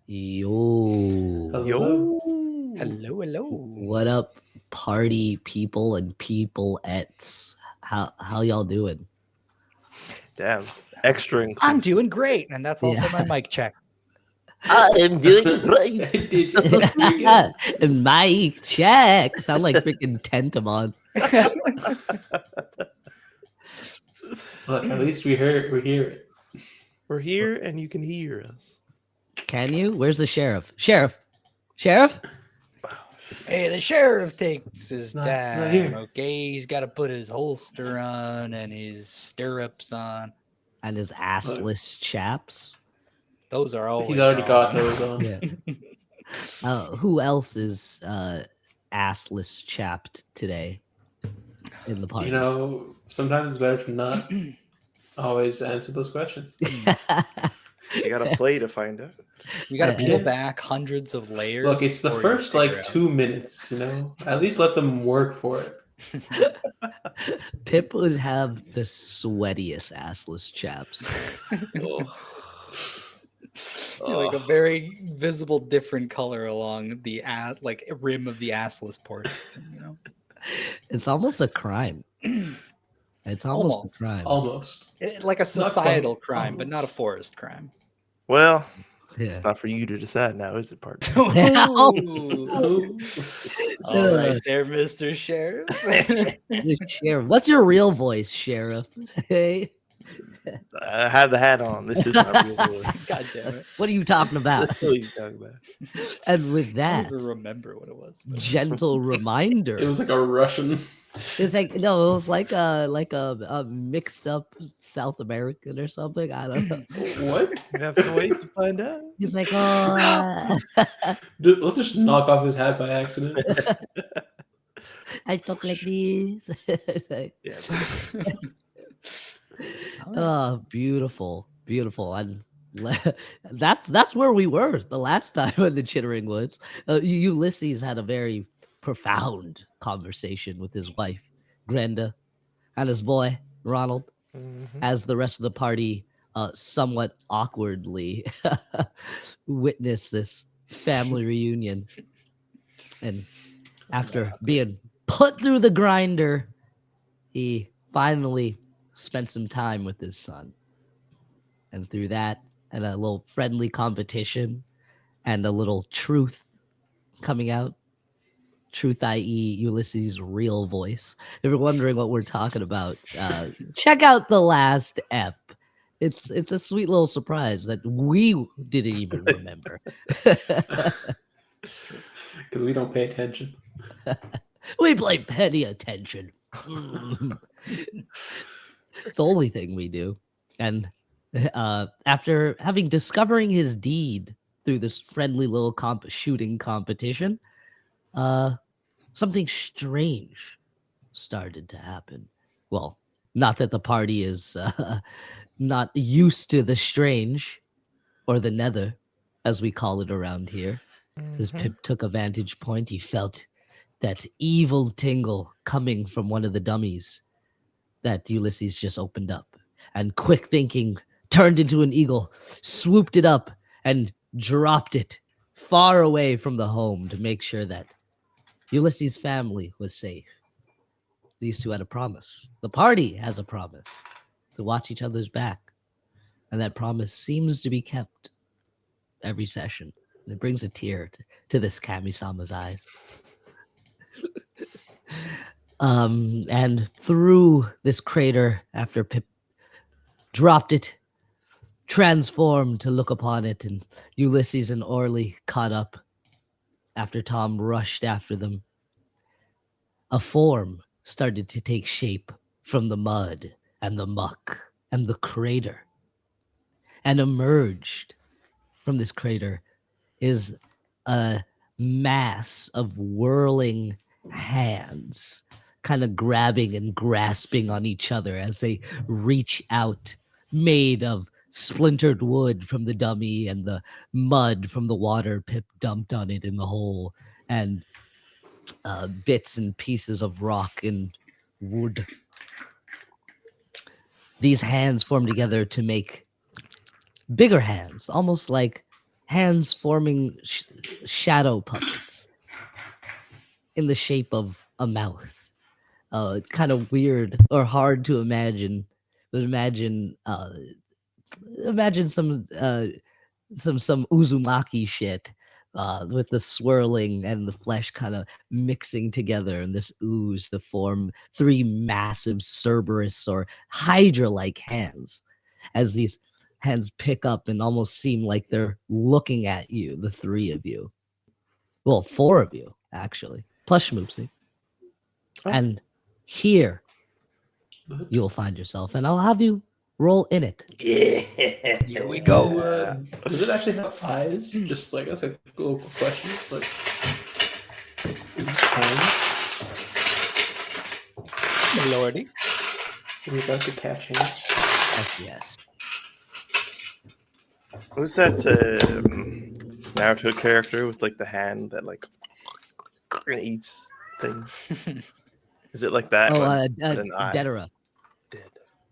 Yo. Hello. Hello. What up, party people and people-ettes? How y'all doing? Damn. Extra inclusive. I'm doing great, and that's also my mic check. I am doing great. Did you? And mic check. Sound like freaking Tentamon. Look, at least we hear it. We're here and you can hear us. Can you? Where's the sheriff? Sheriff? Hey, the sheriff takes his Not- it's not time. here. Okay, he's got to put his holster on and his stirrups on. And his assless chaps. Those are always He's already got on. those on. Yeah. Who else is assless chapped today in the party? You know, sometimes it's better to not always answer those questions. You gotta play to find out. We got to peel Yeah. back hundreds of layers. Look, it's the before you first figure like out. 2 minutes, you know? At least let them work for it. Pip would have the sweatiest assless chaps. Like a very visible different color along the rim of the assless portion. You know, It's almost a crime. It's almost Almost. a crime. Almost. Like a Not quite. societal crime, but not a forest crime. Well, Yeah. it's not for you to decide now, is it, partner? Ooh. Ooh. All right, there, Mr. Sheriff. The sheriff. What's your real voice, Sheriff? Hey, I have the hat on. This is my real voice. God damn it! what are you talking about? What are you talking about? And with I that don't even remember what it was. but- gentle reminder, It was like a Russian. it's like no, it was like a mixed up South American or something. I don't know. What? You have to wait to find out. He's like, oh, Let's just knock off his hat by accident. I talk like this. It's like, Yeah. oh, beautiful, beautiful. And that's where we were the last time in the Chittering Woods. Ulysses had a very profound conversation with his wife, Grenda, and his boy, Ronald, Mhm. as the rest of the party somewhat awkwardly witnessed this family reunion. And after being put through the grinder, he finally spent some time with his son. And through that, and a little friendly competition and a little truth coming out. Truth, i.e., Ulysses' real voice. If you're wondering what we're talking about, check out the last ep. It's a sweet little surprise that we didn't even remember. Because we don't pay attention. We pay petty attention. It's the only thing we do. And after discovering his deed through this friendly little shooting competition, something strange started to happen. Well, not that the party is not used to the strange or the nether, as we call it around here. As Mhm. Pip took a vantage point, he felt that evil tingle coming from one of the dummies that Ulysses just opened up. And quick thinking turned into an eagle, swooped it up, and dropped it far away from the home to make sure that Ulysses' family was safe. These two had a promise. The party has a promise to watch each other's back. And that promise seems to be kept every session. And it brings a tear to this Kami-sama's eyes. And through this crater, after Pip dropped it, transformed to look upon it, and Ulysses and Orly caught up after Tom rushed after them, a form started to take shape from the mud and the muck and the crater. And emerged from this crater is a mass of whirling hands, kind of grabbing and grasping on each other as they reach out, made of splintered wood from the dummy and the mud from the water Pip dumped on it in the hole, and bits and pieces of rock and wood. These hands form together to make bigger hands, almost like hands forming shadow puppets in the shape of a mouth. Kind of weird or hard to imagine, but imagine some Uzumaki shit with the swirling and the flesh kind of mixing together in this ooze to form three massive Cerberus or Hydra-like hands. As these hands pick up and almost seem like they're looking at you, the three of you. Well, four of you, actually, plus Schmoopsy. Oh. And here you will find yourself, and I'll have you roll in it. Yeah. Here we go. Does it actually have eyes? Just like that's a little question. Like, is it hands? Lordy. Are we about to catch hands? Yes. Who's that Naruto character with like the hand that like eats things? Is it like that? Oh, but an eye? Dedera. Dead.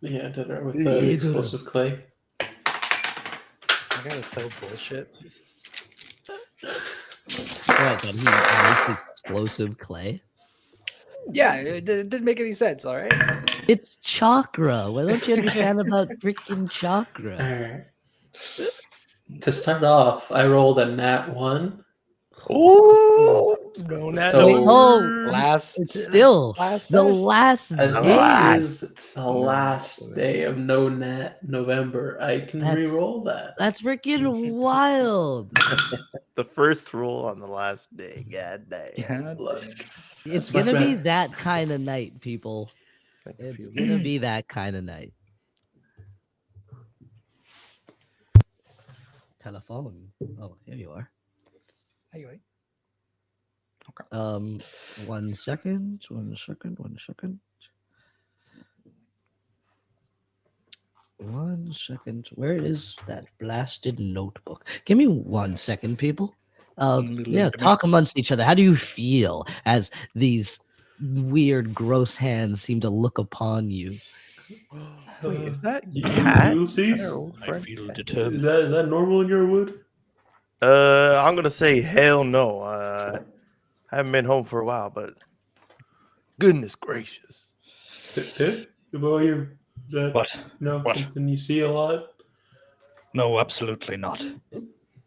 Yeah, did it with Yeah, the did it. explosive clay. That guy is so bullshit. What, that he makes explosive clay? Yeah, it didn't make any sense. All right. It's chakra. What don't you understand about freaking chakra? Alright. To start off, I rolled a nat 1. Oh no! So- Wait, oh, Last. it's still last the session. last As day. this is the last day of no nat November, I can That's- re-roll that. That's freaking wild. The first roll on the last day. God damn. Yeah. Look, It's that's my gonna be friend. that kind of night, people. I can It's feel gonna be that kind of night. Telephone. Oh, here you are. Anyway. 1 second. One second. Where is that blasted notebook? Give me 1 second, people. Yeah, talk amongst each other. How do you feel as these weird, gross hands seem to look upon you? Wait, is that You- cat? Ulysses? Our old friend cat? Is that normal in your wood? I'm gonna say hell no. I haven't been home for a while, but goodness gracious. Boy, is that What? What? something you see a lot? No, absolutely not.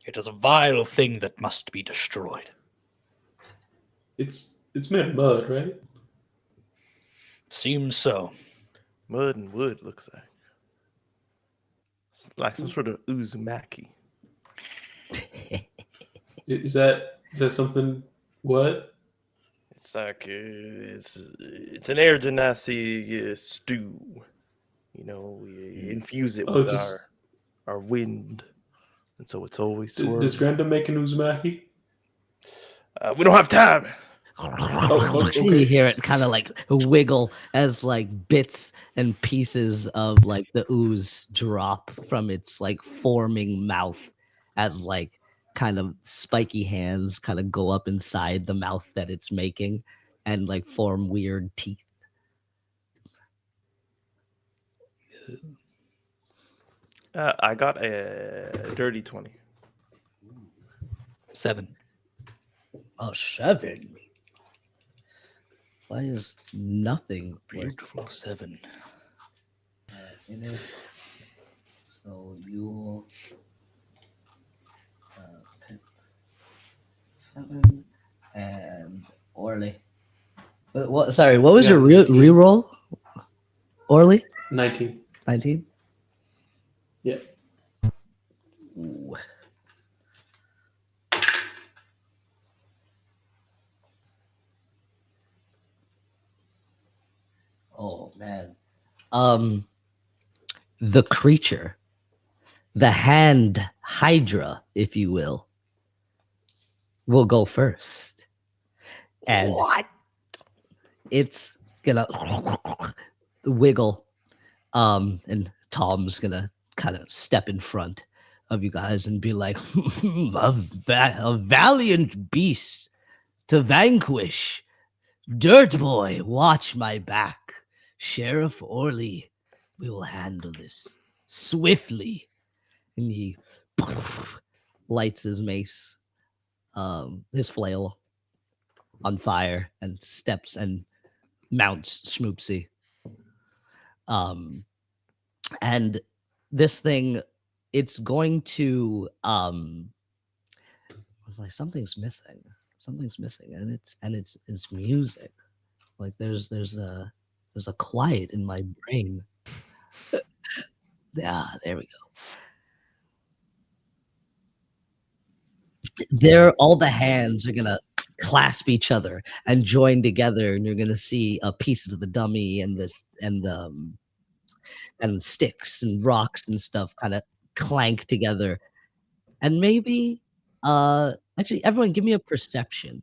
It is a vile thing that must be destroyed. It's made of mud, right? Seems so. Mud and wood looks like. It's like some sort of Uzumaki. Is that something? What? It's like it's an air genasi stew. You know, we infuse it Oh, with just- our wind, and so it's always Does swirling. Granda make an uzumaki? We don't have time. You hear it kind of like wiggle as like bits and pieces of like the ooze drop from its like forming mouth as like kind of spiky hands kind of go up inside the mouth that it's making and like form weird teeth. I got a dirty 20. 7. Oh, 7. Why is nothing Beautiful 7. in it? So you'll Pip 7 and Orly. What? Sorry, what was Yeah, your 19. reroll? Orly 19. 19. Yeah. Ooh. Oh man. The creature, the hand hydra, if you will go first. And What? it's gonna wiggle. And Tom's gonna kind of step in front of you guys and be like, a valiant beast to vanquish. Dirt boy, watch my back. Sheriff Orly, we will handle this swiftly. And he lights his mace, his flail on fire, and steps and mounts Schmoopsy. And this thing, it's going to I was like, something's missing, and it's music. Like there's a quiet in my brain. Yeah, there we go. There, all the hands are gonna clasp each other and join together, and you're gonna see pieces of the dummy and this and sticks and rocks and stuff kind of clank together. And maybe, actually, everyone, give me a perception.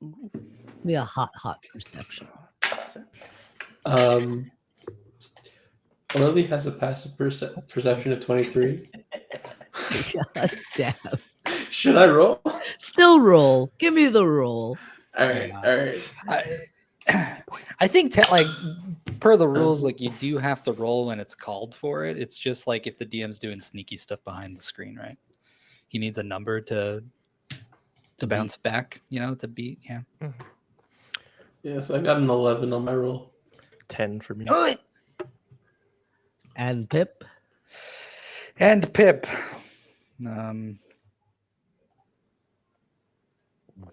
Give me a hot perception. Lily has a passive perception of 23. God damn. Should I roll? Still roll. Give me the roll. All right, all right. I think like per the rules, like you do have to roll when it's called for it. It's just like if the DM's doing sneaky stuff behind the screen, right? He needs a number to bounce back, you know, to beat. Yeah. Yeah, so I got an 11 on my roll. 10 for me. And Pip. And Pip.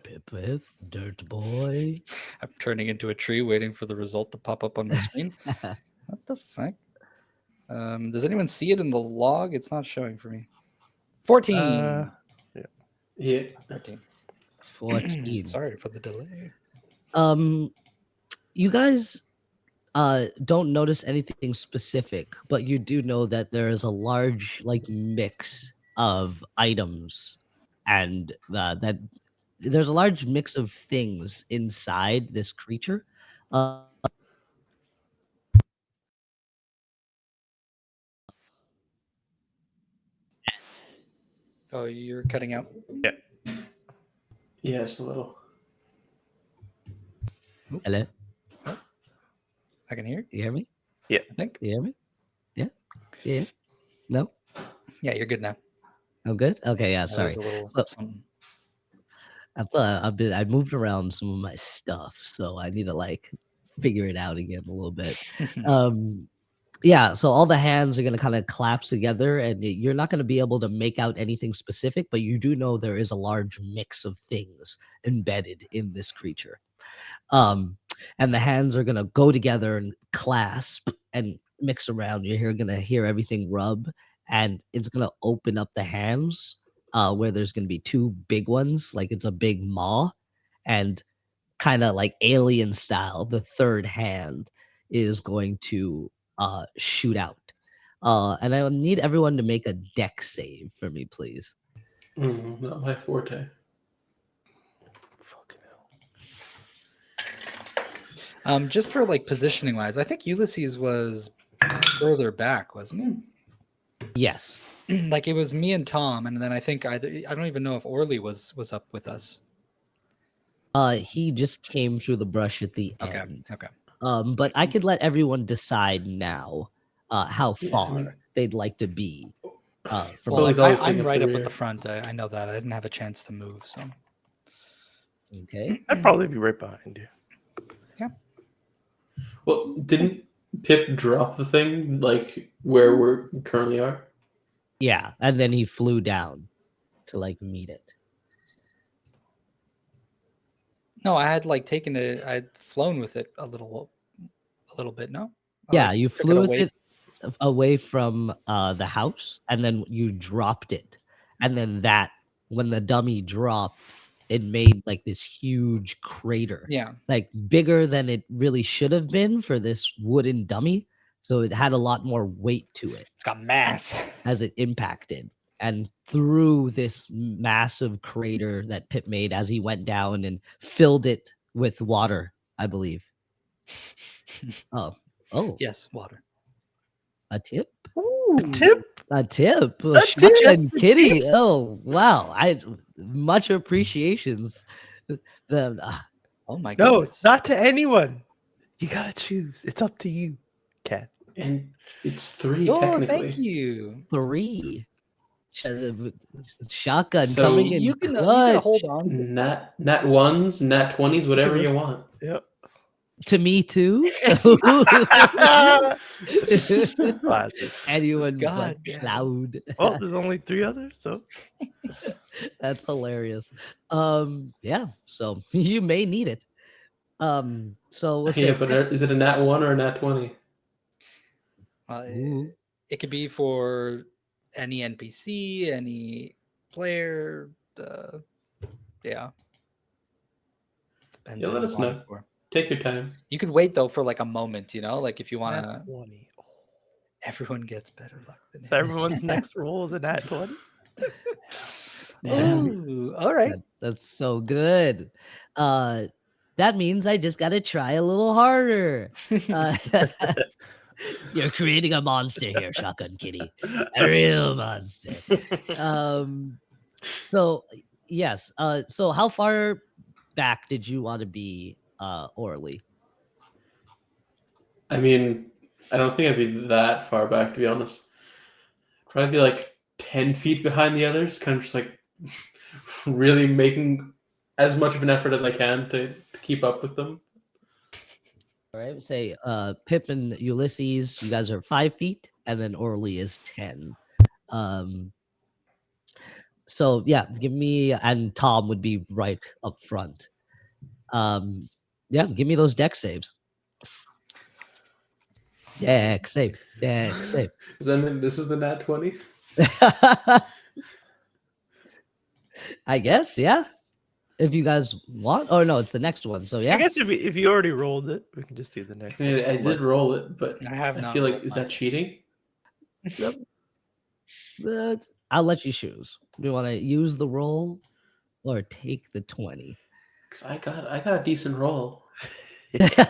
Pip with Dirt Boy. I'm turning into a tree waiting for the result to pop up on my screen. What the fuck? Does anyone see it in the log? It's not showing for me. 14. Yeah. 13. 14. Sorry for the delay. You guys don't notice anything specific, but you do know that there is a large mix of items, and that there's a large mix of things inside this creature. Oh, you're cutting out. Yeah. Yeah, just a little. Hello, I can hear. you hear me? I think. You hear me? Yeah. No, Yeah, you're good now. I'm good. Okay, yeah. That Sorry. was a little So- something. I moved around some of my stuff, so I need to figure it out again a little bit. Yeah, so all the hands are going to kind of collapse together, and you're not going to be able to make out anything specific, but you do know there is a large mix of things embedded in this creature. And the hands are going to go together and clasp and mix around. You're going to hear everything rub, and it's going to open up the hands where there's going to be two big ones, like it's a big maw, and kind of like alien style, the third hand is going to shoot out. And I need everyone to make a deck save for me, please. Not my forte. Fucking hell. Just for positioning wise, I think Ulysses was further back, wasn't he? Yes. It was me and Tom, and then I think I don't even know if Orly was up with us. He just came through the brush at the Okay. end. Okay. But I could let everyone decide now how far they'd like to be. From Well, he's always I'm taking up right the up rear. at the front. I know that. I didn't have a chance to move, so. Okay. I'd probably be right behind you. Well, didn't Pip drop the thing where we currently are? Yeah, and then he flew down to meet it. No, I had taken it. I'd flown with it a little bit. No. Yeah, you took it flew with away- it away from the house, and then you dropped it, and then when the dummy dropped, it made this huge crater, Yeah. bigger than it really should have been for this wooden dummy. So it had a lot more weight to it It's got mass. as it impacted. And through this massive crater that Pip made as he went down and filled it with water, I believe. Oh, Yes, water. a tip? Tip? A tip. A Shucks tip. and kitty. Oh, wow. I much appreciations. Oh my No, goodness. not to anyone. You gotta choose. It's up to you, Cat. And it's 3 Oh, technically. thank you. 3. Shotgun So coming in You can clutch. hold on. nat 1s, nat 20s, whatever you want. Yep. To me too. Classic. Anyone but God damn. Cloud. Well, there's only 3 others, so That's hilarious. Yeah. So you may need it. So let's Yeah, say but is it a nat 1 or a nat 20? Ooh. It could be for any NPC, any player. Yeah. Depends Yeah, who let you us want it know. for. Take your time. You could wait though for like a moment, like if you want nat to. 20. Oh. Everyone gets better luck than So everyone's next roll is a nat 20. Ooh, all right. That's so good. That means I just gotta try a little harder. You're creating a monster here, Shotgun Kitty. A real monster. So yes. So how far back did you want to be, Orly? I mean, I don't think I'd be that far back, to be honest. Probably be like 10 feet behind the others, kind of just like really making as much of an effort as I can to keep up with them. All right. Say Pip and Ulysses, you guys are 5 feet, and then Orly is 10. So yeah, give me, and Tom would be right up front. Yeah, give me those deck saves. Deck save. Deck save. Does that mean this is the nat 20? I guess, yeah. If you guys want. Oh no, it's the next one. So I yeah. guess if you already rolled it, we can just do the next I mean, one. I did roll it, but I have I not feel like, rolled is mine. that cheating? Yep. But I'll let you choose. Do you want to use the roll or take the 20? Because I got a decent roll. Save it.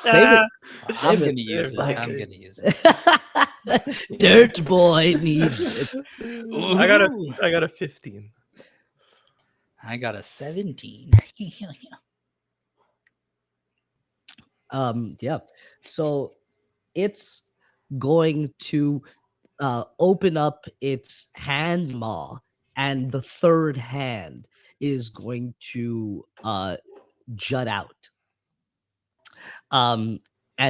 I'm Save it. gonna use it. Like- I'm gonna use it. Dirt boy needs it. I got a 15. I got a 17. Yeah. So it's going to open up its hand maw, and the third hand is going to jut out. And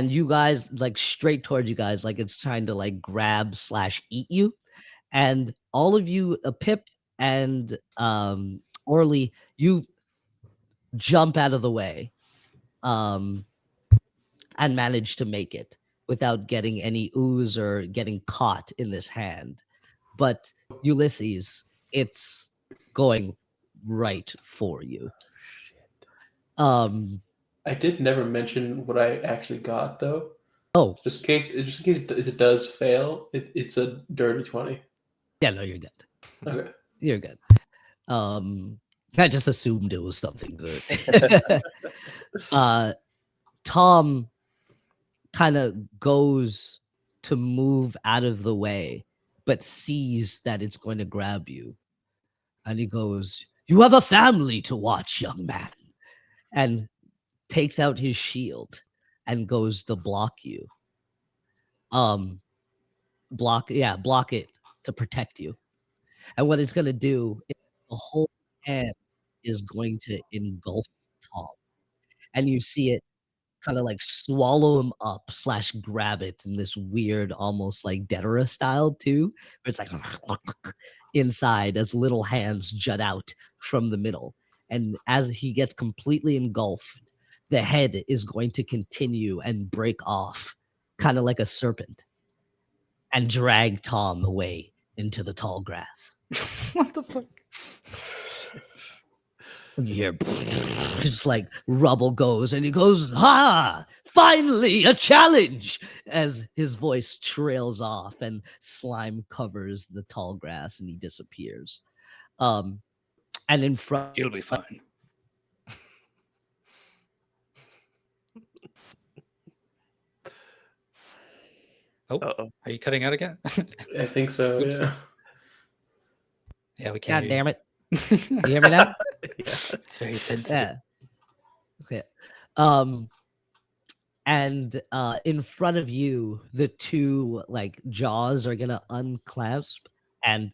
you guys, like, straight towards you guys, like it's trying to like grab / eat you. And all of you, Pip and Orly, you jump out of the way and manage to make it without getting any ooze or getting caught in this hand. But Ulysses, it's going right for you. I did never mention what I actually got, though. Oh, Just in case it does fail, it's a dirty 20. yeah, no, you're good. Okay. You're good. I just assumed it was something good. Tom kind of goes to move out of the way, but sees that it's going to grab you. And he goes, "You have a family to watch, young man." And takes out his shield and goes to block you. Block it to protect you. And what it's gonna do is the whole hand is going to engulf Tom. And you see it kind of like swallow him up / grab it in this weird, almost like Dedera style too. Where it's like inside as little hands jut out from the middle. And as he gets completely engulfed, the head is going to continue and break off, kind of like a serpent, and drag Tom away into the tall grass. What the fuck? And you hear just like rubble goes, and he goes, "Ha! Finally, a challenge!" As his voice trails off, and slime covers the tall grass, and he disappears. And in front, He'll be fine. Oh, Uh-oh. are you cutting out again? I think so, Oops. yeah. Yeah, we can't. God damn it! it. You hear me now? Yeah. It's very sensitive. Yeah. Okay. And in front of you, the two like jaws are gonna unclasp, and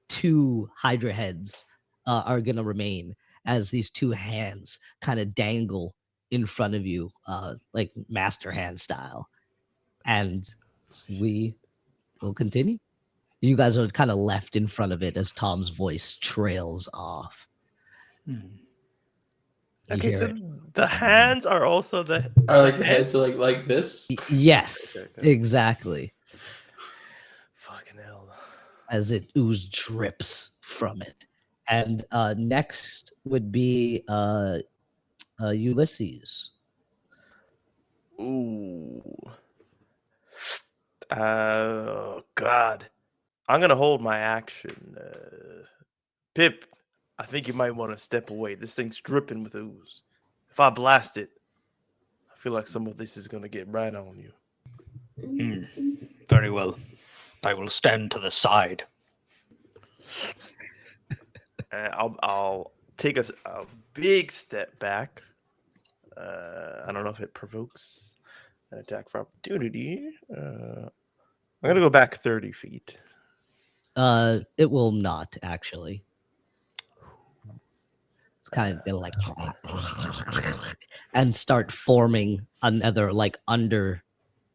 2 Hydra heads are gonna remain as these 2 hands kind of dangle in front of you, like master hand style, and we will continue. You guys are kind of left in front of it as Tom's voice trails off. Hmm. You Okay, hear so it. the hands are also the Are like the heads are like this? Yes, Okay. exactly. Fucking hell. As it ooze drips from it. And next would be Ulysses. Ooh. Oh God. I'm gonna hold my action. Pip, I think you might want to step away. This thing's dripping with ooze. If I blast it, I feel like some of this is gonna get right on you. Very well. I will stand to the side. I'll take a big step back. I don't know if it provokes an attack for opportunity. I'm gonna go back 30 feet. It will not actually. It's kind of like and start forming another like under.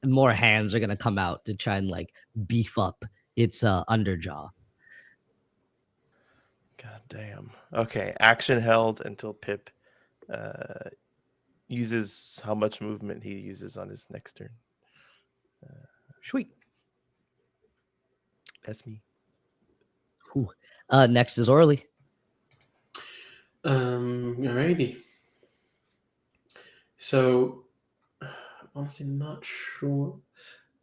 More hands are gonna come out to try and like beef up its underjaw. God damn. Okay, action held until Pip uses how much movement he uses on his next turn. Sweet. That's me. Whew. Next is Orly. Alrighty. So, honestly, not sure.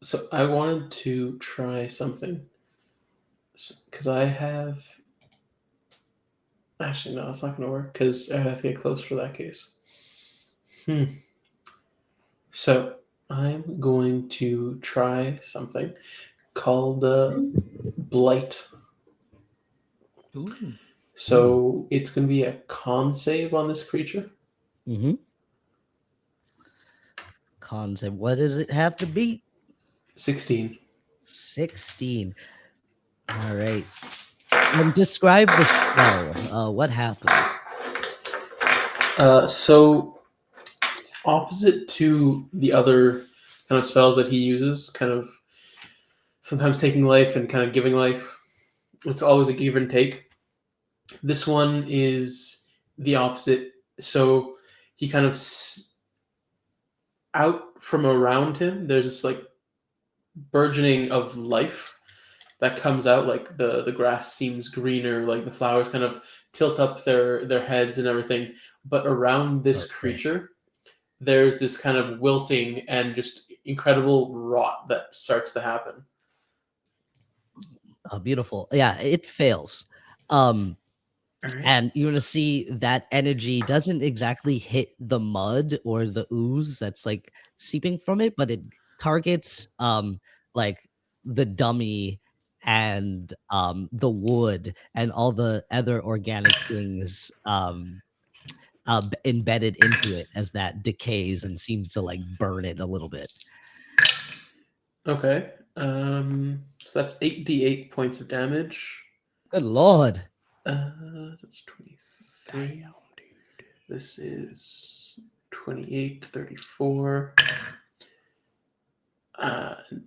So I wanted to try something. Because I have. Actually, no, it's not going to work because I have to get close for that case. So I'm going to try something called Blight. Ooh. So it's going to be a con save on this creature. Mm-hmm. Concept. What does it have to beat? 16. 16. All right. And describe the spell. What happened? So opposite to the other kind of spells that he uses, kind of sometimes taking life and kind of giving life, it's always a give and take. This one is the opposite. So he kind of out from around him, there's this like burgeoning of life that comes out, like the grass seems greener, like the flowers kind of tilt up their heads and everything. But around this creature, there's this kind of wilting and just incredible rot that starts to happen. Oh, beautiful. Yeah, it fails. All right. And you're gonna see that energy doesn't exactly hit the mud or the ooze that's like seeping from it, but it targets like the dummy and the wood and all the other organic things embedded into it as that decays and seems to like burn it a little bit. Okay. So that's 8d8 points of damage. Good lord. That's 23. Damn, dude. This is 28, 34.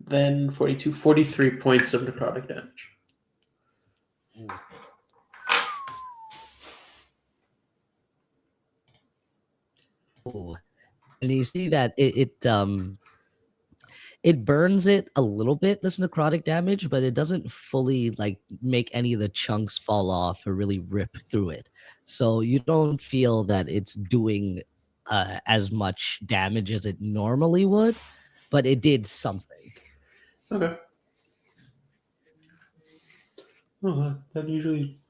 Then 42, 43 points of necrotic damage. Ooh. And you see that it burns it a little bit, this necrotic damage, but it doesn't fully like make any of the chunks fall off or really rip through it. So you don't feel that it's doing as much damage as it normally would, but it did something. Okay. Well, that usually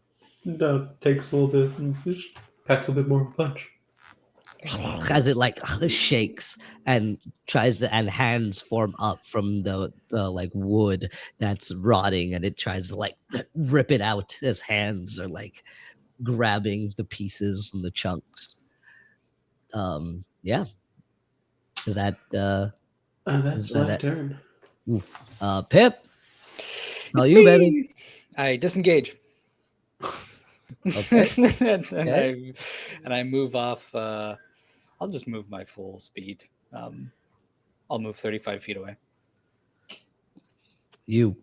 takes a little bit, packs a bit more punch. As it like shakes and tries to, and hands form up from the like wood that's rotting, and it tries to like rip it out as hands are like grabbing the pieces and the chunks. Yeah. Is that That's is that my it? turn. Oof. Pip, how It's you, baby? I disengage. Okay. and I move off. I'll just move my full speed. I'll move 35 feet away. You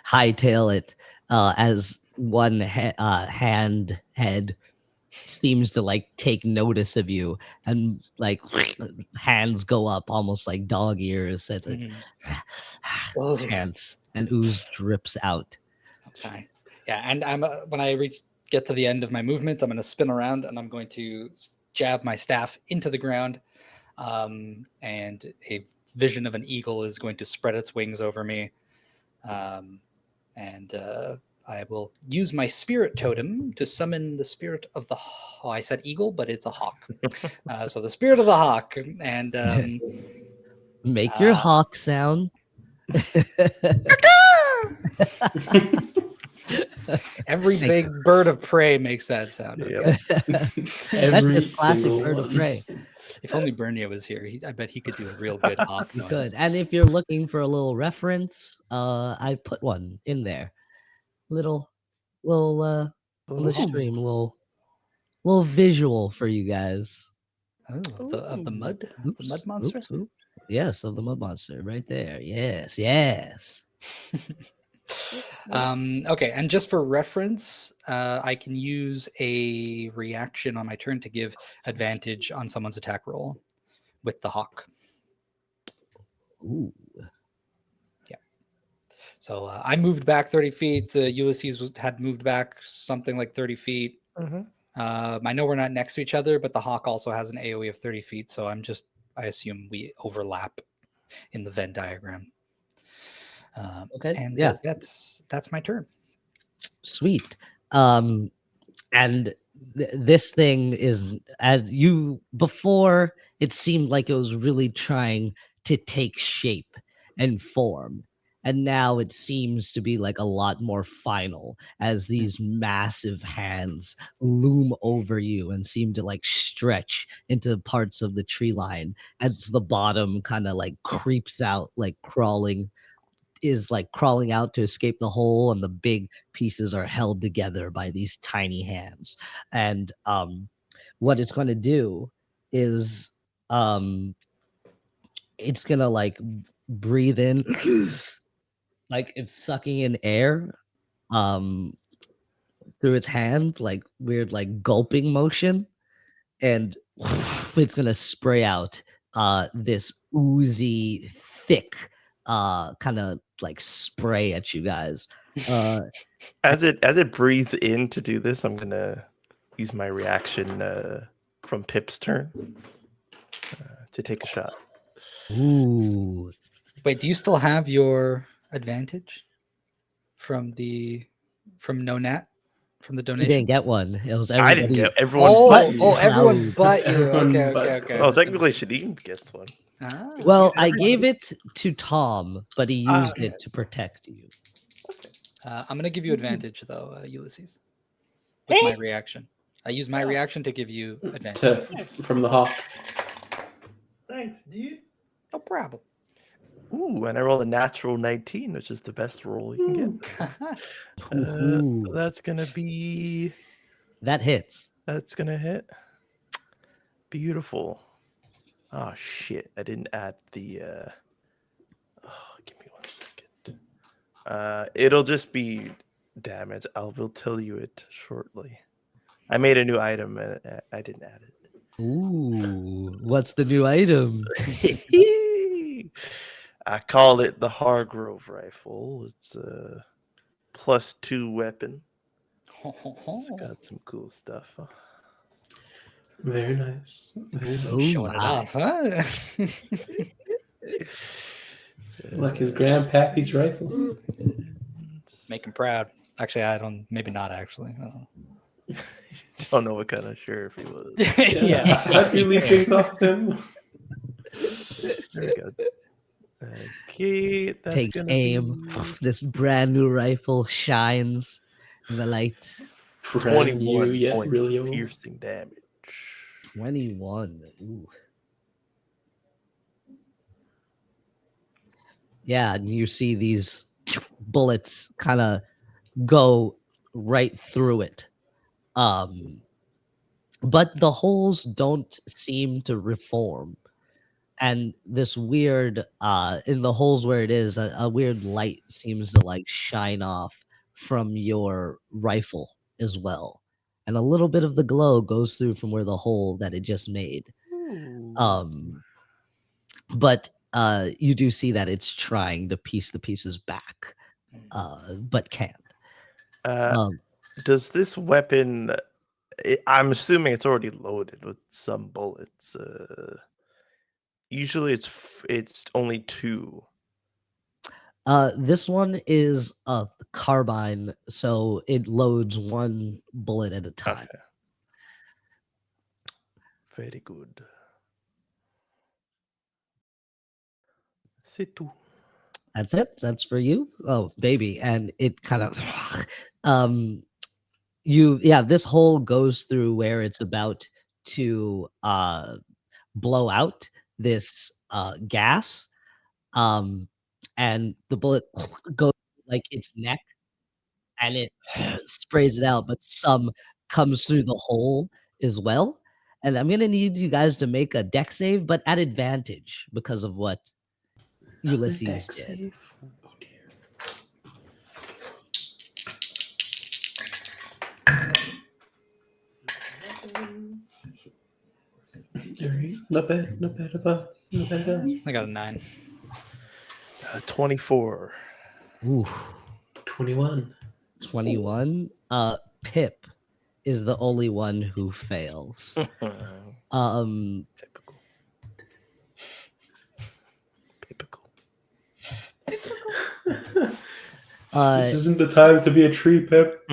hightail it as one hand head seems to like take notice of you, and like hands go up almost like dog ears. It's like Oh. pants, and ooze drips out. Okay. Yeah, and I'm when I get to the end of my movement, I'm going to spin around and I'm going to jab my staff into the ground, and a vision of an eagle is going to spread its wings over me, and I will use my spirit totem to summon the spirit of the. I said eagle, but it's a hawk. So the spirit of the hawk, and Make your hawk sound. every big bird of prey makes that sound. Okay? That's Every just classic single bird of one. prey. If only Bernia was here, I bet he could do a real good hawk You noise. could. And if you're looking for a little reference, I put one in there. Little on the stream, little visual for you guys. Oh, of the mud monster. Oops. Yes, of the mud monster right there. Yes. Okay, and just for reference, I can use a reaction on my turn to give advantage on someone's attack roll with the hawk. Ooh. Yeah. So I moved back 30 feet. Ulysses had moved back something like 30 feet. I know we're not next to each other, but the hawk also has an AoE of 30 feet. So I assume we overlap in the Venn diagram. Okay. And yeah. That's my turn. Sweet. And this thing is, as you before, it seemed like it was really trying to take shape and form, and now it seems to be like a lot more final as these massive hands loom over you and seem to like stretch into parts of the tree line as the bottom kind of like creeps out, like crawling out to escape the hole, and the big pieces are held together by these tiny hands. And what it's going to do is it's going to like breathe in like it's sucking in air through its hand, like weird like gulping motion, and it's going to spray out this oozy thick kind of like spray at you guys. As it breathes in to do this, I'm gonna use my reaction from Pip's turn to take a shot. Ooh. Wait, do you still have your advantage from no nat from the You donation? didn't get one. It was I didn't everybody. get everyone. Oh, but me. everyone but you. Everyone Okay, but okay. Oh, technically, Shadeen gets one. Ah. Well, I gave it to Tom, but he used okay. it to protect you. I'm gonna give you advantage though, Ulysses, with my reaction. I use my reaction to give you advantage. From the hawk. Thanks, dude. No problem. Ooh, and I roll a natural 19, which is the best roll you can get. Ooh. That's gonna be. That hits. That's gonna hit. Beautiful. Oh shit! I didn't add the. Oh, give me 1 second. It'll just be damage. I will tell you it shortly. I made a new item and I didn't add it. Ooh, what's the new item? I call it the Hargrove rifle. It's a +2 weapon. It's got some cool stuff. Very nice. Very nice. Oh Showing it my. off, huh? Like his grandpappy's rifle. Make him proud. Actually, I don't. Maybe not. Actually. Don't know what kind of sheriff he was. Yeah. After you leave things off him. There we go. Okay, that's Takes gonna aim. be This brand new rifle shines in the light. Brand new, 21 yet points really of old. piercing damage. 21. Ooh. Yeah, and you see these bullets kind of go right through it. But the holes don't seem to reform. And this weird, in the holes where it is, a weird light seems to like shine off from your rifle as well. And a little bit of the glow goes through from where the hole that it just made. But you do see that it's trying to piece the pieces back, but can't. Does this weapon? I'm assuming it's already loaded with some bullets. Usually, it's only 2. This one is a carbine, so it loads 1 bullet at a time. Okay. Very good. C'est tout. That's it. That's for you. Oh, baby. And it kind of this hole goes through where it's about to blow out this gas. And the bullet goes like its neck and it sprays it out, but some comes through the hole as well. And I'm gonna need you guys to make a deck save, but at advantage because of what Ulysses Deck did. save. Oh dear. Alright, not bad, not bad, not bad at all. I got a 9. 24. Ooh, 21. 21. Pip is the only one who fails. Typical. Typical. This isn't the time to be a tree, Pip.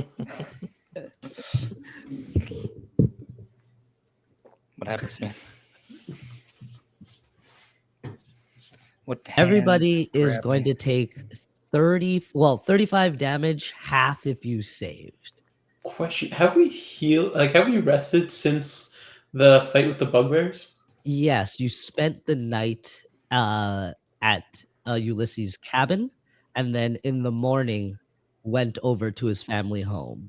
What happens to me? What everybody hands is grab going me? to take 35 damage, half if you saved. Question: have we healed? Like, have we rested since the fight with the bugbears? Yes, you spent the night at Ulysses' cabin, and then in the morning went over to his family home.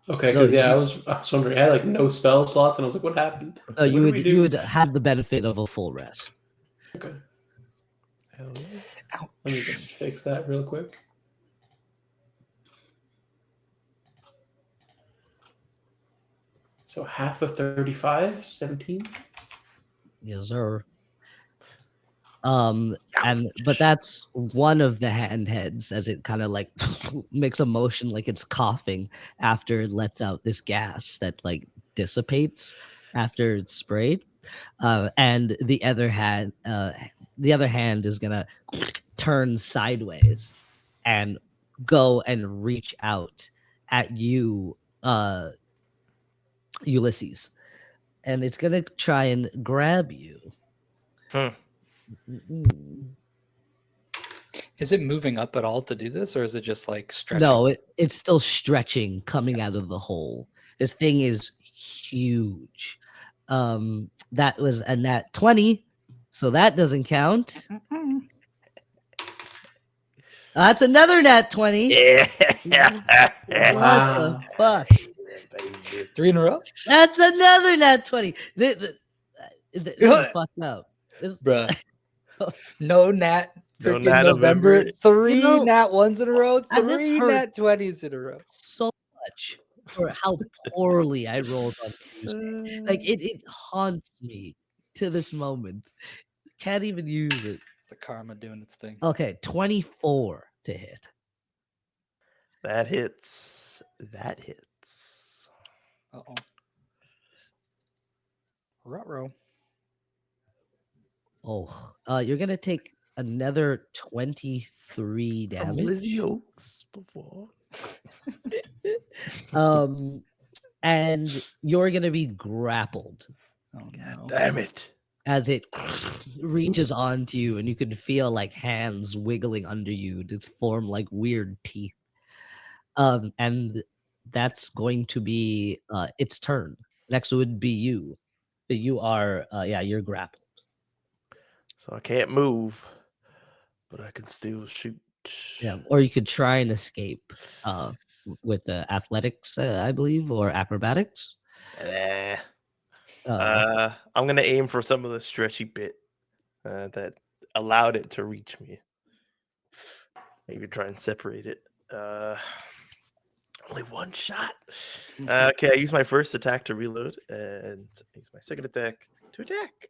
Okay, So because I you- was wondering. I had like no spell slots, and I was like, "What happened? So What you did would we do?" you would have the benefit of a full rest. Okay, Hell yeah. let me just fix that real quick. So half of 35, 17. Yes, sir. But that's one of the hand heads as it kind of like makes a motion like it's coughing after it lets out this gas that like dissipates after it's sprayed. And the other hand is gonna turn sideways and go and reach out at you, Ulysses, and it's gonna try and grab you. Is it moving up at all to do this, or is it just like stretching? No, it's still stretching, coming out of the hole. This thing is huge. That was a nat 20, so that doesn't count. That's another nat 20. Yeah. What the fuck? 3 in a row, That's another nat 20. This is fucked up. bruh. No nat. No Freaking nat November. November. 3 You know, nat 1s in a row. and this 3 nat hurts 20s in a row. so much for how poorly I rolled on Tuesday. Like it haunts me to this moment. Can't even use it. The karma doing its thing. Okay, 24 to hit. That hits. That hits. Uh-oh. Ruh-roh. Oh, you're gonna take another 23 From damage. Lizzie Oaks before. And you're gonna be grappled Oh, no. Damn it. as it reaches onto you, and you can feel like hands wiggling under you to form like weird teeth. And that's going to be its turn. Next would be you. But you are you're grappled. So I can't move, but I can still shoot. Yeah, or you could try and escape. with the athletics, I believe, or acrobatics. Nah. Oh, I'm gonna aim for some of the stretchy bit that allowed it to reach me. Maybe try and separate it. Only one shot. Okay, I use my first attack to reload, and use my second attack to attack.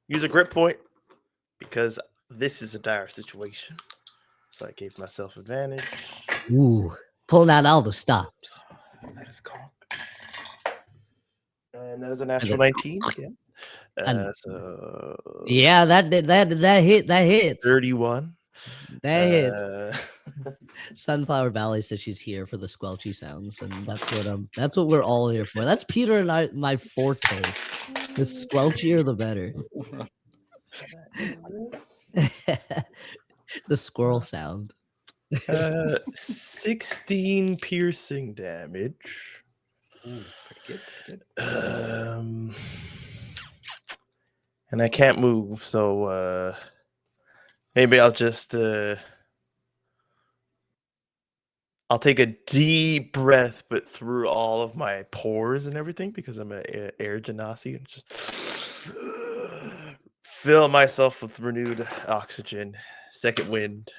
Use a grip point because this is a dire situation. So I gave myself advantage. ooh, pulling out all the stops. That is cocked. And that is a natural 19 again. And- So Yeah, that hits. 31. That hits. Uh, Sunflower Valley says she's here for the squelchy sounds, and that's what we're all here for. That's Peter and my forte. The squelchier, the better. The squirrel sound. 16 piercing damage. Ooh, pretty good. And I can't move, so maybe I'll just I'll take a deep breath, but through all of my pores and everything, because I'm an air genasi, and just fill myself with renewed oxygen, second wind.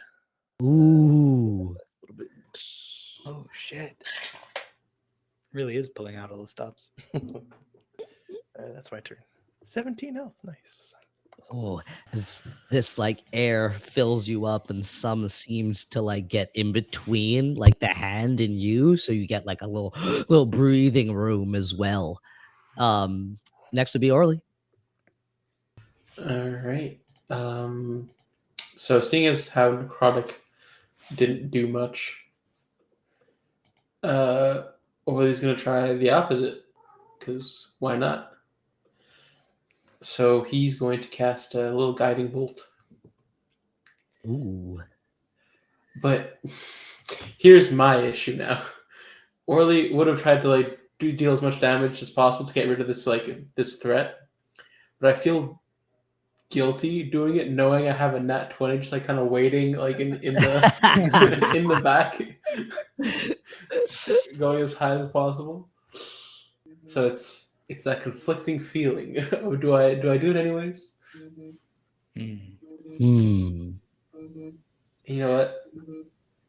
Ooh. A little bit. Oh shit! Really is pulling out all the stops. That's my turn. 17 health, nice. Oh, this like air fills you up, and some seems to like get in between like the hand and you, so you get like a little breathing room as well. Next would be Orly. All right. So seeing as how necrotic didn't do much, Orly's gonna try the opposite, because why not? So he's going to cast a little guiding bolt. Ooh. But here's my issue now. Orly would have tried to like deal as much damage as possible to get rid of this threat, but I feel guilty doing it, knowing I have a nat 20, just like kind of waiting like in the in the back, going as high as possible. So it's that conflicting feeling of do I do it anyways? Hmm. You know what?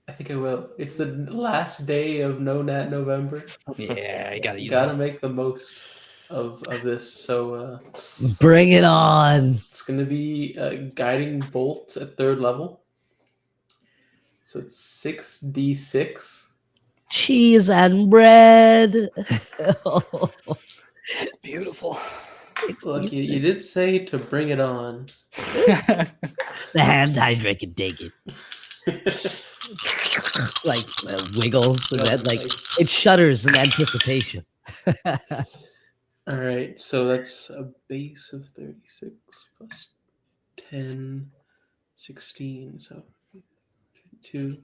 I think I will. It's the last day of No Nat November. Yeah, I gotta use Gotta it. make the most of this. So Bring it on. it's gonna be a guiding bolt at 3rd level. So it's 6d6. Cheese and bread. That's beautiful. Look, you did say to bring it on. The hand hydrant can take it. Like wiggles and then like it shudders in anticipation. All right, so that's a base of 36 plus 10, 16, so 2.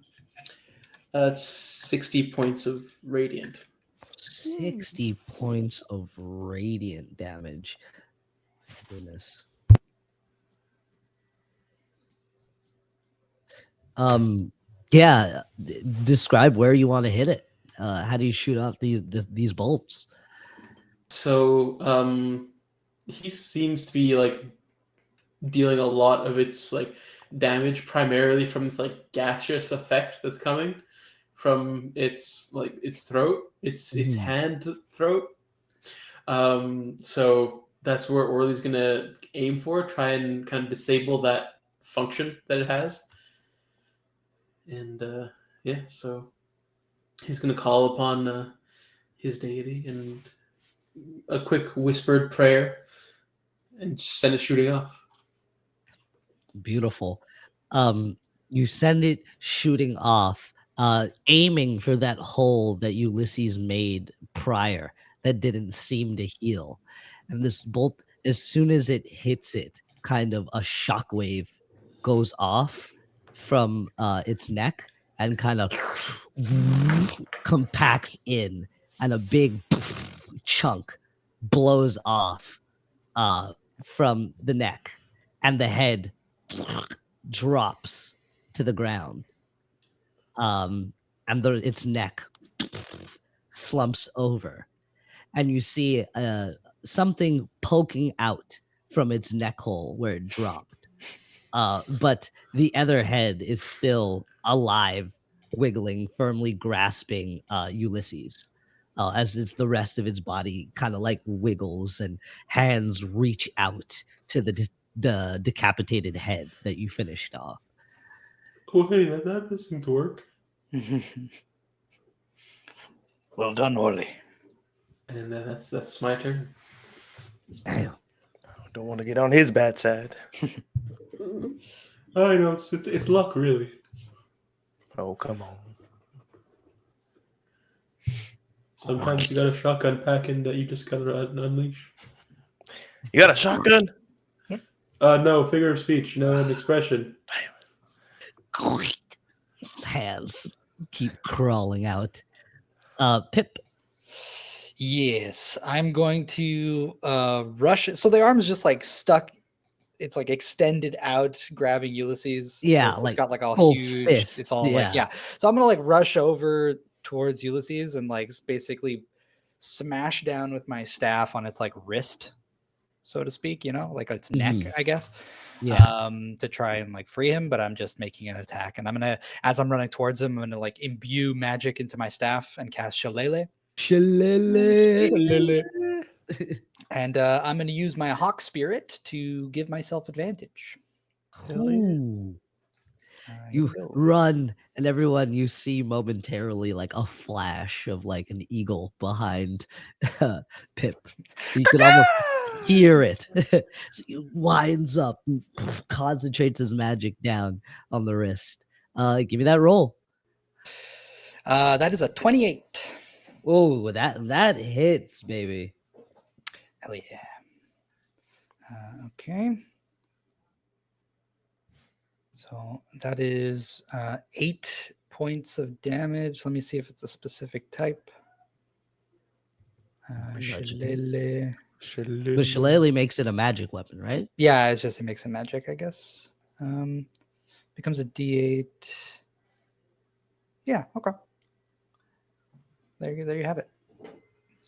That's 60 points of radiant. 60 points of radiant damage. Goodness. Yeah, describe where you want to hit it. How do you shoot off these bolts? So he seems to be like dealing a lot of its like damage primarily from this like gaseous effect that's coming from its throat, its hand throat. So that's where Orly's gonna aim for, try and kind of disable that function that it has. And yeah, so he's gonna call upon his deity and a quick whispered prayer and send it shooting off. Beautiful. You send it shooting off, aiming for that hole that Ulysses made prior that didn't seem to heal. And this bolt, as soon as it hits it, kind of a shockwave goes off from its neck and kind of compacts in, and a big chunk blows off from the neck, and the head drops to the ground. And its neck slumps over, and you see something poking out from its neck hole where it dropped. But the other head is still alive, wiggling, firmly grasping Ulysses. As it's the rest of its body kind of like wiggles and hands reach out to the decapitated head that you finished off. Oh, hey, that seemed to work. Well done, Orly. And that's my turn. Damn. Don't want to get on his bad side. I know it's luck, really. Oh, come on. Sometimes you got a shotgun pack in that you just gotta unleash. You got a shotgun? No, figure of speech, an expression. His hands keep crawling out. Pip. Yes, I'm going to rush it. So the arm is just like stuck. It's like extended out, grabbing Ulysses. Yeah, so it's like got like a full huge. fist, It's all like So I'm gonna like rush over towards Ulysses and like basically smash down with my staff on its like wrist, so to speak. Like its neck, I guess. Yeah. To try and like free him, but I'm just making an attack, and I'm gonna, as I'm running towards him, I'm gonna like imbue magic into my staff and cast Shillelagh. Shillelagh. And I'm going to use my hawk spirit to give myself advantage. Ooh. Here You we go. run, and everyone you see momentarily like a flash of like an eagle behind Pip. You can almost hear it. So he winds up and concentrates his magic down on the wrist. Give me that roll. That is a 28. Oh, that hits, baby. Hell yeah. Okay. So that is 8 points of damage. Let me see if it's a specific type. Shillelagh. But Shillelagh makes it a magic weapon, right? Yeah, it's just it makes a magic, I guess. Becomes a D8. Yeah, okay. There you have it.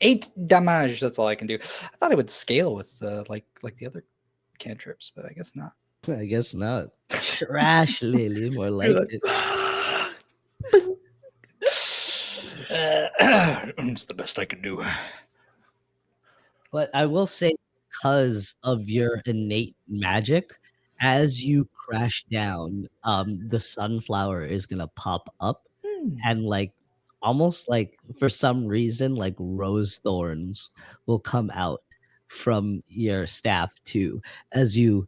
8 damage. That's all I can do. I thought it would scale with like the other cantrips, but I guess not. I guess not. Trash Lily, more like it. It's the best I can do. But I will say, because of your innate magic, as you crash down, the sunflower is gonna pop up and like almost like for some reason, like rose thorns will come out from your staff too, as you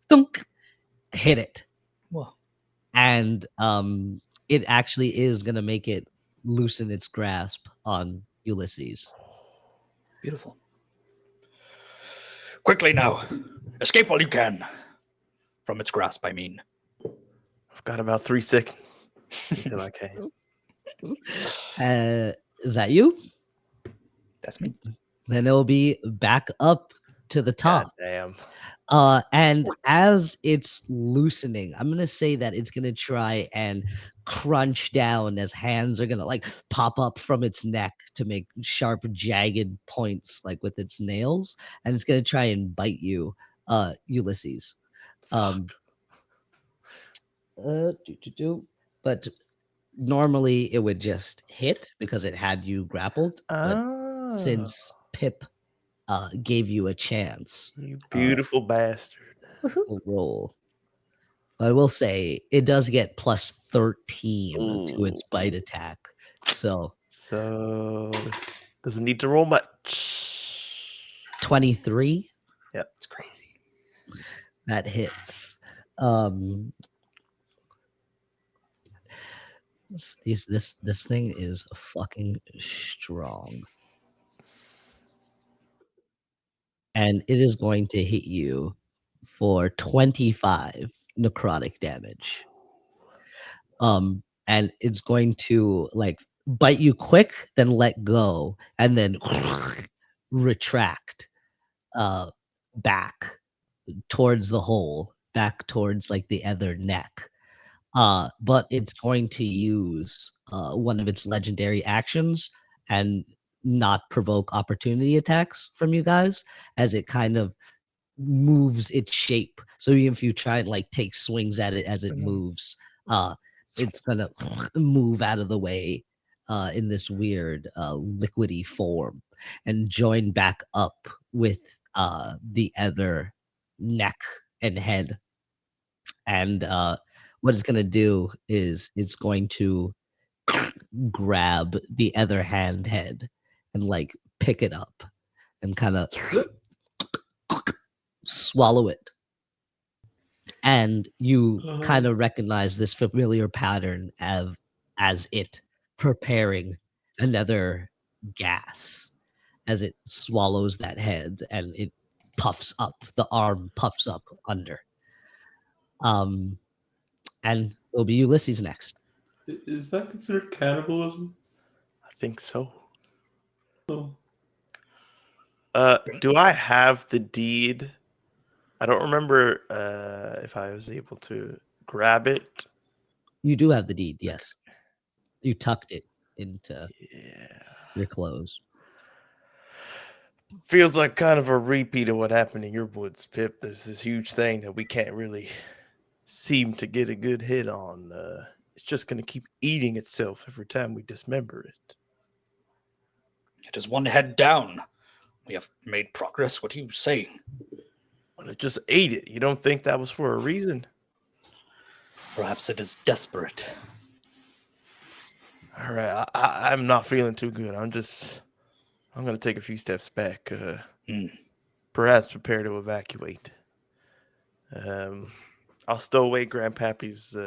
thunk, hit it. Whoa. And it actually is gonna make it loosen its grasp on Ulysses. Beautiful. Quickly now. Escape while you can. From its grasp, I mean. I've got about 3 seconds until I can. Is that you? That's me. Then it'll be back up to the top. God damn. And as it's loosening, I'm gonna say that it's gonna try and crunch down as hands are gonna like pop up from its neck to make sharp, jagged points like with its nails, and it's gonna try and bite you, Ulysses. But normally it would just hit because it had you grappled. But since Pip gave you a chance, You beautiful bastard. we'll roll. I will say it does get plus 13 to its bite attack. So doesn't need to roll much. 23. Yep. It's crazy. That hits. This thing is fucking strong. And it is going to hit you for 25 necrotic damage. And it's going to like bite you quick, then let go, and then retract back towards the hole, back towards like the other neck. But it's going to use one of its legendary actions and not provoke opportunity attacks from you guys, as it kind of moves its shape. So even if you try and like take swings at it as it moves, it's gonna move out of the way in this weird liquidy form and join back up with the other neck and head. And what it's gonna do is it's going to grab the other head and like pick it up and kind of swallow it. And you kind of recognize this familiar pattern as it preparing another gas as it swallows that head and it puffs up, the arm puffs up under. And it'll be Ulysses next. Is that considered cannibalism? I think so. Oh. Do I have the deed? I don't remember if I was able to grab it. You do have the deed, yes. You tucked it into Yeah. your clothes. Feels like kind of a repeat of what happened in your woods, Pip. There's this huge thing that we can't really seem to get a good hit on. It's just going to keep eating itself every time we dismember it. It is one head down. We have made progress. What are you saying? Well, it just ate it. You don't think that was for a reason? Perhaps it is desperate. All right, I'm not feeling too good. I'm going to take a few steps back. Perhaps prepare to evacuate. I'll stow away Grandpappy's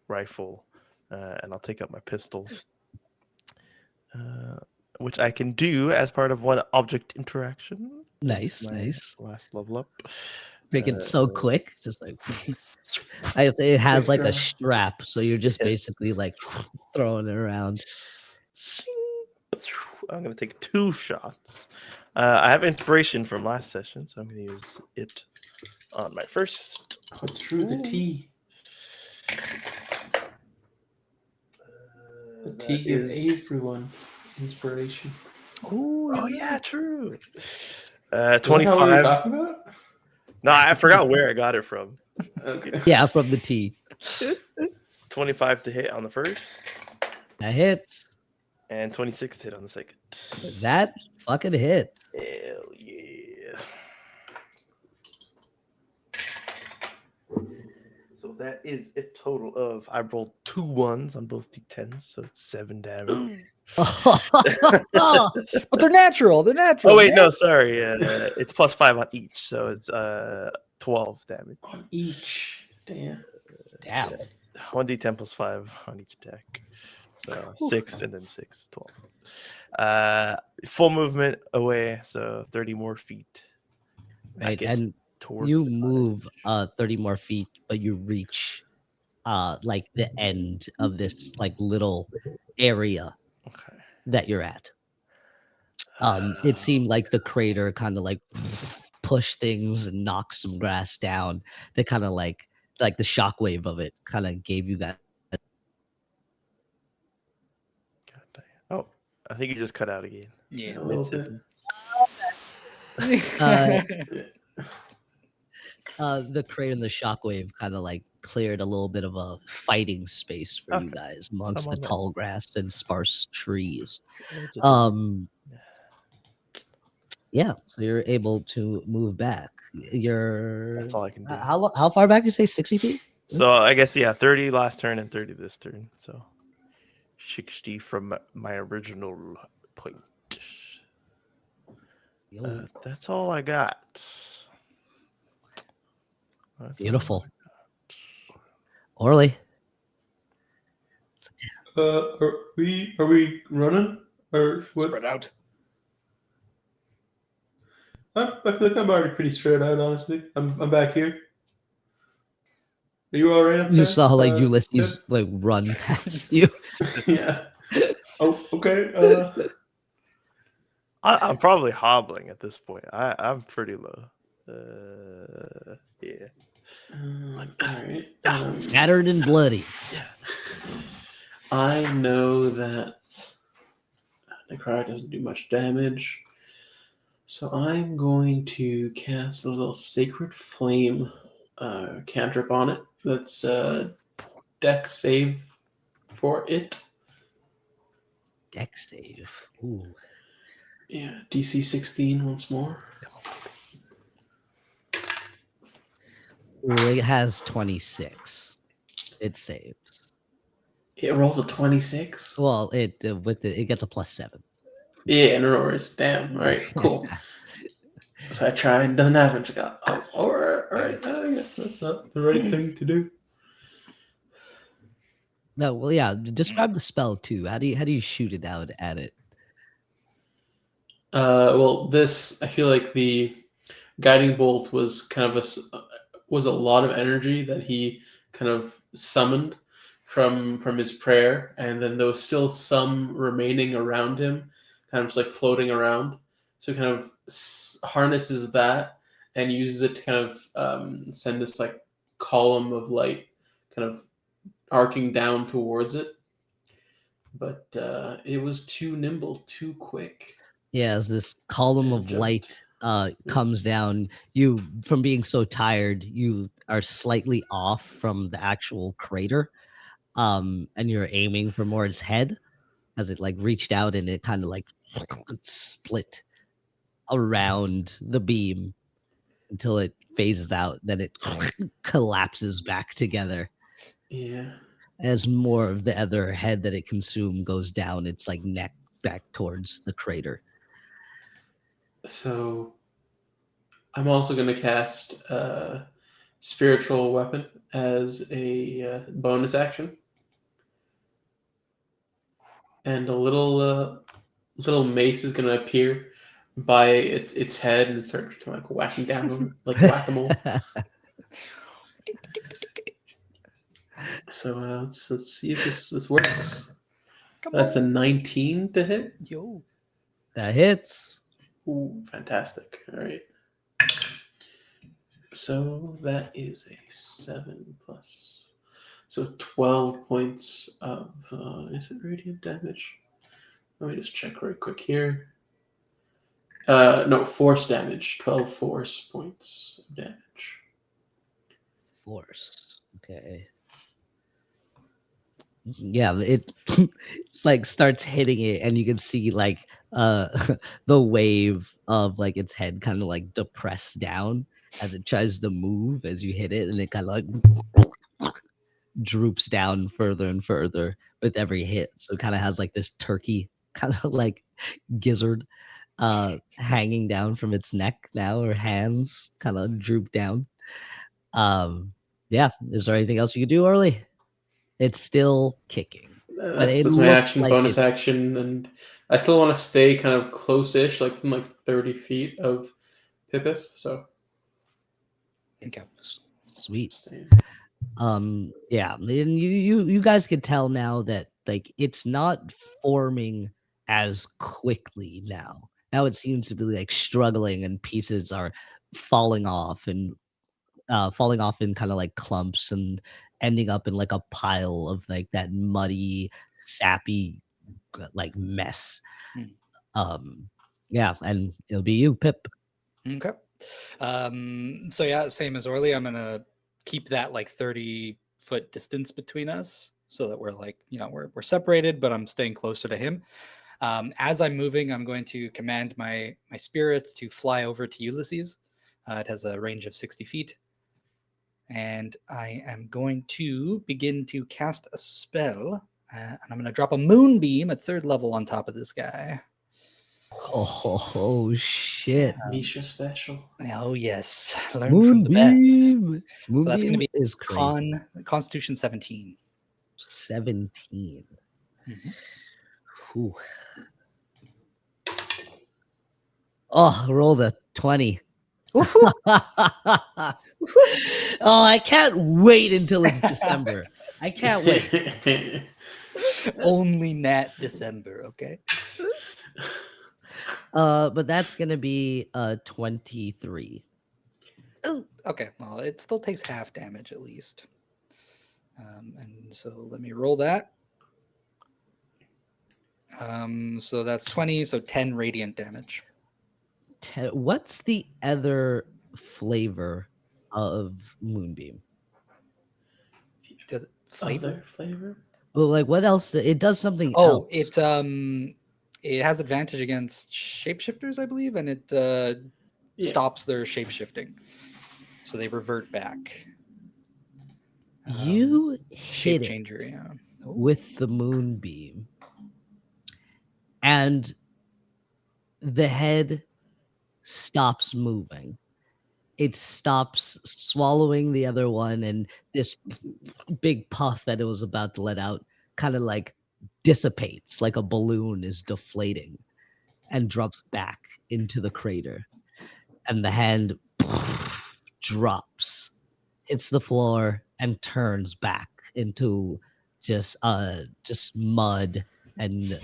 rifle, and I'll take out my pistol, which I can do as part of one object interaction. Nice, My nice. last level up. Make it so quick, just like I say, it has like a strap, so you're just basically like throwing it around. I'm going to take 2 shots. I have inspiration from last session, so I'm going to use it on my first. What's true? The T. The T gives everyone inspiration. Oh yeah, true. Is that 25. what you're talking about? No, I forgot where I got it from. Okay. Yeah, from the T. 25 to hit on the first, That hits. and 26 to hit on the second. That fucking hits. Hell yeah. So that is a total of, I rolled 2 1s on both D10s, so it's 7 damage. But they're natural. They're natural. Oh, wait, man. no, sorry. It's plus 5 on each, so it's 12 damage. On each. Damn. Damn. 1d10 plus 5 on each attack. So 6 and then 6, 12. Full movement away, so 30 more feet. I Right, guess and towards you the move cottage. 30 more feet, but you reach like the end of this like little area Okay. that you're at. It seemed like the crater kind of like pushed things and knocked some grass down. They kind of like the shockwave of it kind of gave you that. God damn. Oh, I think you just cut out again. Yeah. A little bit. The crater and the shockwave kind of like cleared a little bit of a fighting space for you Okay. guys amongst Some the on that. tall grass and sparse trees. Oh, Yeah, so you're able to move back. You're That's all I can do. how far back did you say? 60 feet? So I guess, yeah, 30 last turn and 30 this turn. So 60 from my original point. That's all I got. That's Beautiful. Orly. Are we running or what? Spread out. I feel like I'm already pretty straight out. Honestly, I'm back here. Are you all right up there? You saw like Ulysses Pip? like run past you. Yeah. Oh, okay. I'm probably hobbling at this point. I'm pretty low. Yeah. All right. Battered and bloody. I know that necrotic doesn't do much damage, so I'm going to cast a little sacred flame cantrip on it. That's dex save for it. Dex save. Ooh. Yeah, DC 16 once more. Ooh, it has 26. It saves. It rolls a 26. Well, it it gets a +7. Yeah, no worries. Damn. All right, cool. So I try and doesn't happen. She got, oh, all right. I guess that's not the right thing to do. No, well, yeah. Describe the spell too. How do you shoot it out at it? Well, this I feel like the guiding bolt was kind of was a lot of energy that he kind of summoned from his prayer, and then there was still some remaining around him, kind of just like floating around. So he kind of harnesses that and uses it to kind of send this like column of light, kind of arcing down towards it. But it was too nimble, too quick. Yeah, as this column And of jumped. light comes down, you from being so tired, you are slightly off from the actual crater, and you're aiming for more its head as it like reached out and it kind of like split around the beam until it phases out. Then it collapses back together Yeah. as more of the other head that it consumed goes down its like neck back towards the crater. So I'm also going to cast spiritual weapon as a bonus action, and a little mace is going to appear by its head and start to like whacking down on it, like whack-a-mole. So let's see if this works. That's a 19 to hit. Yo. That hits. Ooh, fantastic! All right. So that is a 7 plus. So 12 points of is it radiant damage? Let me just check right quick here. No, force damage. 12 force points of damage. Force. Okay. Yeah, it like starts hitting it, and you can see like the wave of like its head kind of like depress down as it tries to move as you hit it, and it kind of like droops down further and further with every hit. So it kind of has like this turkey kind of like gizzard hanging down from its neck now, or hands kind of droop down. Yeah, is there anything else you could do, Orly? It's still kicking. But it That's my looks action, like bonus it action, and I still want to stay kind of close-ish, like within like 30 feet of Pipith. So Okay. sweet. staying. Yeah, and you guys can tell now that like it's not forming as quickly now. Now it seems to be like struggling and pieces are falling off and falling off in kind of like clumps and ending up in like a pile of like that muddy, sappy like mess. Hmm. Yeah, and it'll be you, Pip. Okay. So yeah, same as Orly. I'm gonna keep that like 30-foot distance between us so that we're like, we're separated, but I'm staying closer to him. As I'm moving, I'm going to command my spirits to fly over to Ulysses. It has a range of 60 feet. And I am going to begin to cast a spell. And I'm going to drop a moonbeam at 3rd level on top of this guy. Oh shit. Misha special. Oh, yes. Learn from the best. Moonbeam. So that's going to Moonbeam be is crazy. Constitution 17. 17. Mhm. Whew. Oh, rolled a 20. Oh, I can't wait until it's December. I can't wait. Only Nat December, okay? But that's gonna be 23. Ooh, okay, well, it still takes half damage at least. And so let me roll that. So that's 20, so 10 radiant damage. What's the other flavor of Moonbeam? Does it flavor? Other flavor? Well, like what else? It does something Oh, else. it has advantage against shapeshifters, I believe, and it Yeah. stops their shapeshifting, so they revert back. You Shape hit it changer, yeah. Oh, with the Moonbeam, and the head stops moving. It stops swallowing the other one, and this big puff that it was about to let out kind of like dissipates like a balloon is deflating and drops back into the crater. And the hand drops, hits the floor, and turns back into just mud and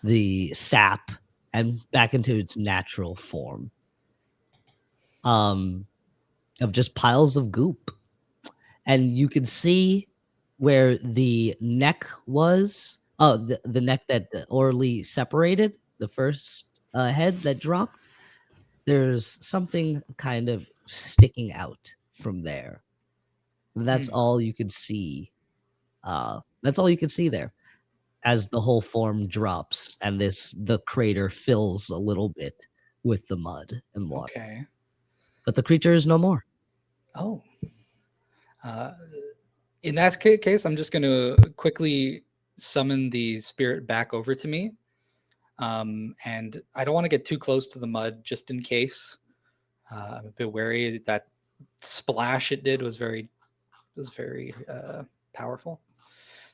the sap and back into its natural form. Of just piles of goop. And you can see where the neck was. Oh, the neck that Orly separated, the first head that dropped. There's something kind of sticking out from there. That's all you could see. That's all you could see there as the whole form drops and the crater fills a little bit with the mud and water. okay. But the creature is no more. Oh. In that case, I'm just going to quickly summon the spirit back over to me. And I don't want to get too close to the mud just in case. I'm a bit wary. That splash it did was very powerful.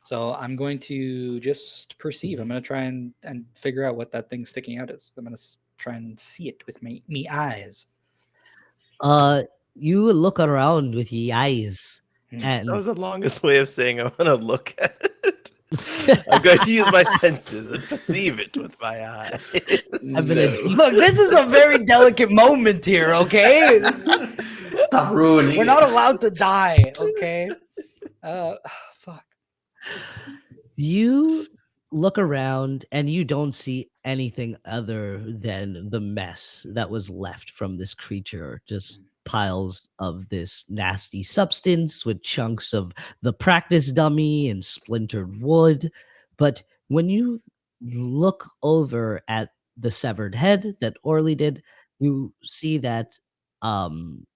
So I'm going to just perceive. I'm going to try and figure out what that thing sticking out is. I'm going to try and see it with me eyes. You look around with your eyes, and That was the longest way of saying I want to look at it. I'm going to use my senses and perceive it with my eyes. I'm gonna deep- Look, this is a very delicate moment here, okay? Stop ruining We're it. not allowed to die, okay? Fuck. you look around and you don't see anything other than the mess that was left from this creature. Just piles of this nasty substance with chunks of the practice dummy and splintered wood. But when you look over at the severed head that Orly did, you see that um,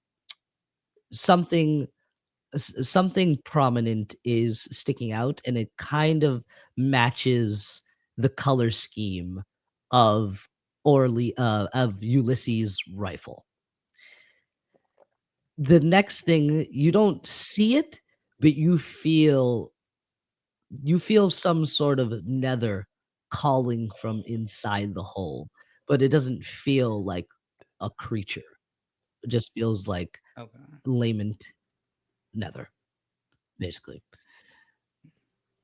something something prominent is sticking out, and it kind of matches the color scheme of of Ulysses' rifle. The next thing, you don't see it, but you feel some sort of nether calling from inside the hole, but it doesn't feel like a creature. It just feels like Okay. lament nether, basically.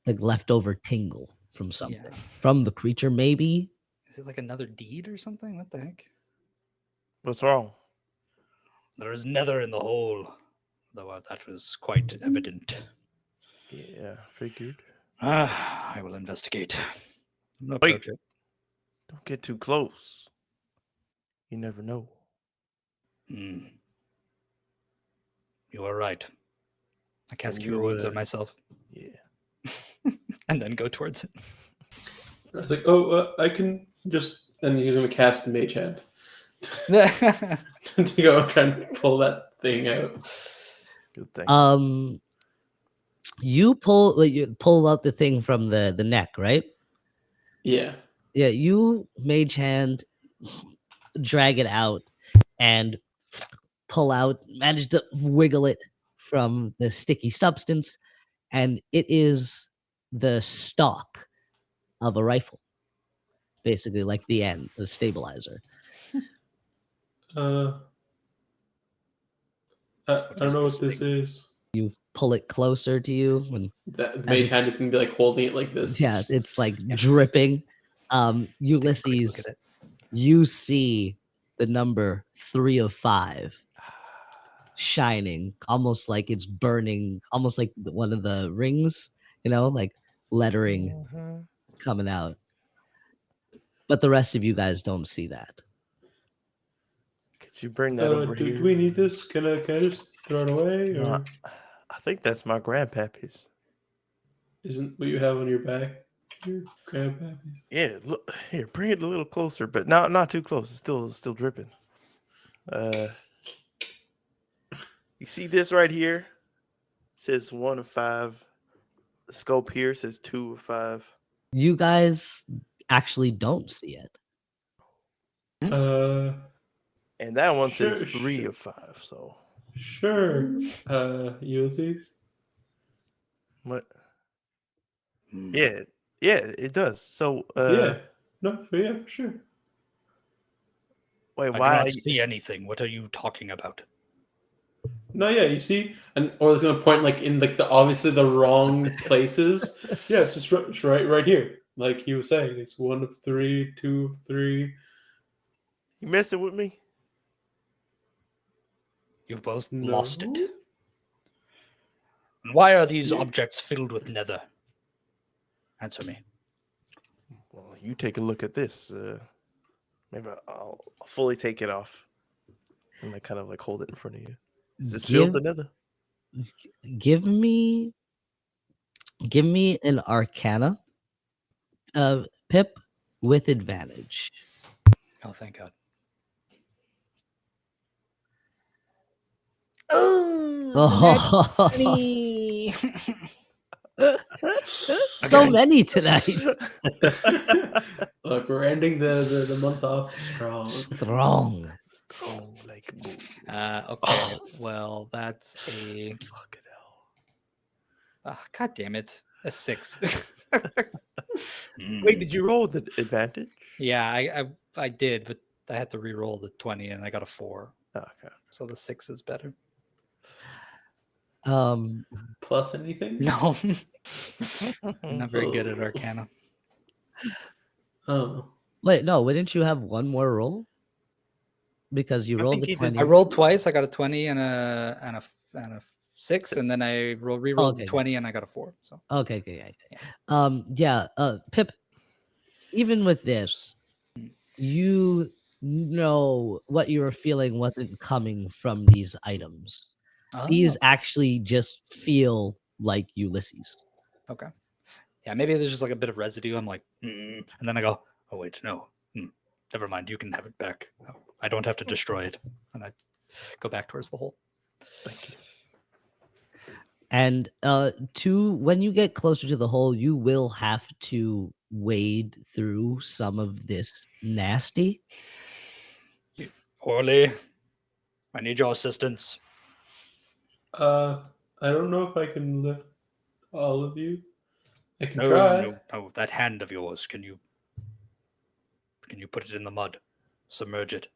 Like leftover tingle from something. Yeah. From the creature, maybe? Is it like another deed or something? What the heck? What's wrong? There is nether in the hole, though that was quite evident. Yeah, figured. I will investigate. I'm gonna Wait. approach it. Don't get too close. You never know. Hmm. You are right. I cast And Cure you, Wounds on myself Yeah. and then go towards it. I was like, I can just, and he's going to cast Mage Hand to go try and pull that thing out. Good thing. You pull out the thing from the neck, right? Yeah. Yeah, you mage hand drag it out and manage to wiggle it from the sticky substance, and it is the stock of a rifle. Basically, like the end, the stabilizer. I don't know what this is. You pull it closer to you when The As Mage it- Hand is going to be like holding it like this. yeah, it's like dripping. Take a quick Ulysses, look at it. you see the number 3 of 5 shining, almost like it's burning, almost like one of the rings, like lettering coming out. But the rest of you guys don't see that. Could you bring that over do here? we need this? Can I just throw it away? No, Or I think that's my grandpappy's. isn't what you have on your back your grandpappy's? Yeah, look here. Bring it a little closer, but not too close. It's still dripping. You see this right here? It says 1 of 5. The scope here says 2 of 5. You guys actually don't see it. And that one Sure, says 3 sure. of 5. So Sure. Ulysses. what? Hmm. Yeah, it does. So Yeah. No, for sure. wait, I do why? not see anything. What are you talking about? No, yeah, you see, and or it's gonna point like in like the obviously the wrong places. Yeah, it's just it's right here. Like you were saying, it's 1 of 3, 2 of 3. You messing with me? You've both No. lost it. And why are these Yeah. objects filled with nether? Answer me. Well, you take a look at this. Maybe I'll fully take it off and like kind of like hold it in front of you. Is this filled Give, another? give me an Arcana, Pip, with advantage. Oh, thank God. Oh, so many tonight. Look, we're ending the month off strong. Strong. Strong like a bull. Okay, well, that's a. Fucking hell. God damn it. A 6. Wait, did you roll the advantage? Yeah, I did, but I had to re-roll the 20 and I got a 4. Oh, okay. So the 6 is better. Plus anything? No. I'm not very good at Arcana. Oh. Wait, no, wouldn't you have one more roll? Because you I rolled think the he did 20. I rolled twice. I got a 20 and a 6, and then I re-rolled Okay, the 20 and I got a 4. So Okay. Pip, even with this, you know what you were feeling wasn't coming from these items. These actually just feel like Ulysses. okay. Yeah, maybe there's just like a bit of residue. I'm like, and then I go, oh wait, no, never mind. You can have it back. Oh, I don't have to destroy it, and I go back towards the hole. Thank you. And when you get closer to the hole, you will have to wade through some of this nasty. Orly, I need your assistance. I don't know if I can lift all of you. I can No, try. no, that hand of yours. Can you put it in the mud? Submerge it.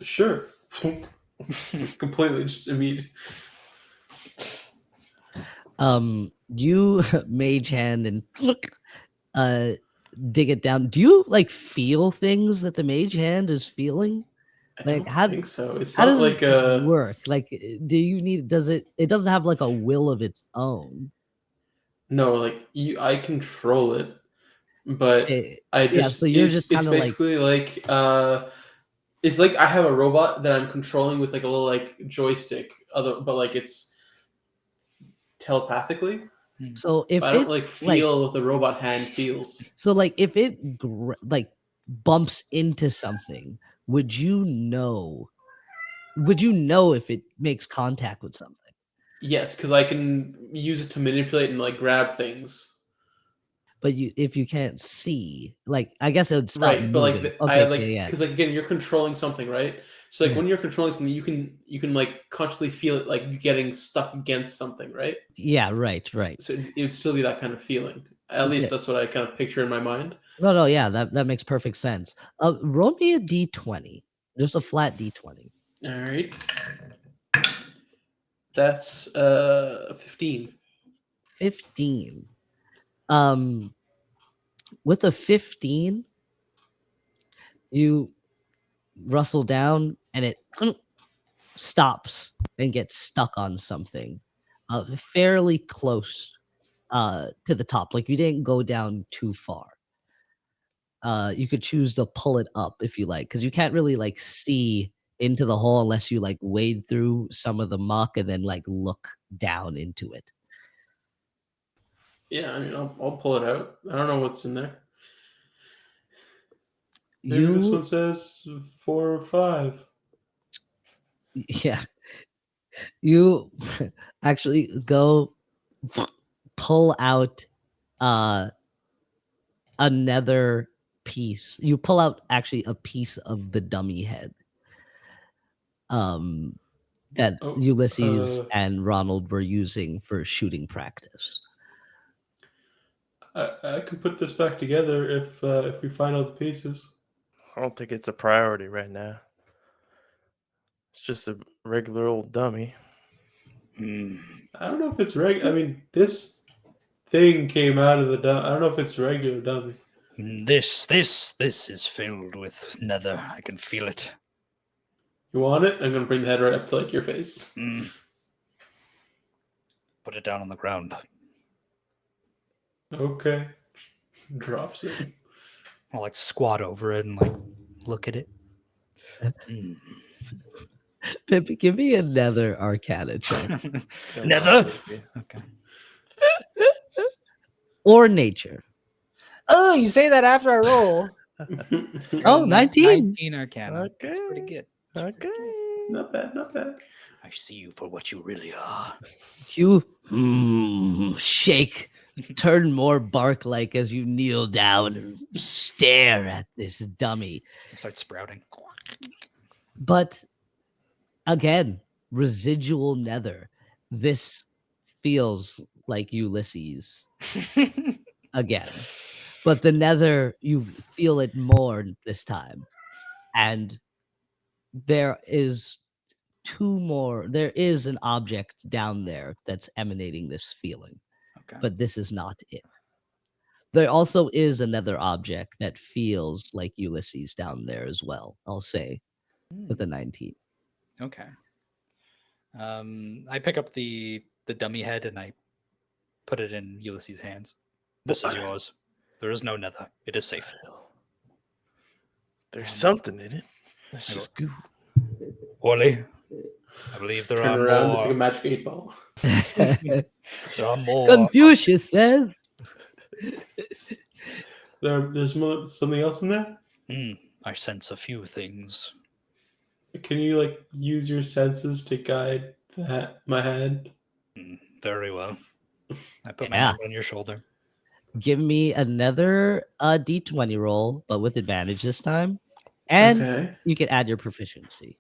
Sure. Completely just immediate. You mage hand and dig it down. Do you like feel things that the mage hand is feeling? I Like, don't how- think so. It's How not does like it work? Like, do you need? Does it? It doesn't have like a will of its own. no, like I control it, but Okay, I yeah, just so you're just it's kind of like, basically like it's like I have a robot that I'm controlling with like a little like joystick, but like it's telepathically. so if But I it don't like feel what the robot hand feels. so like if it like bumps into something, would you know? Would you know if it makes contact with something? Yes, because I can use it to manipulate and like grab things. But if you can't see, like I guess it would stop Right, but like moving. I Okay, like yeah. because like again you're controlling something, right? So like Yeah. when you're controlling something, you can like consciously feel it like getting stuck against something, right? Yeah, right. So it would still be that kind of feeling. At least Yeah. that's what I kind of picture in my mind. No, yeah, that makes perfect sense. Roll me a d20, just a flat d20. All right, that's 15. 15. With a 15, you rustle down and it stops and gets stuck on something fairly close to the top. Like you didn't go down too far. You could choose to pull it up if you like, because you can't really like see into the hole unless you like wade through some of the muck and then like look down into it. Yeah, I mean, I'll pull it out. I don't know what's in there. Maybe this one says 4 or 5. Yeah, you actually go pull out another piece. You pull out actually a piece of the dummy head that Oh, Ulysses and Ronald were using for shooting practice. I can put this back together if we find all the pieces. I don't think it's a priority right now. It's just a regular old dummy. I don't know if it's I mean, this thing came out of the dummy. I don't know if it's regular dummy. This is filled with nether. I can feel it. You want it? I'm gonna bring the head right up to like your face. Put it down on the ground. Okay. Drops it. I'll like squat over it and like look at it. Pip, give me another Arcana check. Nether? Okay. Or nature. Oh, you say that after I roll. Oh, 19. 19 Arcana. That's pretty good. Okay. Not bad, not bad. I see you for what you really are. You shake, turn more bark-like as you kneel down and stare at this dummy. It starts sprouting. But again, residual nether. This feels like Ulysses again. But the nether, you feel it more this time. And there is there is an object down there that's emanating this feeling. Okay. But this is not it. There also is another object that feels like Ulysses down there as well, I'll say, with a 19. Okay. I pick up the dummy head and I put it in Ulysses' hands. This is yours. There is no nether. It is safe. There's something in it. Let's I just go. Orly, I believe there Turn are around, more. it's like a magic 8-ball. There are more. Confucius says. There's something else in there? I sense a few things. Can you like use your senses to guide my hand? Very well. I put my Yeah. hand on your shoulder. Give me another d20 roll, but with advantage this time. And Okay. you can add your proficiency.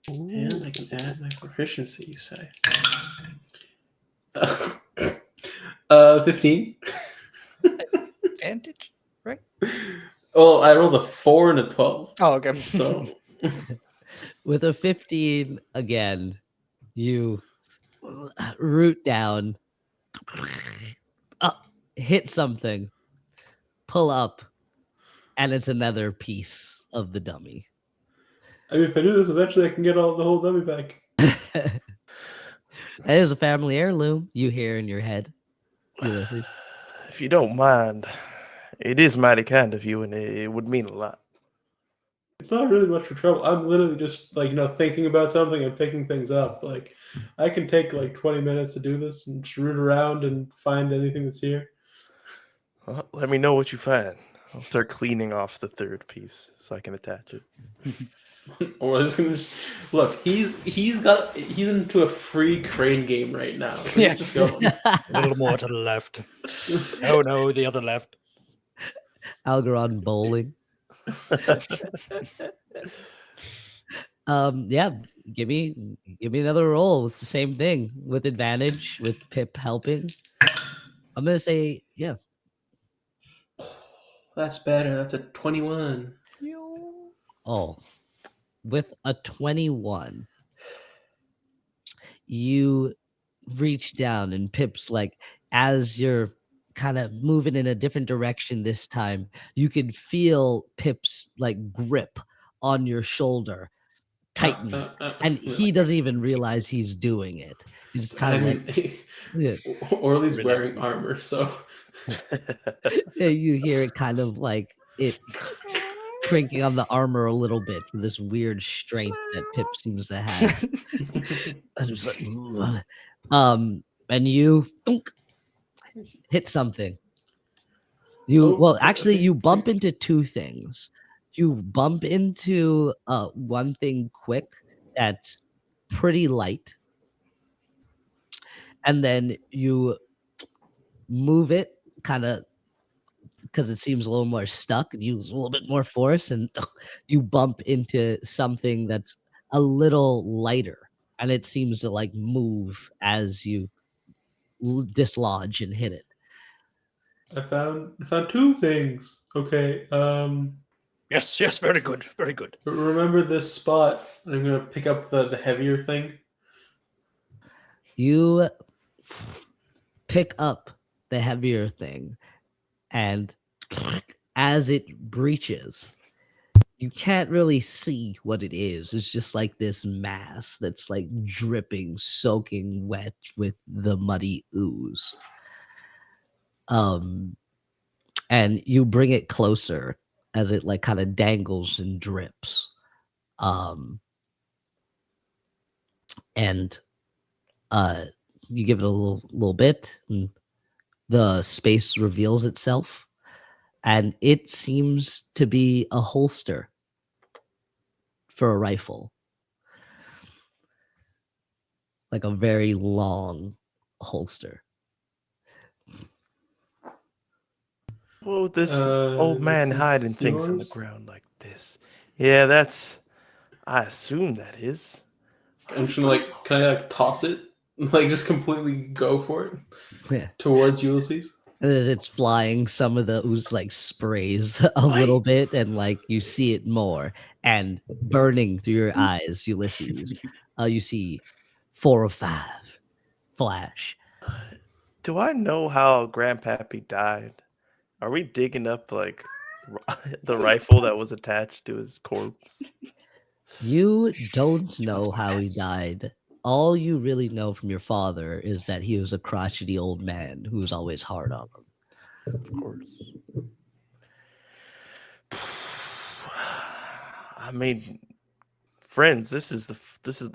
And I can add my proficiency, you say. 15. Advantage, right? Oh, I rolled a 4 and a 12. Oh, okay. So With a 15, again, you root down, hit something, pull up, and it's another piece of the dummy. I mean, if I do this, eventually I can get the whole dummy back. That is a family heirloom you hear in your head, Ulysses. If you don't mind, it is mighty kind of you, and it would mean a lot. It's not really much for trouble. I'm literally just like, thinking about something and picking things up. Like, I can take like 20 minutes to do this and just root around and find anything that's here. Well, let me know what you find. I'll start cleaning off the third piece so I can attach it. Or this can just look. He's into a free crane game right now. So Yeah. he's just going. A little more to the left. Oh no, the other left. Algeron bowling. Yeah, give me another roll with the same thing with advantage with Pip helping. I'm gonna say yeah. That's better. That's a 21. Oh, with a 21, you reach down and Pip's like, as you're kind of moving in a different direction this time, you can feel Pip's like grip on your shoulder tighten, and he doesn't even realize he's doing it. He's just kind of like, yeah. Orly's Reluctant. wearing armor, so Yeah, you hear it kind of like it cranking on the armor a little bit for this weird strength that Pip seems to have. And it's like, and you thunk, hit something. Well, actually, you bump into two things. You bump into one thing quick that's pretty light, and then you move it kind of because it seems a little more stuck and use a little bit more force, and you bump into something that's a little lighter, and it seems to like move as you dislodge and hit it. I found two things. Okay. Yes, yes, very good, very good. Remember this spot. I'm gonna pick up the heavier thing. You pick up the heavier thing, and as it breaches, you can't really see what it is. It's just like this mass that's like dripping, soaking wet with the muddy ooze. And you bring it closer as it like kind of dangles and drips. And you give it a little bit, and the space reveals itself, and it seems to be a holster for a rifle, like a very long holster. What would this old man This is hiding things on the yours? ground like this? Yeah, that's. I assume that is. I'm just gonna like, can I like toss it? Like just completely go for it Yeah. towards Ulysses. And as it's flying, some of the ooze like sprays a little bit, and like you see it more, and burning through your eyes, Ulysses, you see 4 or 5 flash. Do I know how Grandpappy died? Are we digging up like the rifle that was attached to his corpse? You don't know how he died. All you really know from your father is that he was a crotchety old man who was always hard on him. Of course. I mean, friends, this is the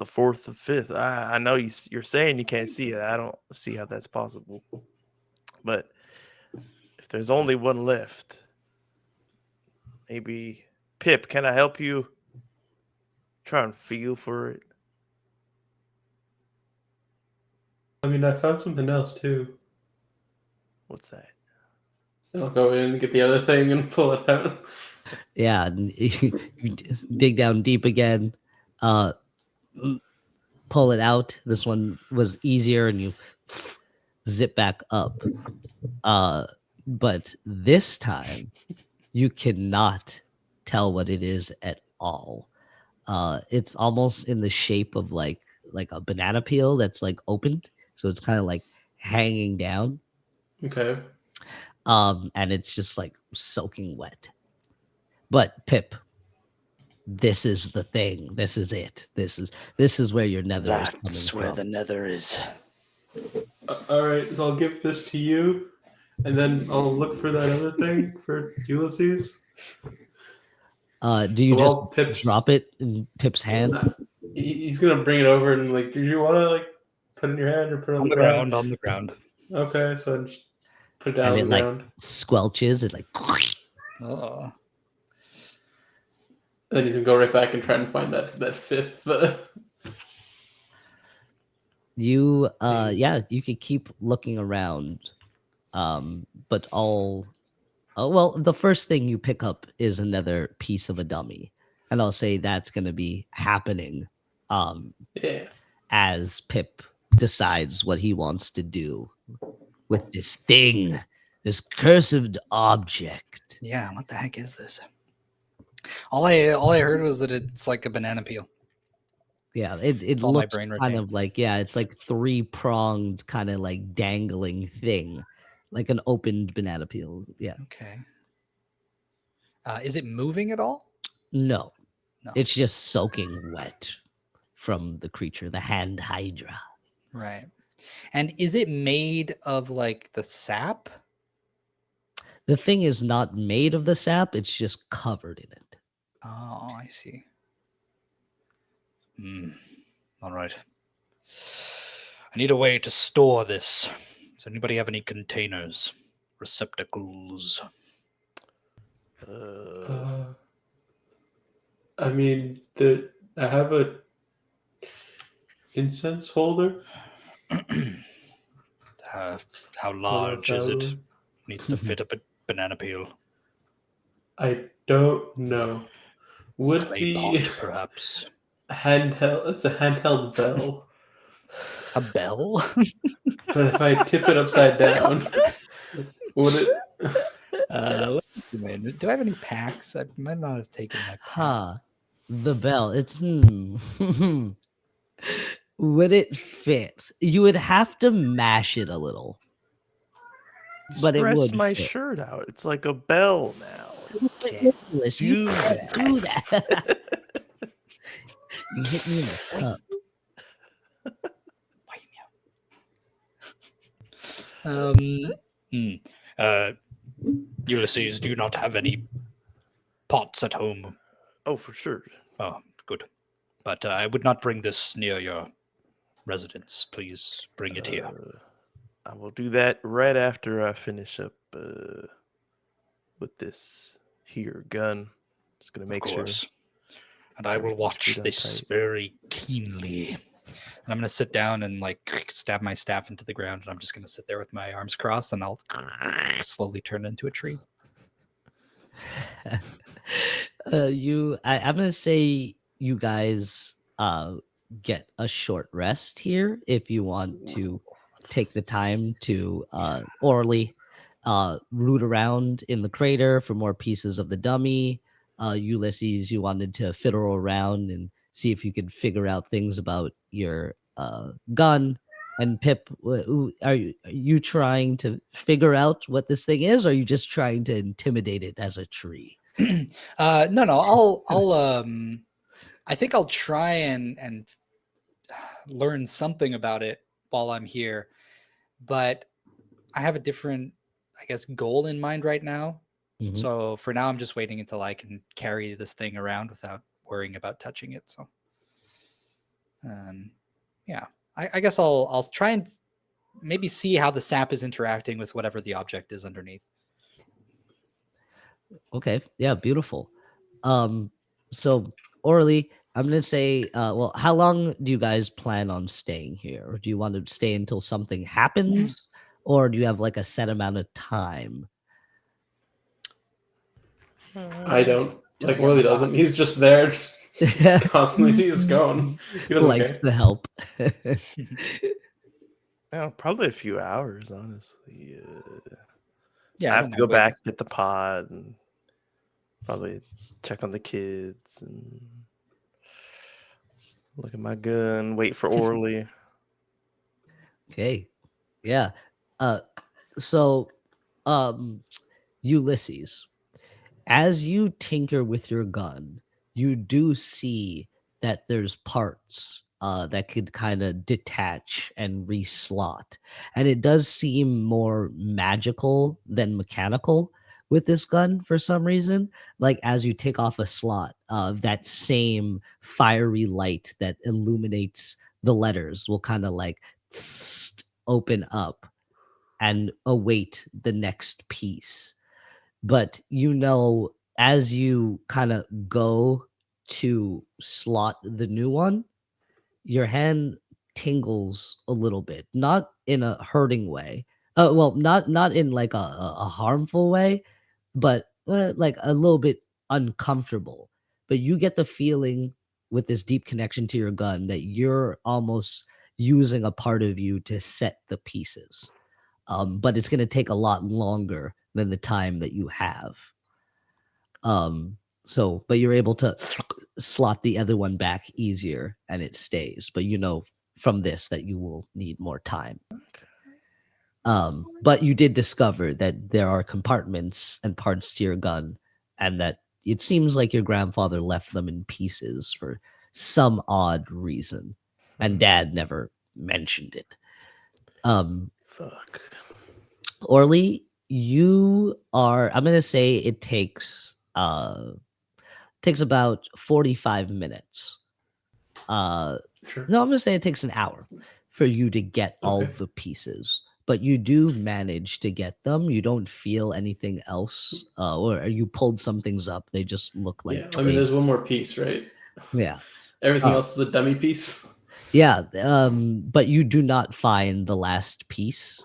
fourth or fifth. I know you're saying you can't see it. I don't see how that's possible. But if there's only one left, maybe Pip, can I help you try and feel for it? I mean, I found something else too. What's that? I'll go in and get the other thing and pull it out. Yeah, and you dig down deep again, pull it out. This one was easier, and you zip back up. But this time, you cannot tell what it is at all. It's almost in the shape of like a banana peel that's like opened, so it's kind of like hanging down. Okay. And it's just like soaking wet. But Pip, this is the thing. This is it. This is where your nether is coming That's where from. the nether is. All right. So I'll give this to you, and then I'll look for that other thing for Ulysses. Do you So just while Pip's drop it in Pip's hand? He's gonna bring it over and like, did you want to like put it in your hand or put it on the ground? On the ground. Okay, so I just put it down And on it the like ground. squelches. It like Oh. Then he's gonna go right back and try and find that fifth. you. Yeah, you can keep looking around. But all. Oh, well, the first thing you pick up is another piece of a dummy, and I'll say that's going to be happening. Yeah. As Pip decides what he wants to do with this thing, this cursed object. Yeah, what the heck is this? All I heard was that it's like a banana peel. Yeah, it all my looks brain kind retained. of like, yeah, it's like 3-pronged, kind of like dangling thing, like an opened banana peel. Yeah, Okay. Is it moving at all? no, No. It's just soaking wet from the creature, the hand hydra. Right. And is it made of like the sap? The thing is not made of the sap, it's just covered in it. Oh, I see. All right. I need a way to store this. Does anybody have any containers, receptacles? I mean, I have a incense holder. How large is it? would- Needs to fit a banana peel. I don't know. Would Clay the pot, perhaps. handheld? It's a handheld bell. A bell? But if I tip it upside down, would it? Let's see, man. Do I have any packs? I might not have taken my pack. Huh. The bell. It's Would it fit? You would have to mash it a little. But it Stretch would my fit. shirt out. It's like a bell now. You can't Nicholas, do you can't do that. that. You hit me in the cup. Ulysses, do you not have any pots at home? Oh, for sure. Oh, good. But I would not bring this near your residence. Please bring it here. I will do that right after I finish up with this here gun. Just gonna make Of sure. course. And I will everything's watch good this uptight. very keenly. And I'm gonna sit down and like stab my staff into the ground, and I'm just gonna sit there with my arms crossed, and I'll slowly turn into a tree. I'm gonna say you guys get a short rest here if you want to take the time to orally root around in the crater for more pieces of the dummy. Ulysses, you wanted to fiddle around and see if you could figure out things about your gun. And Pip, are you trying to figure out what this thing is, or are you just trying to intimidate it as a tree? No, I think I'll try and learn something about it while I'm here, but I have a different, I guess, goal in mind right now. Mhm. So for now, I'm just waiting until I can carry this thing around without worrying about touching it. So, yeah, I guess I'll try and maybe see how the sap is interacting with whatever the object is underneath. Okay, yeah, beautiful. So Orly, I'm gonna say, well, how long do you guys plan on staying here? Or do you want to stay until something happens, or do you have like a set amount of time? I don't. Till Like I get Orly my doesn't. box. He's just there, just constantly. He's going. He doesn't Likes care. to help. Yeah, probably a few hours, honestly. Yeah, I I have don't to mind go waiting. back, get the pod, and probably check on the kids and look at my gun, wait for Orly. Okay, yeah. So, Ulysses, as you tinker with your gun, you do see that there's parts that could kind of detach and reslot. And it does seem more magical than mechanical with this gun for some reason. Like as you take off a slot, that same fiery light that illuminates the letters will kind of like open up and await the next piece. But as you kind of go to slot the new one, your hand tingles a little bit, not in a hurting way. Well, not in like a harmful way, but like a little bit uncomfortable. But you get the feeling with this deep connection to your gun that you're almost using a part of you to set the pieces. But it's going to take a lot longer than the time that you have. But you're able to slot the other one back easier and it stays. But you know from this that you will need more time. But you did discover that there are compartments and parts to your gun, and that it seems like your grandfather left them in pieces for some odd reason, and Dad never mentioned it. Fuck. Orly, you are. I'm gonna say it takes about 45 minutes. Sure. No, I'm gonna say it takes an hour for you to get all Okay. the pieces, but you do manage to get them. You don't feel anything else, or you pulled some things up. They just look like Yeah. I mean, there's one more piece, right? yeah, Everything Uh, else is a dummy piece. yeah. But you do not find the last piece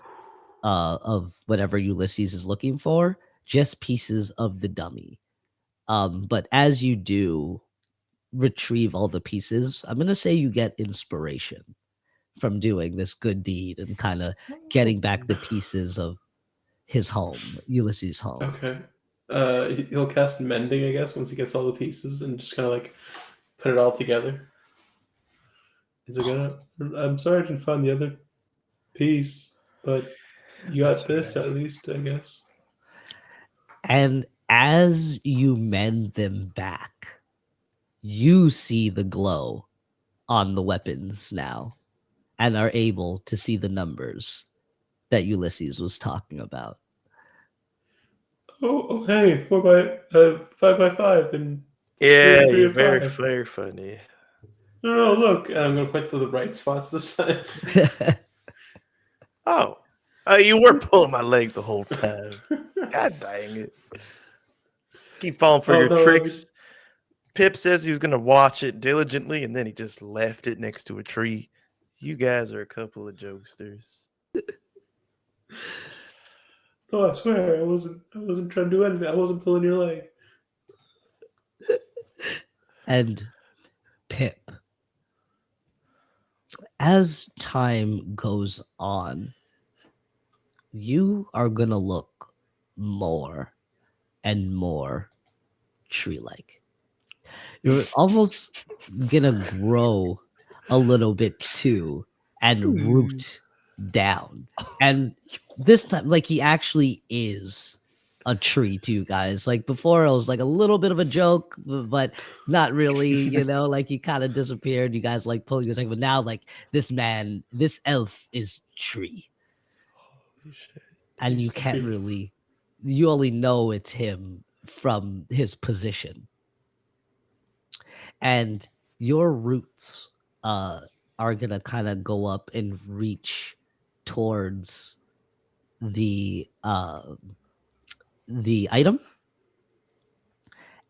of whatever Ulysses is looking for. Just pieces of the dummy. But as you do retrieve all the pieces, I'm gonna say you get inspiration from doing this good deed and kind of getting back the pieces of his home, Ulysses' home. Okay. He'll cast mending, I guess, once he gets all the pieces and just kind of like put it all together. He's like, I'm sorry I didn't find the other piece, but you got That's this at least, I guess. And as you mend them back, you see the glow on the weapons now and are able to see the numbers that Ulysses was talking about. Oh, hey, 5 by 5, and Yeah, three you're and very, 5. very funny. No, look, and I'm gonna point to the right spots this time. Oh, you were pulling my leg the whole time. God dang it. Keep falling for Oh, your no, I mean- tricks. Pip says he was going to watch it diligently, and then he just left it next to a tree. You guys are a couple of jokesters. Oh, I swear, I wasn't trying to do anything. I wasn't pulling your leg. And Pip, as time goes on, you are gonna look more and more tree-like. You're almost gonna grow a little bit too and root down. And this time, like, he actually is a tree to you guys. Like before, it was like a little bit of a joke, but not really, like he kind of disappeared. You guys like pulling your thing, but now, like, this elf is tree. Holy shit. And He's you can't tree. really, you only know it's him from his position. And your roots are gonna kind of go up and reach towards the item,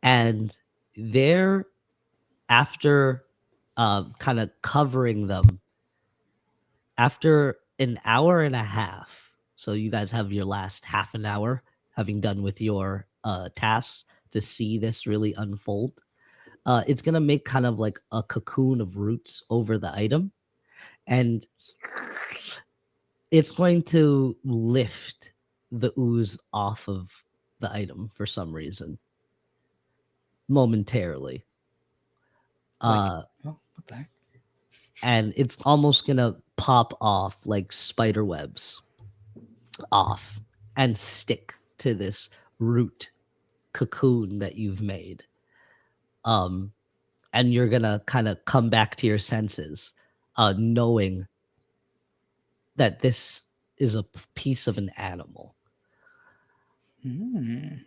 and there, after kind of covering them, after an hour and a half, so you guys have your last half an hour having done with your tasks to see this really unfold. It's gonna make kind of like a cocoon of roots over the item, and it's going to lift the ooze off of the item for some reason, momentarily. Oh, what the heck? And it's almost gonna pop off like spider webs off and stick to this root cocoon that you've made. And you're gonna kind of come back to your senses, knowing that this is a piece of an animal. Can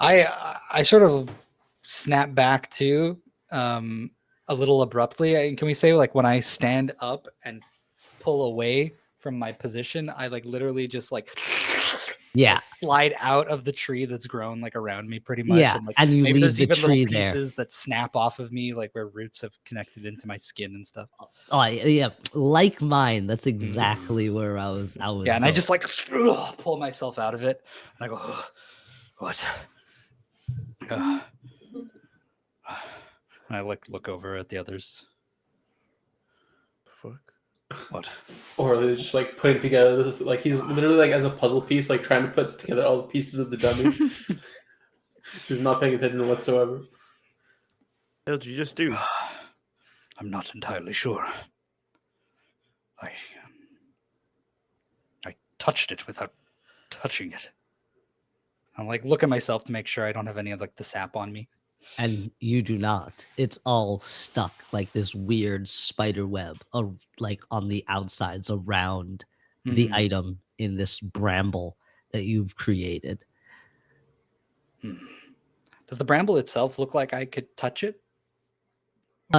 I I sort of snap back to a little abruptly. Can we say like when I stand up and pull away from my position, I like literally just like Yeah, slide out of the tree that's grown like around me pretty much. yeah, And like and you maybe leave there's the even little tree there. pieces that snap off of me, like where roots have connected into my skin and stuff. Oh yeah, like mine. That's exactly where I was. Yeah, and I going. just like pull myself out of it, and I go, "Ugh, what? Ugh." I like look over at the others. Fuck. What? Or they're just like putting together this, like he's literally like as a puzzle piece, like trying to put together all the pieces of the dummy. She's not paying attention whatsoever. What did you just do? I'm not entirely sure. I touched it without touching it. I'm like, look at myself to make sure I don't have any of like the sap on me. And you do not. It's all stuck like this weird spider web, like on the outsides around the Mhm. item in this bramble that you've created. Hmm. Does the bramble itself look like I could touch it?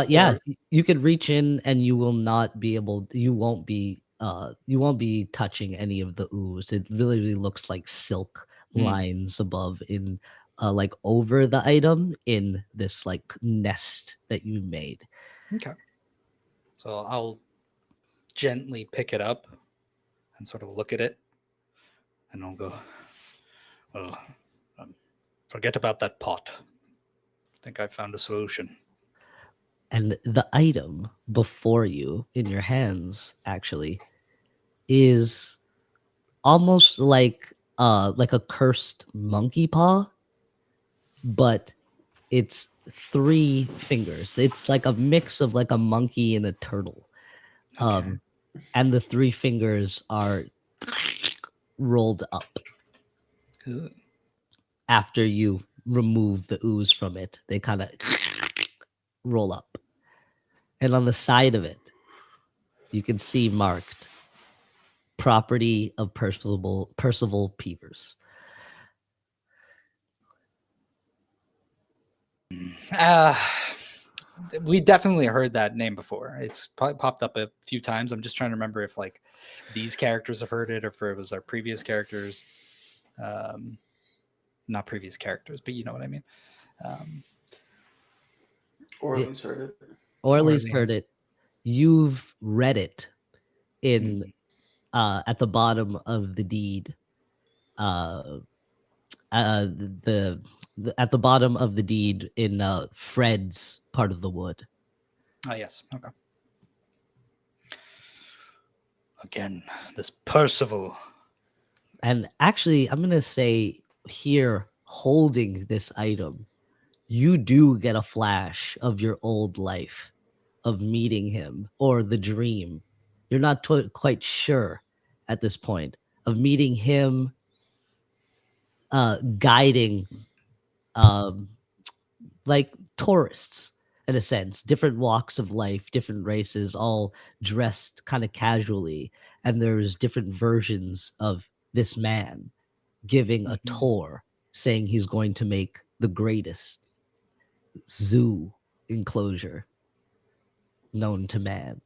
Yeah, Or- you can reach in and you will not be able. You won't be touching any of the ooze. It really looks like silk lines above in like over the item in this like nest that you made. Okay. So I'll gently pick it up and sort of look at it, and I'll go, well, forget about that pot. I think I found a solution. And the item before you in your hands actually is almost like a cursed monkey paw, but it's 3 fingers. It's like a mix of like a monkey and a turtle. Okay. And the 3 fingers are rolled up Ugh. after you remove the ooze from it. They kind of roll up. And on the side of it, you can see marked property of Percival Peevers. We definitely heard that name before. It's probably popped up a few times. I'm just trying to remember if like these characters have heard it or if it was our previous characters. Not previous characters, but you know what I mean. Orly's heard it. Orly's heard Orleans. it. You've read it in Mhm. at the bottom of the deed. The at the bottom of the deed in Fred's part of the wood. Oh, yes. Okay. Again, this Percival. And actually, I'm gonna say here, holding this item, you do get a flash of your old life, of meeting him or the dream. You're not quite sure at this point of meeting him, guiding, um, like tourists in a sense, different walks of life, different races, all dressed kind of casually, and there's different versions of this man giving a Mhm. tour saying he's going to make the greatest zoo enclosure known to man.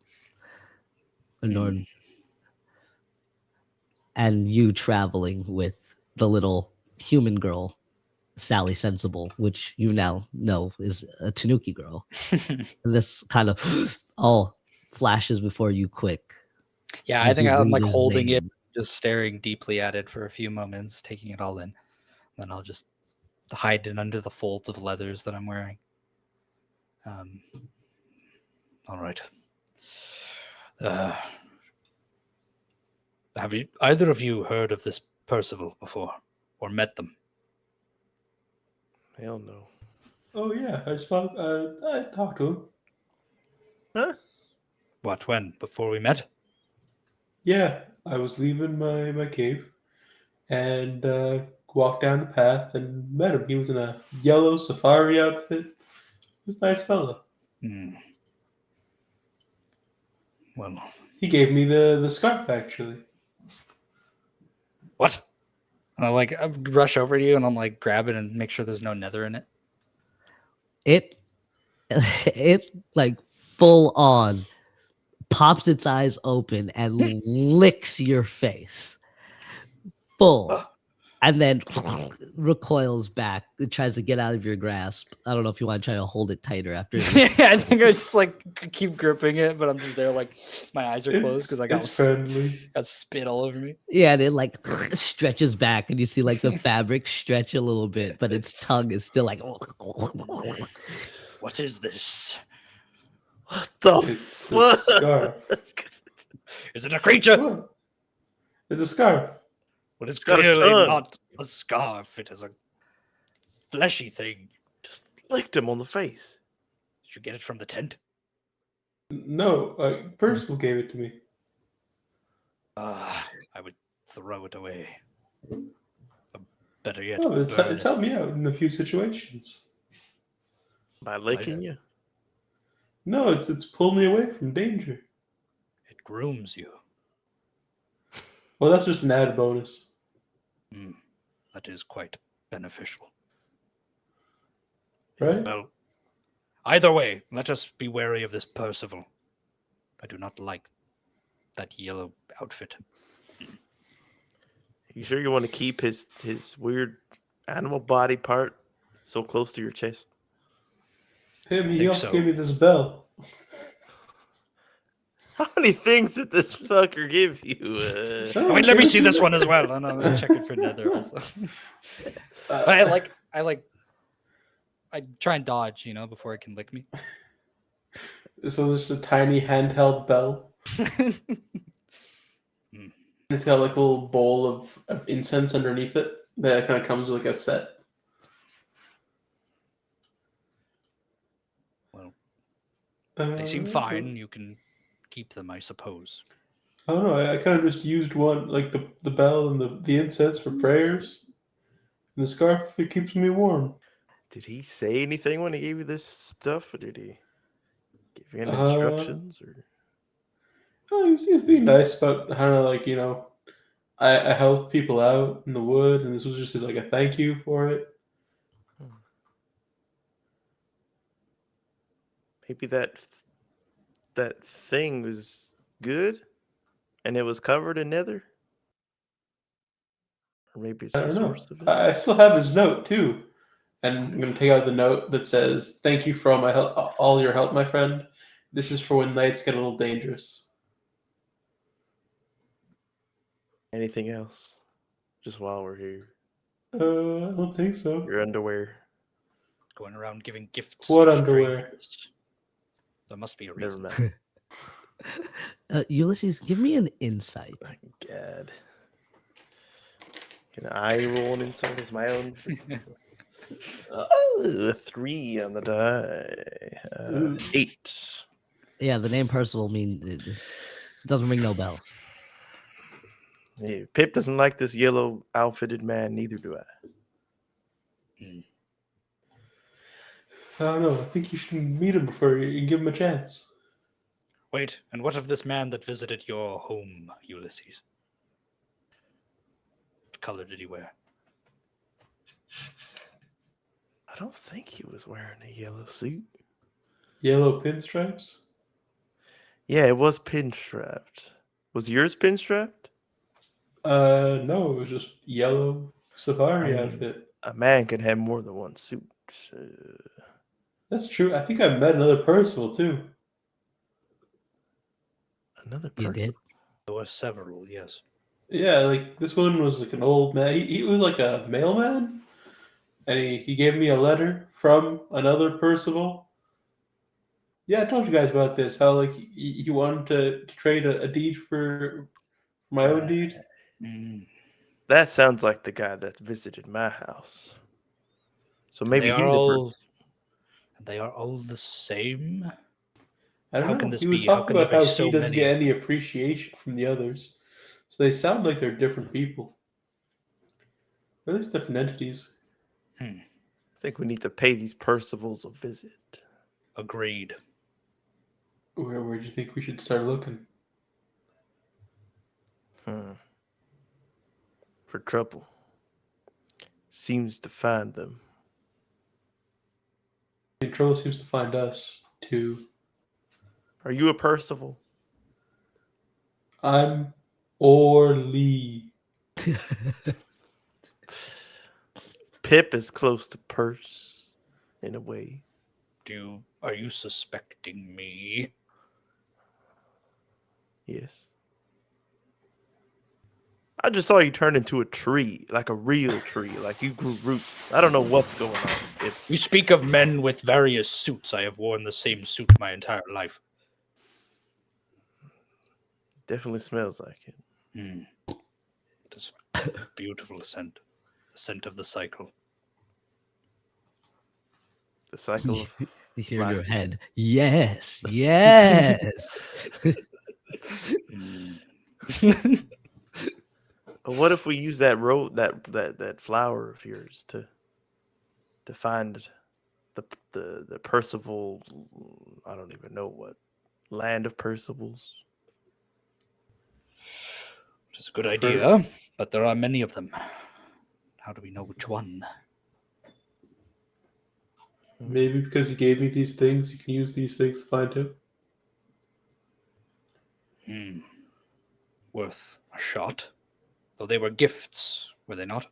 Mm. And you traveling with the little human girl, Sally Sensible, which you now know is a Tanuki girl. And this kind of all flashes before you quick. Yeah, I As think you I'm read like his holding it, name. just staring deeply at it for a few moments, taking it all in. Then I'll just hide it under the folds of leathers that I'm wearing. All right. Have you either of you heard of this Percival before or met them? Hell no. Oh yeah, I talked to him. Huh? What, when? Before we met? Yeah, I was leaving my cave and walked down the path and met him. He was in a yellow safari outfit. He was a nice fellow. Hmm. Well, He gave me the scarf actually. what? And I rush over to you and I'm like grab it and make sure there's no nether in it. It it like full on pops its eyes open and licks your face. Full. Ugh. And then recoils back. It tries to get out of your grasp. I don't know if you want to try to hold it tighter after it. Yeah, I think I just like keep gripping it, but I'm just there like my eyes are closed because I got, It's friendly. got spit all over me. Yeah, and it like stretches back, and you see like the fabric stretch a little bit, but its tongue is still like. What is this? What the It's a fuck? scarf. Is it a creature? What? It's a scarf. Well, it's It's got a clearly tongue. not a scarf. It is a fleshy thing. Just licked him on the face. Did you get it from the tent? No, Percival gave it to me. I would throw it away. Better yet, Oh, it's burn it's it. helped me out in a few situations. By licking you. No, it's pulled me away from danger. It grooms you. Well, that's just an added bonus. That is quite beneficial. Right? Well, either way, let us be wary of this Percival. I do not like that yellow outfit. You sure you want to keep his weird animal body part so close to your chest? Him, he think also so. gave me this bell. How many things did this fucker give you? Oh, Wait, let me okay. see this one as well, and I'm checking for nether also. I try and dodge, before it can lick me. This was just a tiny handheld bell. It's got like a little bowl of incense underneath it that kind of comes with like a set. Well, they seem Uh, fine. You can keep them, I suppose. I don't know. I kind of just used one, like the bell and the incense for prayers. And the scarf, it keeps me warm. Did he say anything when he gave you this stuff, or did he give you any Uh, instructions? Or Oh, he was being nice about how to, like, I helped people out in the wood, and this was just his, like, a thank you for it. maybe that thing was good, and it was covered in nether, or maybe it's I the don't know. source of it. I still have his note, too. And I'm going to take out the note that says, thank you for all my help, all your help, my friend. This is for when nights get a little dangerous. Anything else? Just while we're here, I don't think so. your underwear. Going around giving gifts What to underwear? strangers. There must be a Never reason. mind. Ulysses, give me an insight. My God. Can I roll an insight as my own? Oh, 3 on the die. 8. Yeah, the name Percival it doesn't ring no bells. Hey, Pip doesn't like this yellow outfitted man, neither do I. I don't know. I think you should meet him before you give him a chance. Wait, and what of this man that visited your home, Ulysses? What color did he wear? I don't think he was wearing a yellow suit. Yellow pinstripes? Yeah, it was pinstriped. Was yours pinstriped? No, it was just yellow safari I mean, outfit. a man can have more than one suit. That's true. I think I met another Percival too. Another You person. did? There were several, yes. Yeah, like this one was like an old man. He was like a mailman, and he gave me a letter from another Percival. Yeah, I told you guys about this. How like he wanted to trade a deed for my own deed. That sounds like the guy that visited my house. So maybe They are he's a all. person. They are all the same. I don't How know. can this He was be? How talking can there about be how so he doesn't many get of any appreciation from the others. So they sound like they're different people. Or at least different entities. I think we need to pay these Percivals a visit. Agreed. Where do you think we should start looking? For trouble. Seems to find them. Trouble seems to find us too. Are you a Percival? I'm Orly. Pip is close to Perce in a way. Are you suspecting me? Yes. I just saw you turn into a tree, like a real tree, like you grew roots. I don't know what's going on. You speak of men with various suits. I have worn the same suit my entire life. Definitely smells like it. It's a beautiful scent. The scent of the cycle. The cycle of You hear in your life. head, yes, yes. But what if we use that road, that flower of yours to find the Percival? I don't even know what land of Percivals. Which is a good idea, but there are many of them. How do we know which one? Maybe because he gave me these things, you can use these things to find him. Worth a shot. Though they were gifts, were they not?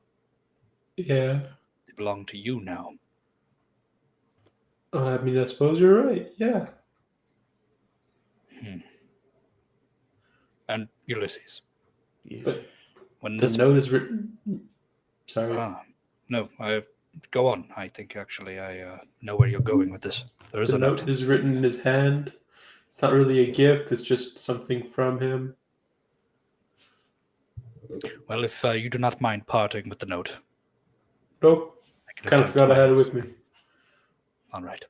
Yeah. They belong to you now. I mean, I suppose you're right. Yeah. And Ulysses. Yeah. But When the this note is written. Sorry. no, I go on. I think actually I know where you're going with this. There is The a note is written in his hand. It's not really a gift. It's just something from him. Well, if you do not mind parting with the note, Nope. I can Kind of attempt forgot I my had it best. with me. All right.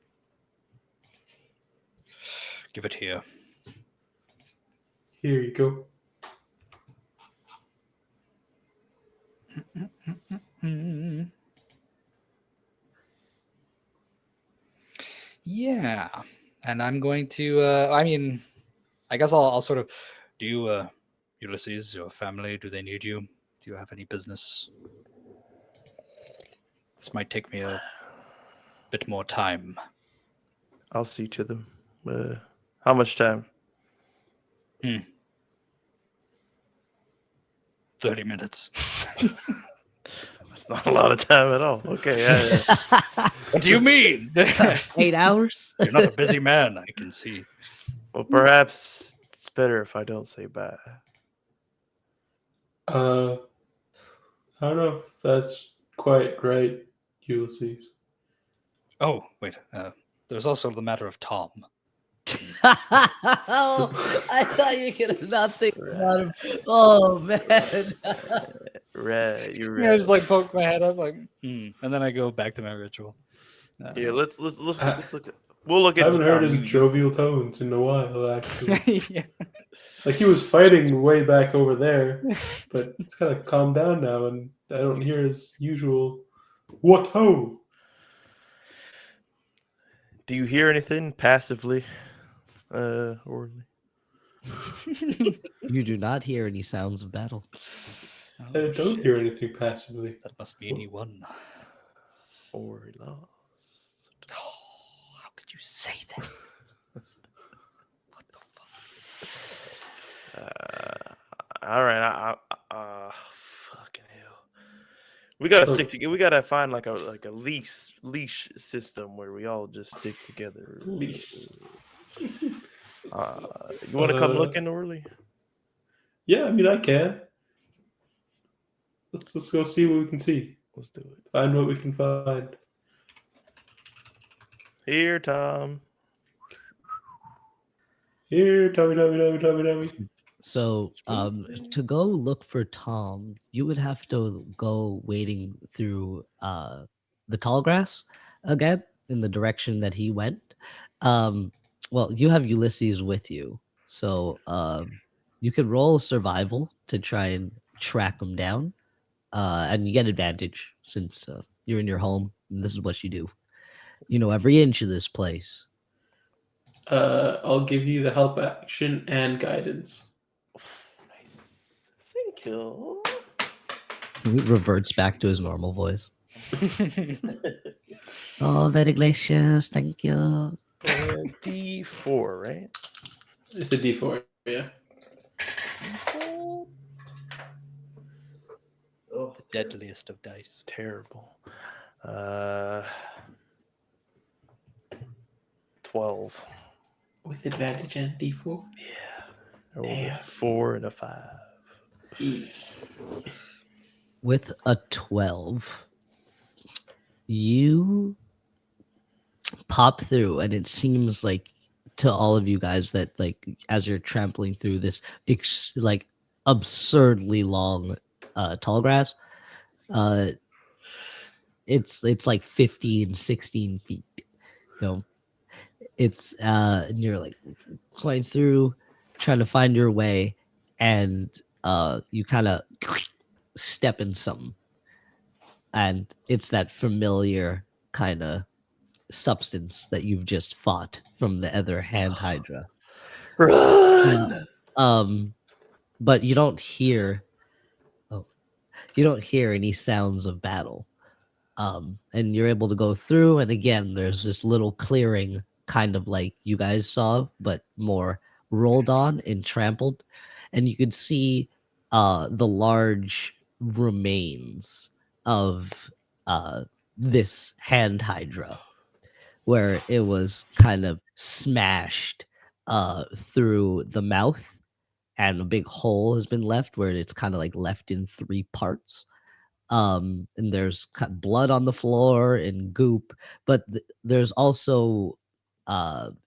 Give it here. Here you go. Yeah, and I'm going to. I mean, I guess I'll sort of. Do you, Ulysses, your family, do they need you? Do you have any business? This might take me a bit more time. I'll see to them. How much time? 30 minutes. That's not a lot of time at all. Okay. Yeah. What do you mean? 8 hours? You're not a busy man, I can see. Well, perhaps it's better if I don't say bye. I don't know if that's quite right, Ulysses. Oh, wait. There's also the matter of Tom. Oh, I thought you could not think about him. Oh man. Right. You're Yeah, I right. just like poke my head up, like, and then I go back to my ritual. Yeah. Let's look. We'll look I at. haven't heard his jovial tones in a while, actually. Yeah. Like he was fighting way back over there, but it's kind of calmed down now, and I don't hear his usual "what ho." Do you hear anything passively, Orly? You do not hear any sounds of battle. I don't hear anything passively. That must mean he won. Or he lost? Oh, how could you say that? What the fuck? All right. Fucking hell. We gotta stick together. We gotta find like a leash system where we all just stick together. Leash. You want to come looking, Orly? Yeah, I mean I can. Let's go see what we can see. Let's do it. Find what we can find. Here, Tom. Here, Tommy. So, to go look for Tom, you would have to go wading through the tall grass again in the direction that he went. Well, you have Ulysses with you, so you could roll survival to try and track him down, and you get advantage since you're in your home. And this is what you do. You know every inch of this place. I'll give you the help action and guidance. Nice. Thank you. He reverts back to his normal voice. Oh, very gracious, thank you. D4, right? It's a D4, yeah. Oh, The deadliest of dice. terrible. 12. With advantage and D4? Yeah. I rolled Damn. a 4 and a 5. With a 12, you pop through, and it seems like to all of you guys that, like, as you're trampling through this like absurdly long tall grass, it's like 15, 16 feet. You know, it's and you're like going through, trying to find your way, and you kind of step in something, and it's that familiar kind of substance that you've just fought from the other hand hydra. Run! But you don't hear any sounds of battle. And you're able to go through, and again there's this little clearing, kind of like you guys saw, but more rolled on and trampled, and you could see the large remains of this hand hydra, where it was kind of smashed through the mouth, and a big hole has been left where it's kind of like left in three parts. And there's blood on the floor and goop, but there's also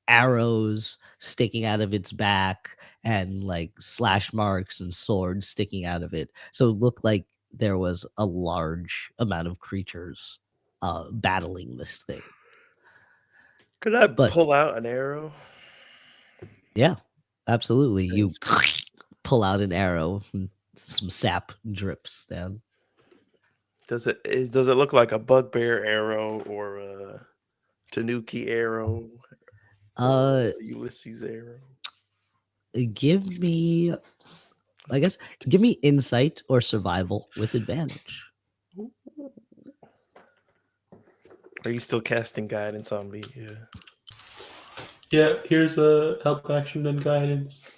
arrows sticking out of its back, and like slash marks and swords sticking out of it, so it looked like there was a large amount of creatures battling this thing. Could I But pull out an arrow? yeah, absolutely, you Thanks. pull out an arrow and some sap drips down. Does it look like a bugbear arrow or a Tanuki arrow or uh a Ulysses arrow? Give me, I guess, give me insight or survival with advantage. Are you still casting guidance on me? Yeah. Yeah, here's a help action and guidance.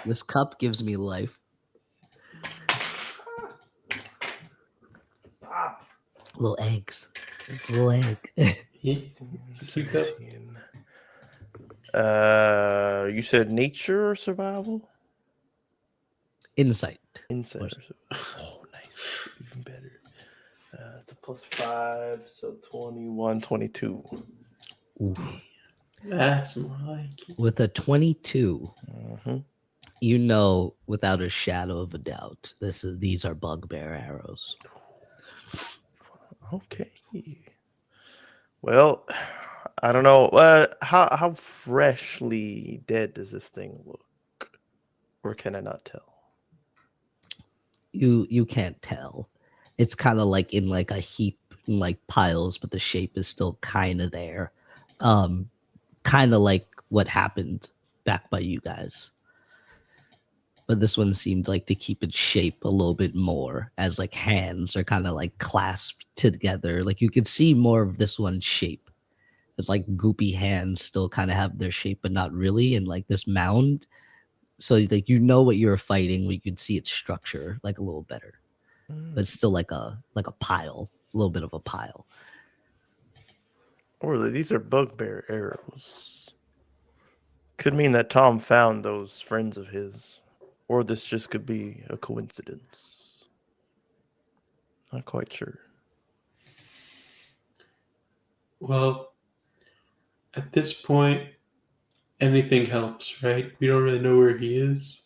This cup gives me life. Stop. Little eggs. It's a little egg. It's a cute cup. 17. You said nature or survival? Insight. Insight. Or- Or survival. Oh, nice. Even better. It's a +5, so 21, 22. Ooh. That's more like it. With a 22, Mhm. you know without a shadow of a doubt, these are bugbear arrows. Okay. Well, I don't know. How freshly dead does this thing look, or can I not tell? You can't tell. It's kind of like in like a heap, in like piles, but the shape is still kind of there. Kind of like what happened back by you guys. But this one seemed like to keep its shape a little bit more, as like hands are kind of like clasped together. Like you could see more of this one's shape. It's like goopy hands still kind of have their shape, but not really. And like this mound, so like you know what you're fighting. We could see its structure like a little better, but it's still like a pile, a little bit of a pile. Or these are bugbear arrows. Could mean that Tom found those friends of his, or this just could be a coincidence. Not quite sure. Well, at this point, anything helps, right? We don't really know where he is.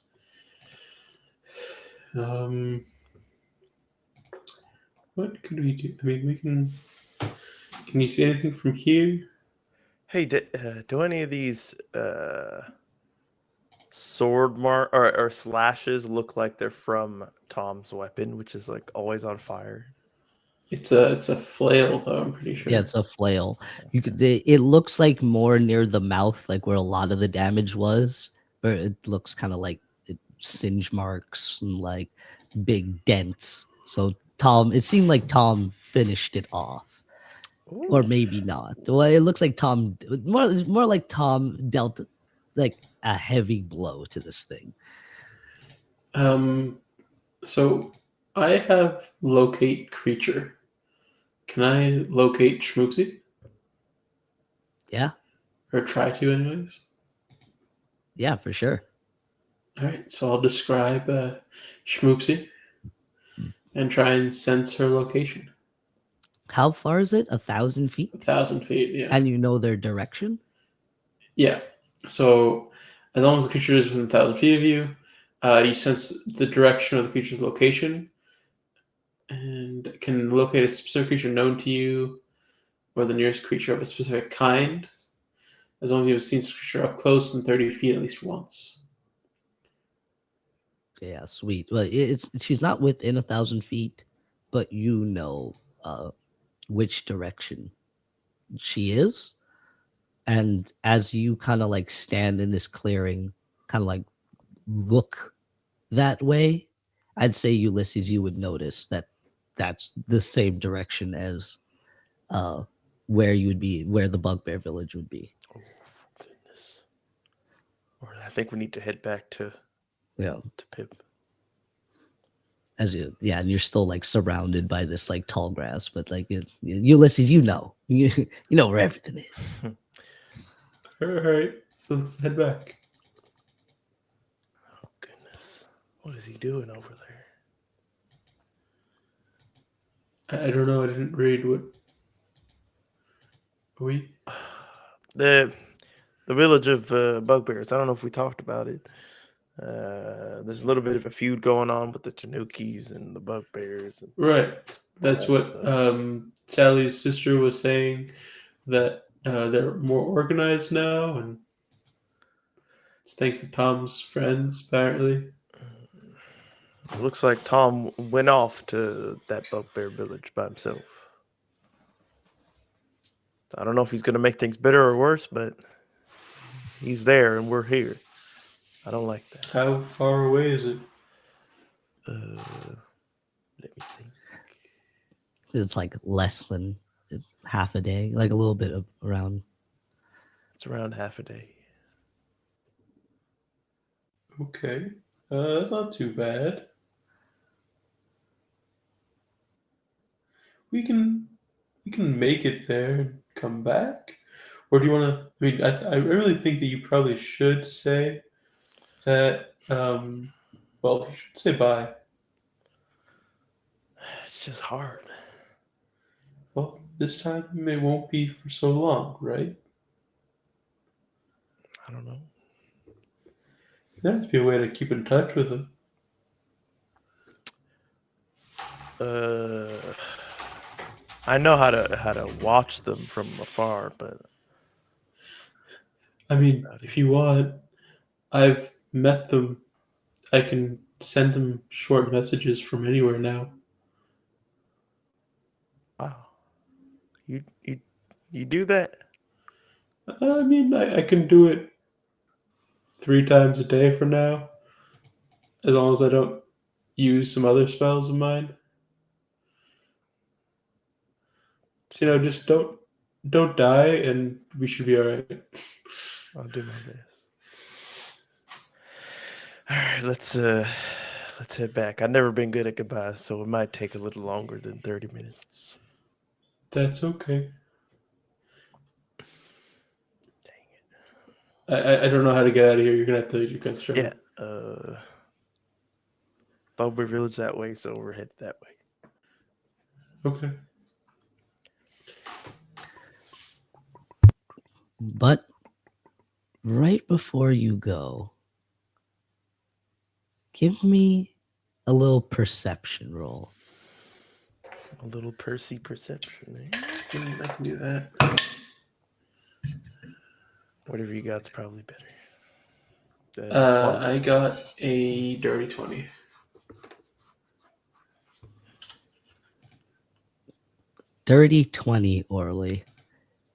What could we do? I mean, we can. Can you see anything from here? Hey, do any of these sword mark or slashes look like they're from Tom's weapon, which is like always on fire? It's a flail, though. I'm pretty sure. Yeah, it's a flail. It looks like more near the mouth, like where a lot of the damage was, or it looks kind of like singe marks and like big dents. So Tom, it seemed like Tom finished it off, or Ooh. maybe not. Well, it looks like Tom more like Tom dealt like a heavy blow to this thing. So I have locate creature. Can I locate Schmooksy? Yeah, Or try to, anyways? yeah, for sure. All right, so I'll describe Schmooksy and try and sense her location. How far is it? 1,000 feet? 1,000 feet, yeah. And you know their direction? Yeah. So as long as the creature is within 1,000 feet of you, you sense the direction of the creature's location and can locate a specific creature known to you or the nearest creature of a specific kind, as long as you have seen this creature up close within 30 feet at least once. Yeah, sweet. Well, it's she's not within 1,000 feet, but you know which direction she is. And as you kind of like stand in this clearing, kind of like look that way, I'd say Ulysses, you would notice that that's the same direction as uh where you would be, where the Bugbear Village would be. Oh, goodness. Or I think we need to head back to Yeah. Pip. As you, yeah, and you're still like surrounded by this like tall grass, but like Ulysses, you know, you know where everything is. All right, so let's head back. Oh, goodness. What is he doing over there? I don't know. I didn't read what. We The village of Bugbears. I don't know if we talked about it. There's a little bit of a feud going on with the Tanukis and the Bugbears. And right. That's that what stuff. Sally's sister was saying. That they're more organized now, and it's thanks to Tom's friends, apparently. It looks like Tom went off to that Bugbear village by himself. I don't know if he's going to make things better or worse, but he's there and we're here. I don't like that. How far away is it? Let me think. It's like less than half a day, like a little bit of around. It's around half a day. Okay, that's not too bad. We can make it there and come back, or do you want to? I mean, I really think that you probably should say that. Well, you should say bye. It's just hard. Well, this time it won't be for so long, right? I don't know. There has to be a way to keep in touch with them. I know how to watch them from afar, but I mean, about if you want, I've met them. I can send them short messages from anywhere now. wow, you do that? I mean, I can do it 3 times a day for now, as long as I don't use some other spells of mine. So, just don't die, and we should be all right. I'll do my best. All right, let's head back. I've never been good at goodbyes, so it might take a little longer than 30 minutes. That's okay. Dang I don't know how to get out of here. You're gonna have to do construction. it. Yeah. Bugbear Village that way, so we're headed that way. Okay. But right before you go, give me a little perception roll. A little Percy perception, eh? I can do that. Whatever you got's probably better. 20? I got a dirty 20. Dirty 20, Orly.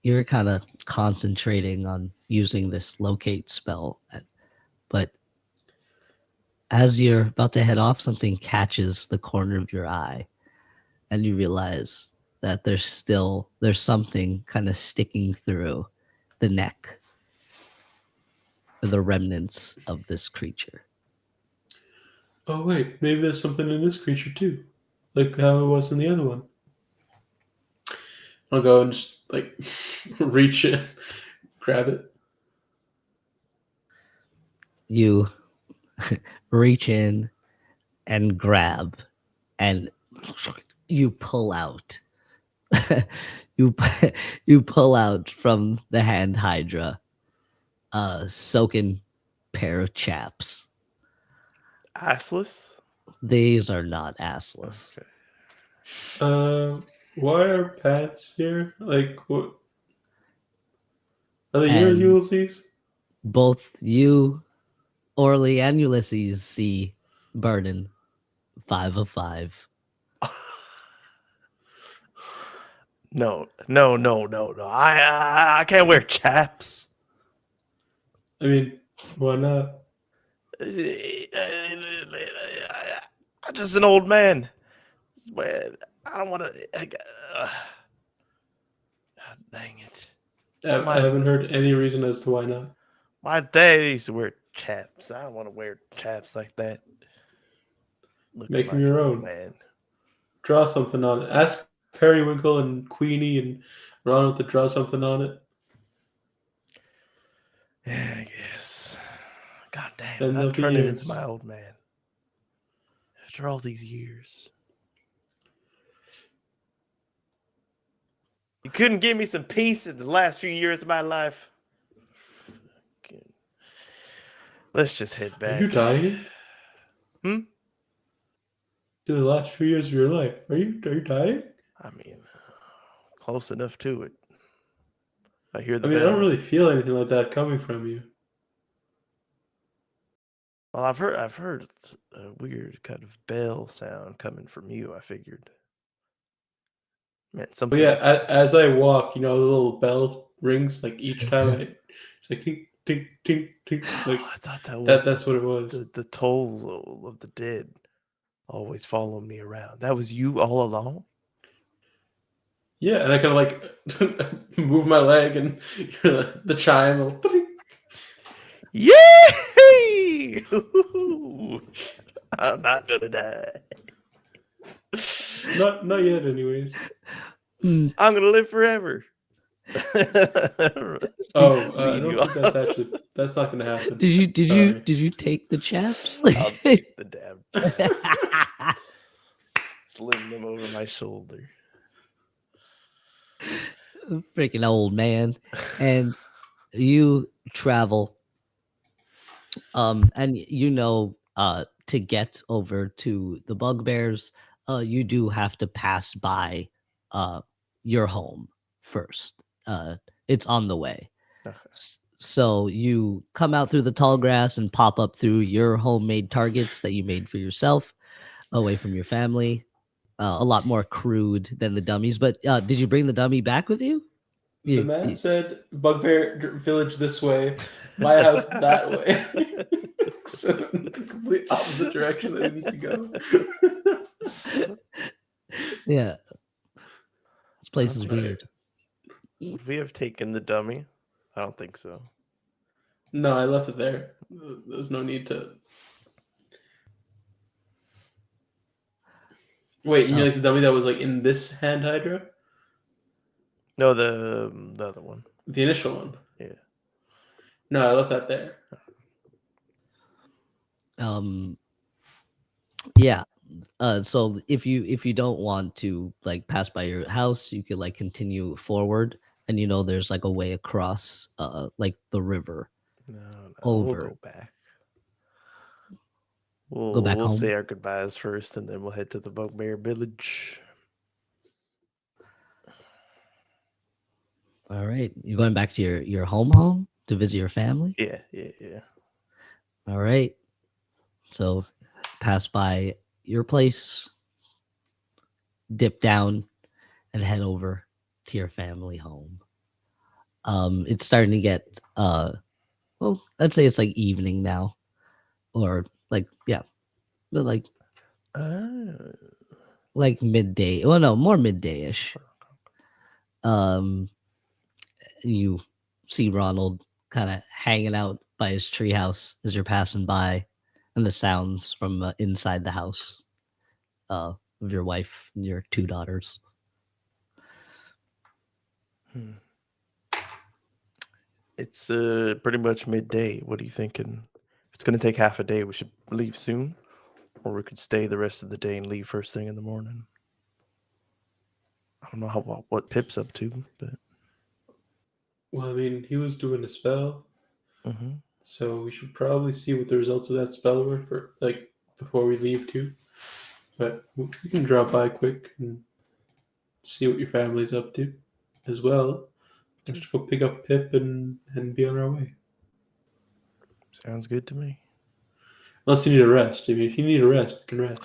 You're kind of concentrating on using this locate spell, but as you're about to head off, something catches the corner of your eye, and you realize that there's something kind of sticking through the neck or the remnants of this creature. Oh wait, maybe there's something in this creature too, like how it was in the other one. I'll go and just like reach it, grab it. You reach in and grab, and you pull out. you you pull out from the hand hydra a soaking pair of chaps. Assless? These are not assless. Okay. Why are Pats here? Like, what? Are they And yours, Ulysses? both you, Orly, and Ulysses see Burning 5 of 5. No. I can't wear chaps. I mean, why not? I'm just an old man. I don't want to. Dang it. I haven't heard any reason as to why not. My dad used to wear chaps. I don't want to wear chaps like that. Make them your own. Man. Draw something on it. Ask Periwinkle and Queenie and Ronald to draw something on it. Yeah, I guess. God damn, And they'll I'm be turning yours. into my old man. After all these years. You couldn't give me some peace in the last few years of my life. Let's just head back. Are you dying? Hmm? To the last few years of your life. Are you dying? I mean, close enough to it. I hear the I mean, bell. I don't really feel anything like that coming from you. Well, I've heard a weird kind of bell sound coming from you. I figured. Man, But something. yeah, as I walk, the little bell rings like each time it's like tink, tink, tink, tink. Like I thought that was that's what it was. the toll of the dead always following me around. That was you all along? Yeah, and I kind of like move my leg and the chime will Yay! I'm not gonna die. not yet anyways. Hmm. I'm gonna live forever. Oh, I Lead don't you think on. that's not gonna happen. Did Sorry. you take the chaps? I'll take the damn sling them over my shoulder. Freaking old man. And you travel and to get over to the bugbears, you do have to pass by your home first. It's on the way. Okay. So you come out through the tall grass and pop up through your homemade targets that you made for yourself, away from your family. A lot more crude than the dummies. But did you bring the dummy back with you? The man said Bugbear Village this way, my house that way. So in the complete opposite direction that we need to go. Yeah. This place is Okay. weird. Would we have taken the dummy? I don't think so. No, I left it there. There was no need to. Wait, you mean like the dummy that was like in this hand hydra? No, the other one. The initial one. Yeah. No, I left that there. Yeah. So if you don't want to like pass by your house, you could like continue forward, and there's like a way across like the river. No, Over. We'll go back. Go back We'll home. say our goodbyes first, and then we'll head to the Bugbear Village. All right. You going back to your home to visit your family? Yeah. All right. So pass by your place, dip down, and head over to your family home. It's starting to get well, I'd say it's like evening now. Or like but like midday. Well, no, more midday-ish. You see Ronald kind of hanging out by his treehouse as you're passing by, and the sounds from inside the house of your wife and your 2 daughters. It's pretty much midday. What are you thinking? It's going to take half a day. We should leave soon, or we could stay the rest of the day and leave first thing in the morning. I don't know what Pip's up to, but Well, I mean, he was doing a spell, mm-hmm. so we should probably see what the results of that spell were for like before we leave too. But we can drop by quick and see what your family's up to as well. Just go pick up Pip and be on our way. Sounds good to me. Unless you need a rest. I mean, if you need a rest, you can rest.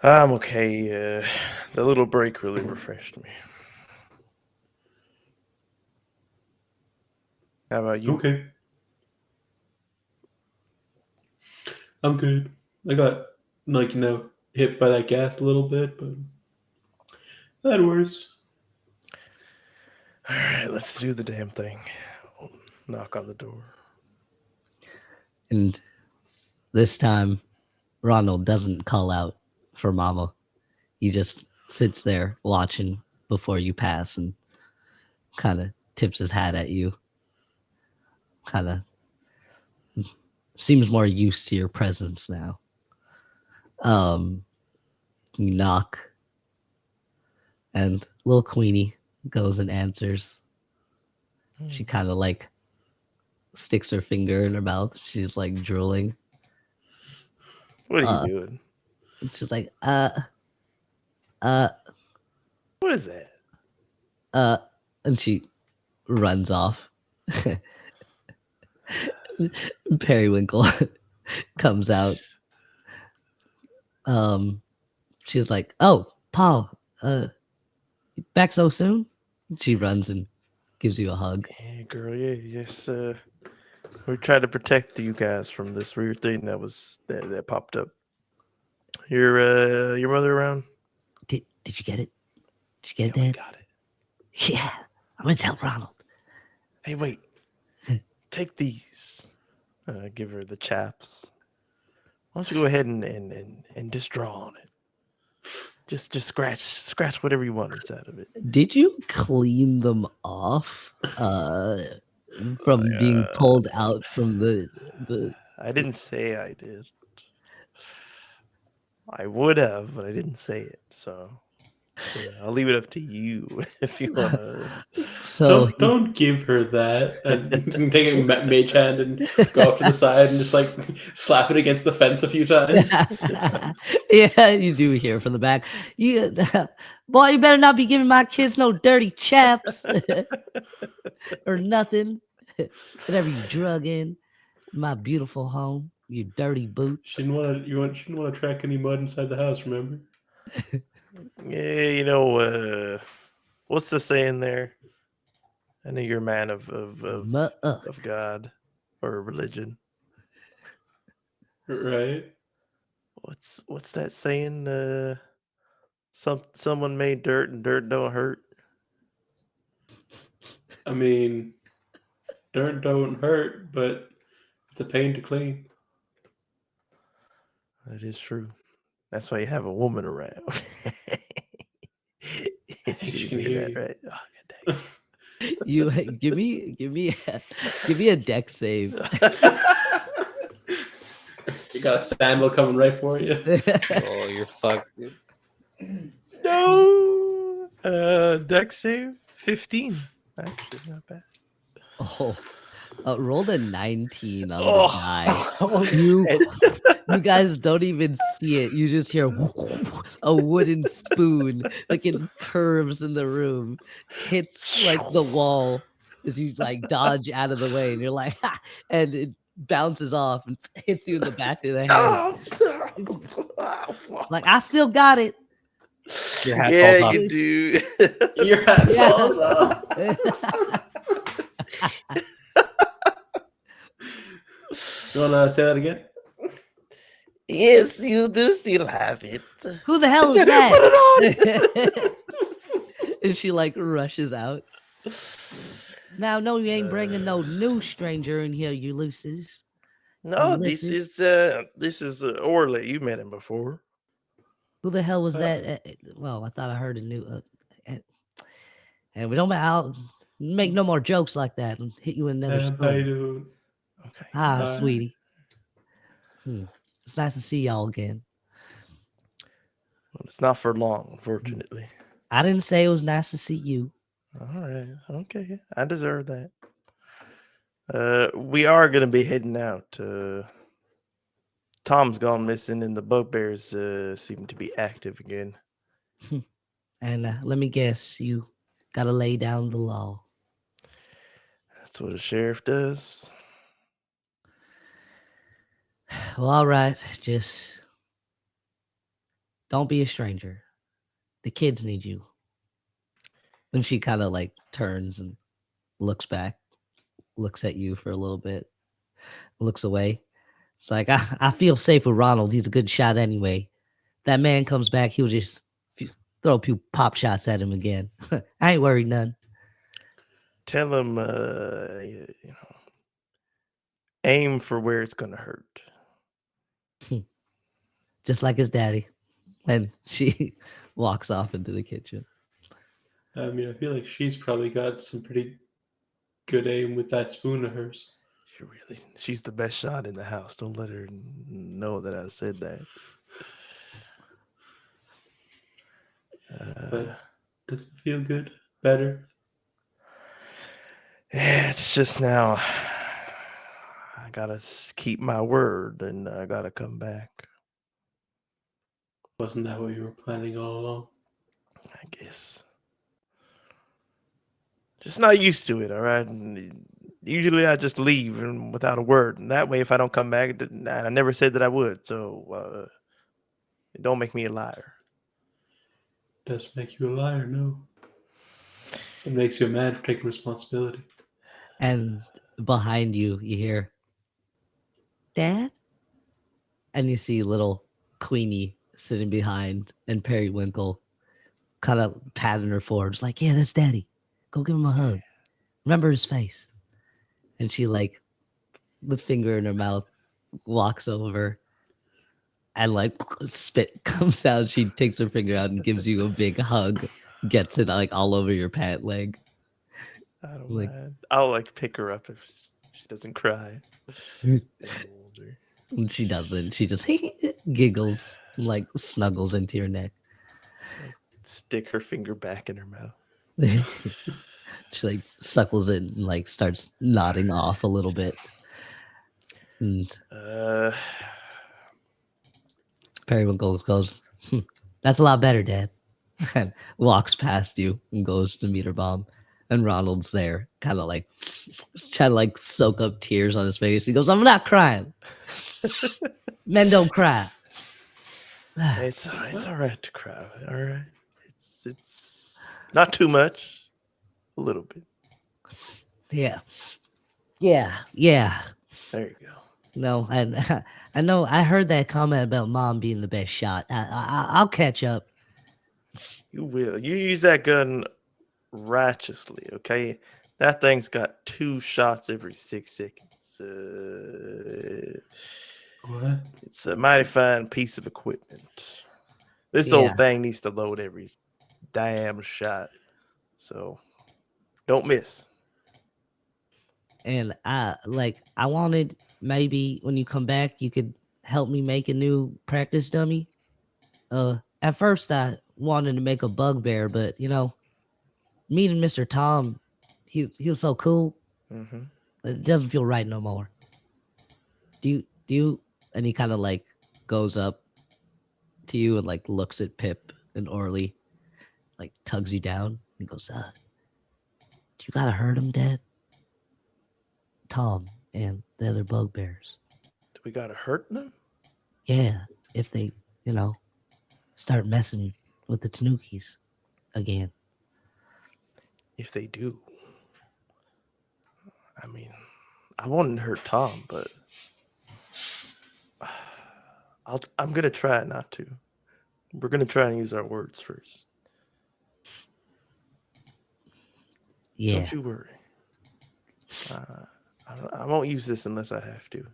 I'm okay. The little break really refreshed me. How about you? Okay. I'm good. I got, hit by that gas a little bit, but that worse. All right, let's do the damn thing. Knock on the door. And this time, Ronald doesn't call out for Mama. He just sits there watching before you pass and kind of tips his hat at you. Kind of seems more used to your presence now. You knock, and little Queenie goes and answers. She kind of like sticks her finger in her mouth. She's like drooling. What are you doing? She's like, What is that? and she runs off. Periwinkle comes out. She's like, "Oh, Paul, back so soon?" She runs and gives you a hug. Yeah, girl. Yeah, yes. We tried to protect you guys from this weird thing that popped up. Your mother around? Did you get it? Did you get Yeah, we it, Dad? got it. Yeah, I'm gonna tell Ronald. Hey, wait. Take these. Give her the chaps. Why don't you go ahead and just draw on it? Just scratch whatever you want inside of it. Did you clean them off from being pulled out from the? I didn't say I did. I would have, but I didn't say it. So I'll leave it up to you if you want to. So Don't give her that and take a mage hand and go off to the side and just like slap it against the fence a few times. yeah, you do hear from the back. You, boy, you better not be giving my kids no dirty chaps or nothing. Whatever you drug in my beautiful home, you dirty boots. Shouldn't want to track any mud inside the house. Remember? Yeah, what's the saying there? I know you're a man of God or religion. Right? What's that saying? Someone made dirt and dirt don't hurt. I mean, dirt don't hurt, but it's a pain to clean. That is true. That's why you have a woman around. She can hear that, you. right? Oh, good day. You give me a deck save. You got a sandal coming right for you. Oh, you're fucked. No. Deck save 15. Actually, not bad. Oh, rolled a 19 on Oh. the die. You guys don't even see it. You just hear a wooden spoon like it curves in the room, hits like the wall as you like dodge out of the way, and you're like, ha! And it bounces off and hits you in the back of the head. Oh. It's like, I still got it. Your hat Yeah, falls off. you do. Your hat Yeah. falls off. You want to say that again? Yes, you do still have it. Who the hell is Put that? And she like rushes out. Now, no, you ain't bringing no new stranger in here, Ulysses. No, Ulysses? this is Orly. You met him before. Who the hell was that? Well, I thought I heard a new. And we don't I'll make no more jokes like that and hit you in another How you spoon. doing? Okay. Hi, Hi. sweetie. It's nice to see y'all again. Well, it's not for long, unfortunately. I didn't say it was nice to see you. All right. Okay. I deserve that. We are going to be heading out. Tom's gone missing, and the bugbears seem to be active again. And let me guess, you gotta lay down the law. That's what a sheriff does. Well, all right. Just don't be a stranger. The kids need you. And she kind of like turns and looks back, looks at you for a little bit, looks away. It's like, I feel safe with Ronald. He's a good shot anyway. That man comes back, he'll just throw a few pop shots at him again. I ain't worried none. Tell him, aim for where it's gonna hurt. Just like his daddy. And she walks off into the kitchen. I mean, I feel like she's probably got some pretty good aim with that spoon of hers. She's the best shot in the house. Don't let her know that I said that. But does it feel good? Better? Yeah, it's just now. I gotta keep my word, and I gotta come back. Wasn't that what you were planning all along? I guess. Just not used to it, all right? And usually I just leave and without a word. And that way, if I don't come back, I never said that I would. So it don't make me a liar. Does make you a liar, no. It makes you a man for taking responsibility. And behind you, you hear, Dad? And you see little Queenie sitting behind and Periwinkle kind of patting her forward. It's like, yeah, that's Daddy. Go give him a hug. Remember his face. And she, like, the finger in her mouth, walks over and, like, spit comes out. She takes her finger out and gives you a big hug. Gets it, like, all over your pant leg. I don't Like- mind. I'll like pick her up if she doesn't cry. And hold her. And she doesn't. She just giggles, like, snuggles into your neck. Stick her finger back in her mouth. She like suckles it and like starts nodding off a little bit. And Periwinkle goes, that's a lot better, Dad. And walks past you and goes to meet her mom. And Ronald's there, kind of like trying to like soak up tears on his face. He goes, I'm not crying. Men don't cry. it's all right to cry. All right. It's not too much. A little bit. Yeah. There you go. No, and I know I heard that comment about Mom being the best shot. I'll catch up. You will. You use that gun righteously, okay? That thing's got 2 shots every 6 seconds. What? It's a mighty fine piece of equipment. This Yeah. old thing needs to load every damn shot. So don't miss. And I wanted maybe when you come back you could help me make a new practice dummy. At first I wanted to make a bugbear, but you know, meeting Mr. Tom, he was so cool. Mm-hmm. It doesn't feel right no more. Do you? And he kind of like goes up to you and like looks at Pip and Orly, like tugs you down. He goes, you gotta hurt him, Dad. Tom and the other bugbears. Do we gotta hurt them? Yeah, if they, you know, start messing with the Tanukis again. If they do. I mean, I wouldn't hurt Tom, but I'm gonna try not to. We're gonna try and use our words first. Yeah. Don't you worry. I won't use this unless I have to.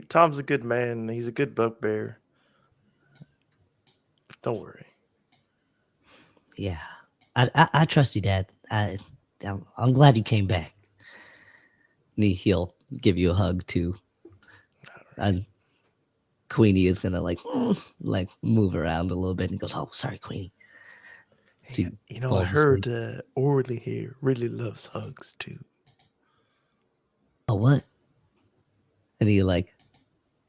Tom's a good man. He's a good bugbear. Don't worry. Yeah. I trust you, Dad. I'm glad you came back. And he'll give you a hug too. And Queenie is gonna like move around a little bit and goes, oh, sorry, Queenie. Hey, I falls heard Orly here really loves hugs too. Oh, what? And he like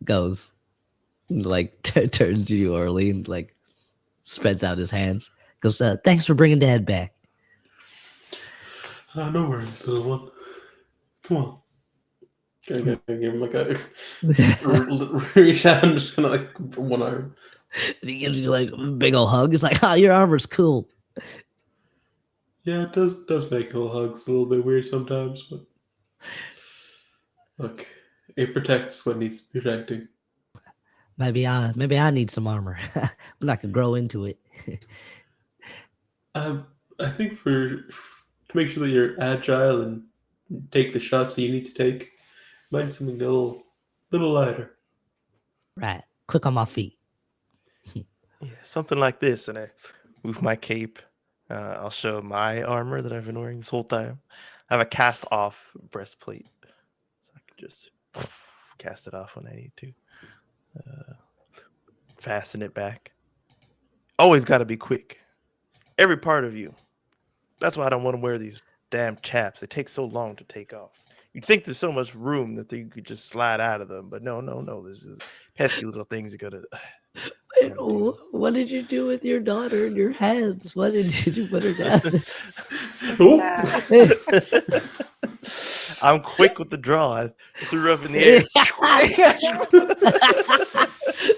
goes, like turns to you early and like spreads out his hands. Goes, thanks for bringing Dad back. No worries, little one. Come on. Gonna give him like a reach out and just kind of like one arm. He gives you like a big old hug. It's like, your armor's cool. Yeah, it does make little hugs a little bit weird sometimes, but look, it protects what needs protecting. Maybe I need some armor. I can grow into it. I think to make sure that you're agile and take the shots that you need to take, might need something a little lighter. Right. Quick on my feet. Yeah, something like this, and I move my cape. I'll show my armor that I've been wearing this whole time. I have a cast-off breastplate, so I can just cast it off when I need to. Fasten it back. Always got to be quick. Every part of you. That's why I don't want to wear these damn chaps. They take so long to take off. You'd think there's so much room that you could just slide out of them, but no. This is pesky little things you gotta. What did you do with your daughter in your hands? What did you put her down? I'm quick with the draw. I threw her up in the air.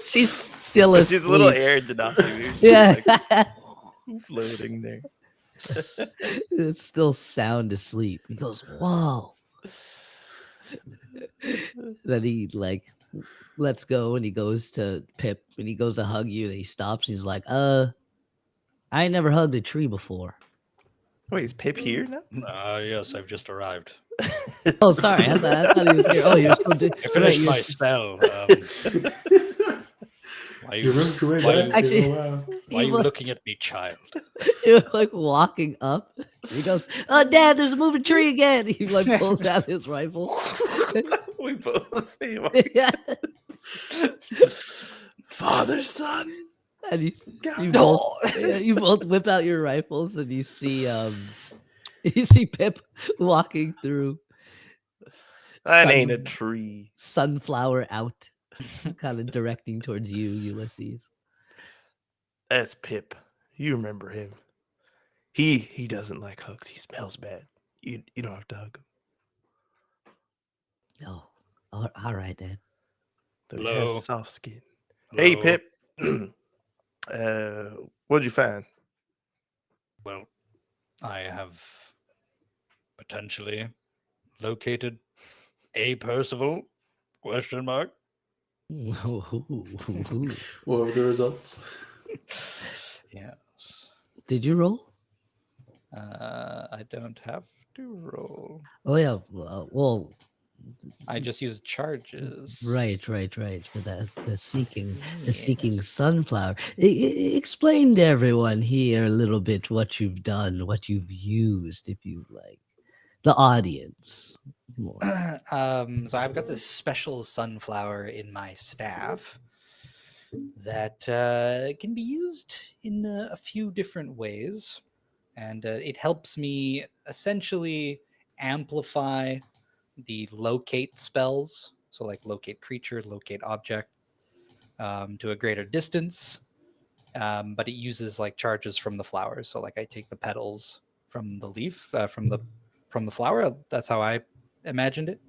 She's still asleep. She's a little air genasi. Yeah. Like floating there. It's still sound asleep. He goes, whoa. Then he like lets go and he goes to Pip and he goes to hug you and he stops and he's like, I ain't never hugged a tree before. Wait, is Pip here now? Yes, I've just arrived. Oh, sorry. I thought he was here. Oh, you're still doing. I finished my spell. Why are you, Actually, why are you looking at me, child? You're like walking up. He goes, "Oh, Dad, there's a moving tree again." He like pulls out his rifle. We both Yeah. Father, son. And you No. both whip out your rifles and you see Pip walking through. That ain't a tree. Sunflower out, kind of directing towards you, Ulysses. That's Pip. You remember him. He doesn't like hugs. He smells bad. You don't have to hug him. Oh, all right, Dad. Though he Hello. has soft skin. Hello? Hey, Pip. What'd you find? Well, I have potentially located a Percival? Question mark. What were the results? Yes. Did you roll? I don't have to roll. Oh yeah. Well, I just use charges. right. For the seeking Yes. sunflower. Explain to everyone here a little bit what you've done, what you've used, if you like, the audience. More. So I've got this special sunflower in my staff that can be used in a few different ways, and it helps me essentially amplify the locate spells. So like locate creature, locate object, to a greater distance. But it uses like charges from the flowers. So like I take the petals from the leaf, from the flower. That's how I imagined it.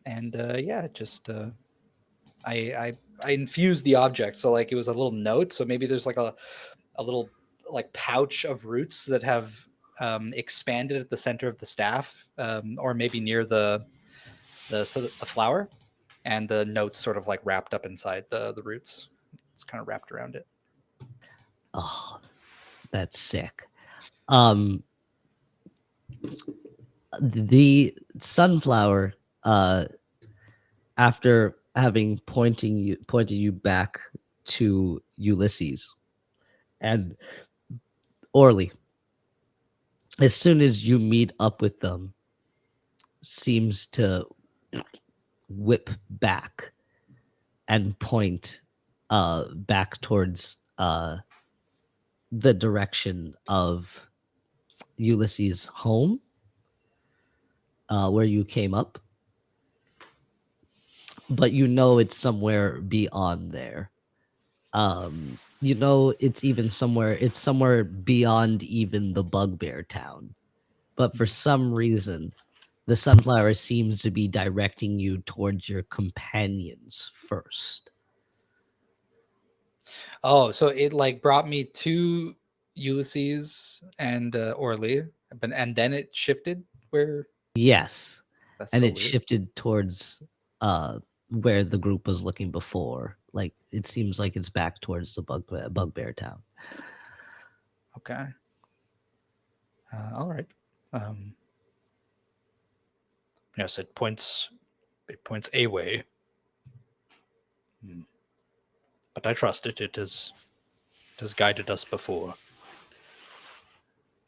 And just I infused the object. So like it was a little note. So maybe there's like a little like pouch of roots that have expanded at the center of the staff, or maybe near the flower, and the notes sort of like wrapped up inside the roots. It's kind of wrapped around it. Oh, that's sick. The sunflower, after having pointed you back to Ulysses and Orly, as soon as you meet up with them, seems to whip back and point back towards the direction of Ulysses' home, where you came up. But you know it's somewhere beyond there. You know it's somewhere beyond even the Bugbear town. But for some reason, the sunflower seems to be directing you towards your companions first. Oh, so it like brought me to Ulysses and Orly, and then it shifted where. Yes, That's and so it weird. shifted towards where the group was looking before. Like it seems like it's back towards the bugbear town. Okay. All right. Yes, it points a way. But I trust it. It has guided us before.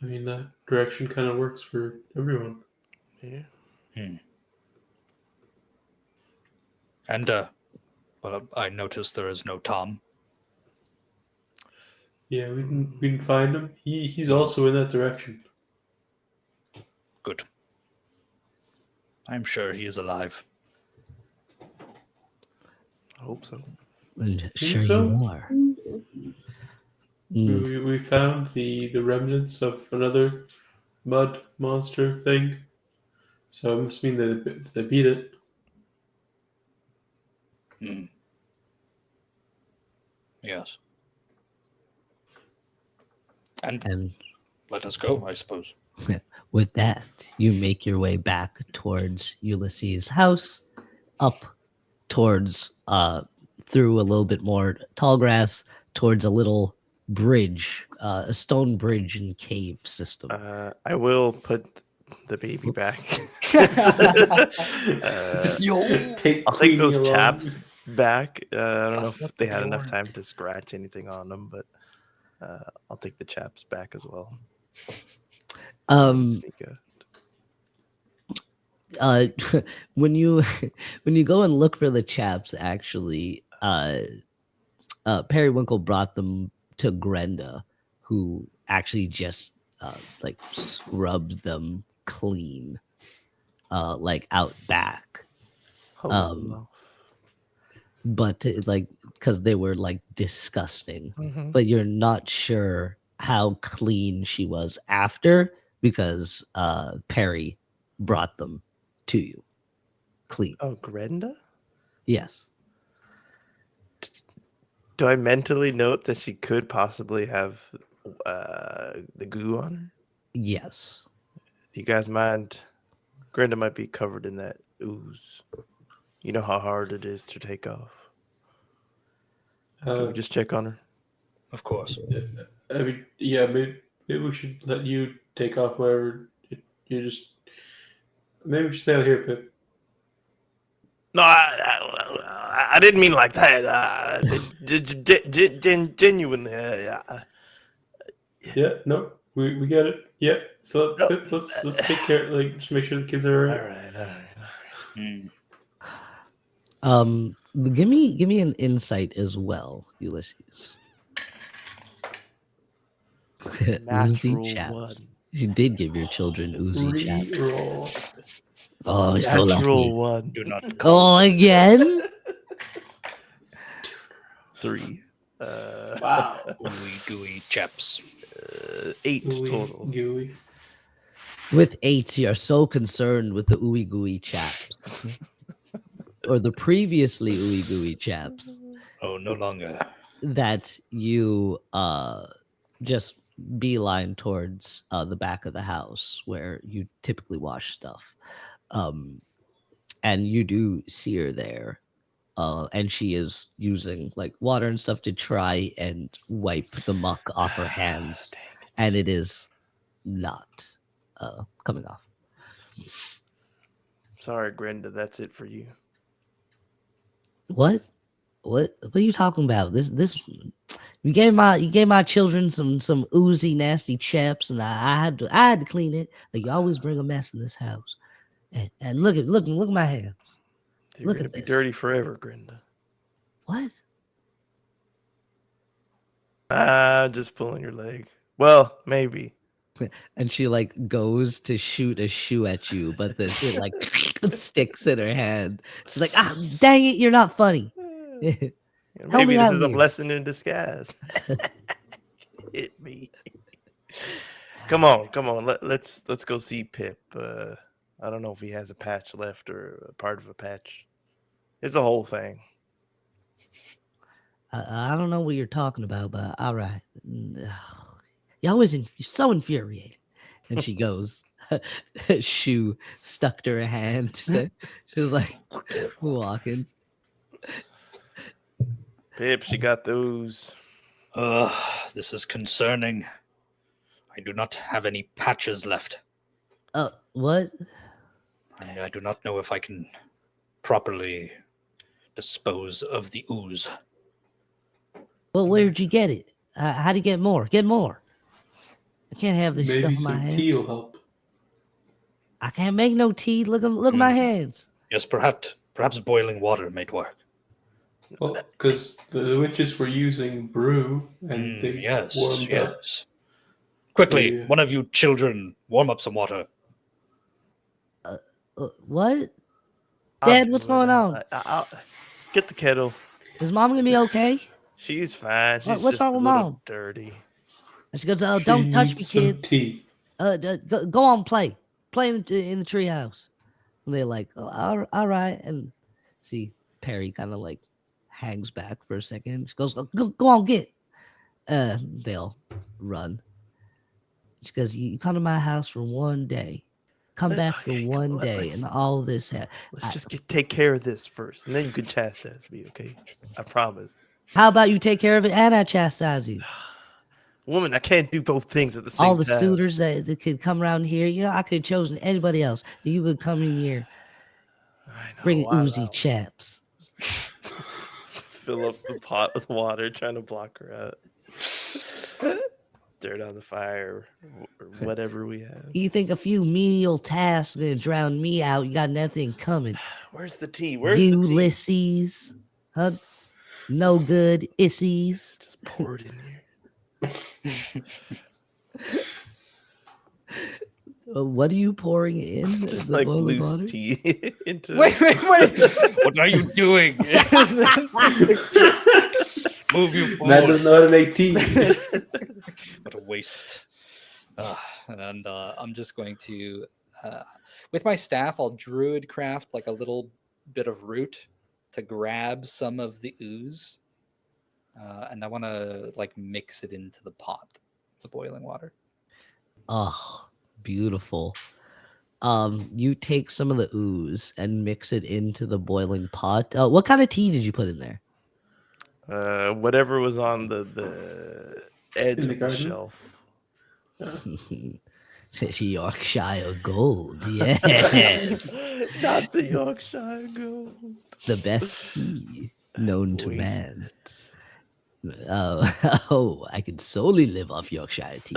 I mean, that direction kind of works for everyone. Yeah. And well, I noticed there is no Tom. Yeah, we didn't find him. He's also in that direction. Good. I'm sure he is alive. I hope so. And sure so? you are. Mm, We found the remnants of another mud monster thing. So it must mean that they beat it. Yes. And and let us go, I suppose. with that, you make your way back towards Ulysses' house, up towards through a little bit more tall grass towards a little bridge, a stone bridge and cave system. I will put the baby back. Take I'll take Queenie those along. chaps back. I don't know Bust if up they the had enough door. time to scratch anything on them, but I'll take the chaps back as well. Sneak uh when you go and look for the chaps, actually Periwinkle brought them to Grenda, who actually just like scrubbed them clean, like out back. hose them off. But like because they were like disgusting, Mhm. but you're not sure how clean she was after because Perry brought them to you clean. Oh, Grenda? Yes. Do I mentally note that she could possibly have the goo on her? Yes. Do you guys mind? Grenda might be covered in that ooze. You know how hard it is to take off. Can we just check on her? Of course. I mean, yeah, maybe we should let you take off wherever you just. Maybe we should stay out here, Pip. No, I didn't mean like that. Genuinely. Yeah, no, we get it. Yeah, so No. Pip, let's take care. Like, just make sure the kids are All alright. right. Give me an insight as well, Ulysses. Oozy Natural chaps. one. You did give your children oozy chaps. Reroll. Oh, so lucky. Natural one. Do not call. Oh, again? 3. Wow. Gooey, gooey chaps. 8 Gooey, total. gooey. With 8, you're so concerned with the ooey gooey chaps. Or the previously ooey gooey chaps Oh, no longer. that you just beeline towards the back of the house where you typically wash stuff. And you do see her there. And she is using like water and stuff to try and wipe the muck off her hands. And it is not coming off. Sorry, Grenda, that's it for you. What are you talking about? This you gave my children some oozy nasty chaps, and I had to clean it. Like you always bring a mess in this house. And look at my hands. They're Look gonna at be this. dirty forever, Grenda. What? Just pulling your leg. Well, maybe. And she like goes to shoot a shoe at you, but it like sticks in her hand. She's like, ah, dang it, you're not funny. Help Maybe me this out is a here. blessing in disguise. Hit me. Come on. Let's go see Pip. I don't know if he has a patch left or a part of a patch. It's a whole thing. I don't know what you're talking about, but all right. You're so infuriating. And she goes, shoe stuck to her hand. She was like walking. Pip, she got those. This is concerning. I do not have any patches left. What? I do not know if I can properly dispose of the ooze. Well, where'd you get it? How'd you get more? Get more. I can't have this Maybe stuff in my some hands. tea will help. I can't make no tea. Look at my hands. Yes, perhaps boiling water might work. Well, because the witches were using brew and they Yes, warmed up. yes. Quickly, Yeah. one of you children, warm up some water. What? I'll Dad, do what's it. going on? I'll get the kettle. Is mom gonna be okay? She's fine. She's What's just wrong a with little Mom? dirty. And she goes, "Oh, She don't touch me, needs some kid. tea. Go on, play in the treehouse." And they're like, "Oh, all right." And see, Perry kind of like hangs back for a second. She goes, "Go on, get." They'll run. She goes, "You come to my house for one day. Come back for Okay, come one on, day, and all this." Let's just take care of this first, and then you can chastise me, okay? I promise. How about you take care of it and I chastise you? Woman, I can't do both things at the same All the time. suitors that could come around here, I could have chosen anybody else. You could come in here, I know. bring I oozy know. chaps. Fill up the pot with water, trying to block her out. Dirt on the fire, or whatever we have. You think a few menial tasks gonna drown me out? You got nothing coming. Where's the tea? Where's the tea? Ulysses, huh? No good issies. Just pour it in here. What are you pouring in? Just the like boiling loose water? tea into. Wait. What are you doing? Move you Man forward. doesn't know how to make tea. What a waste. And I'm just going to, with my staff, I'll druid craft like a little bit of root to grab some of the ooze, and I want to like mix it into the pot, the boiling water. Oh, beautiful. You take some of the ooze and mix it into the boiling pot. What kind of tea did you put in there? Whatever was on the edge In the of the garden? shelf. Yorkshire Gold, yes. Not the Yorkshire Gold. The best tea known to man. Wasted. Oh, I can solely live off Yorkshire tea.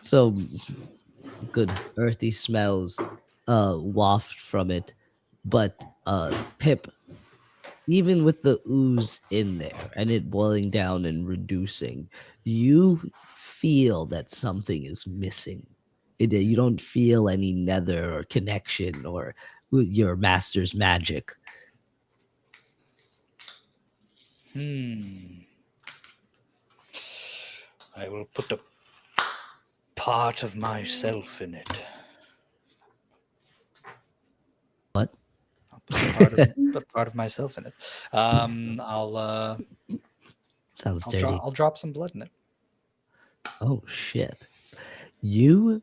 So good earthy smells waft from it. But Pip, even with the ooze in there and it boiling down and reducing, you feel that something is missing. You don't feel any nether or connection or your master's magic. I will put a part of myself in it. What? I'll put part of myself in it. I'll Sounds dirty. I'll drop some blood in it. Oh shit. You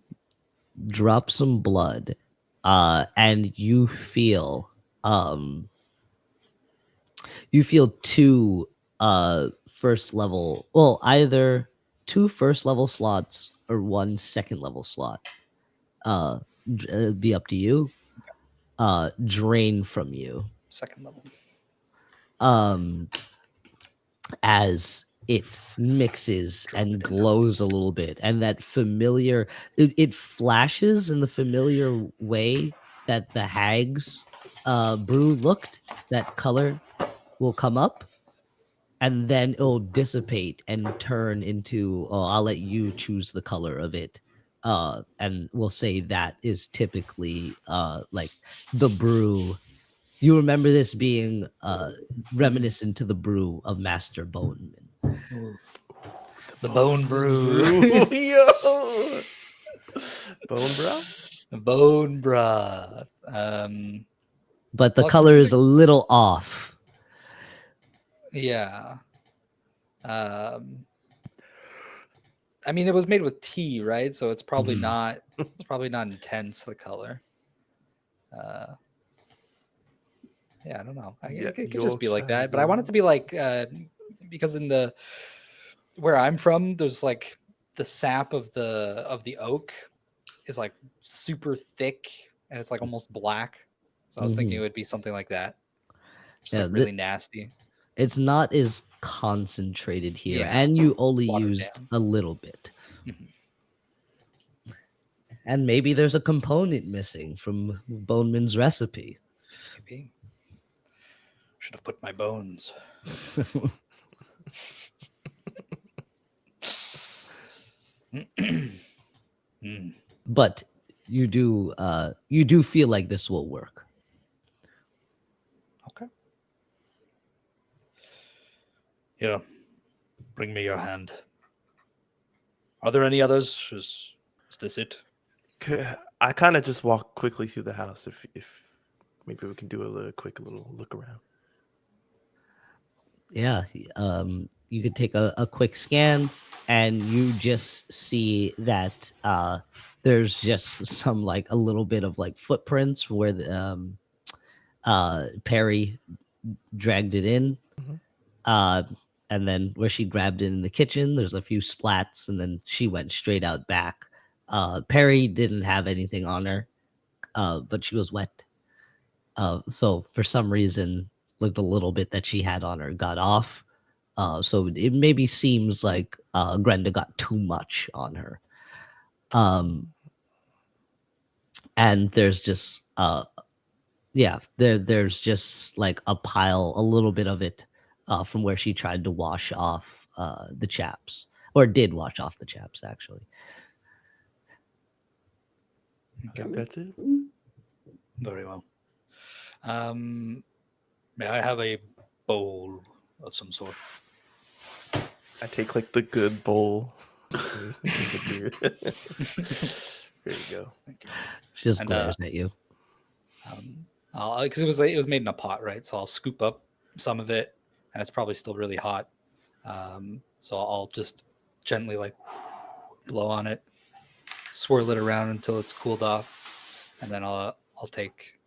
drop some blood and you feel two first level, well, either 2 first level slots or 1 second level slot. It'd be up to you. Drain from you. Second level. As it mixes and glows a little bit, and that familiar, it flashes in the familiar way that the hag's brew looked. That color will come up, and then it'll dissipate and turn into, I'll let you choose the color of it. And we'll say that is typically like the brew. You remember this being reminiscent to the brew of Master Boneman. The bone brew. Yo! Bone broth? Bone broth. But the Well, color is consider- a little off. Yeah. I mean, it was made with tea, right? So it's probably not. It's probably not intense. The color. Yeah, I don't know. It could just be like that, but I want it to be like because in the where I'm from, there's like the sap of the oak is like super thick and it's like almost black. So I was thinking it would be something like that. Just Yeah, like really nasty. It's not as concentrated here, Yeah, and you only watered used down. a little bit. Mhm. And maybe there's a component missing from Boneman's recipe. Maybe. Should have put my bones. Mm. But you do feel like this will work. Okay. Here, bring me your hand. Are there any others? Is this it? I kind of just walk quickly through the house. If maybe we can do a quick little look around. Yeah, you could take a quick scan, and you just see that there's just some like a little bit of like footprints where the Perry dragged it in. Mhm. And then where she grabbed it in the kitchen, there's a few splats, and then she went straight out back. Perry didn't have anything on her, but she was wet. So for some reason, like the little bit that she had on her got off. So it maybe seems like Grenda got too much on her. And there's just there's just like a pile, a little bit of it from where she tried to wash off the chaps, or did wash off the chaps actually. I think that's it. Very well. May I have a bowl of some sort? I take like the good bowl. There you go. She just And, glares at you. Because it was made in a pot, right? So I'll scoop up some of it, and it's probably still really hot. So I'll just gently like blow on it, swirl it around until it's cooled off, and then I'll take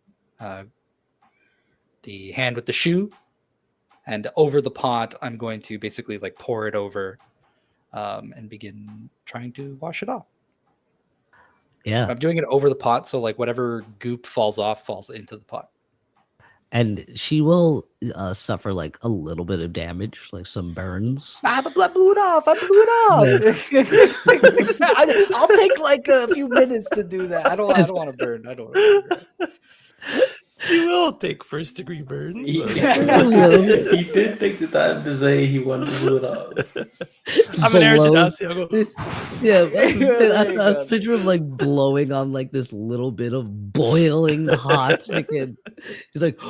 the hand with the shoe, and over the pot, I'm going to basically like pour it over, and begin trying to wash it off. Yeah, I'm doing it over the pot, so like whatever goop falls off falls into the pot. and she will suffer like a little bit of damage, like some burns. I blew it off. I blew it off. I'll take like a few minutes to do that. I don't want to burn. I don't want to burn. She will take first degree burns. He, but- he did take the time to say he wanted to blow it off. I'm an air Blows- genasi. I'll go. Yeah, There you I go. picture him like blowing on like this little bit of boiling hot chicken. He's like,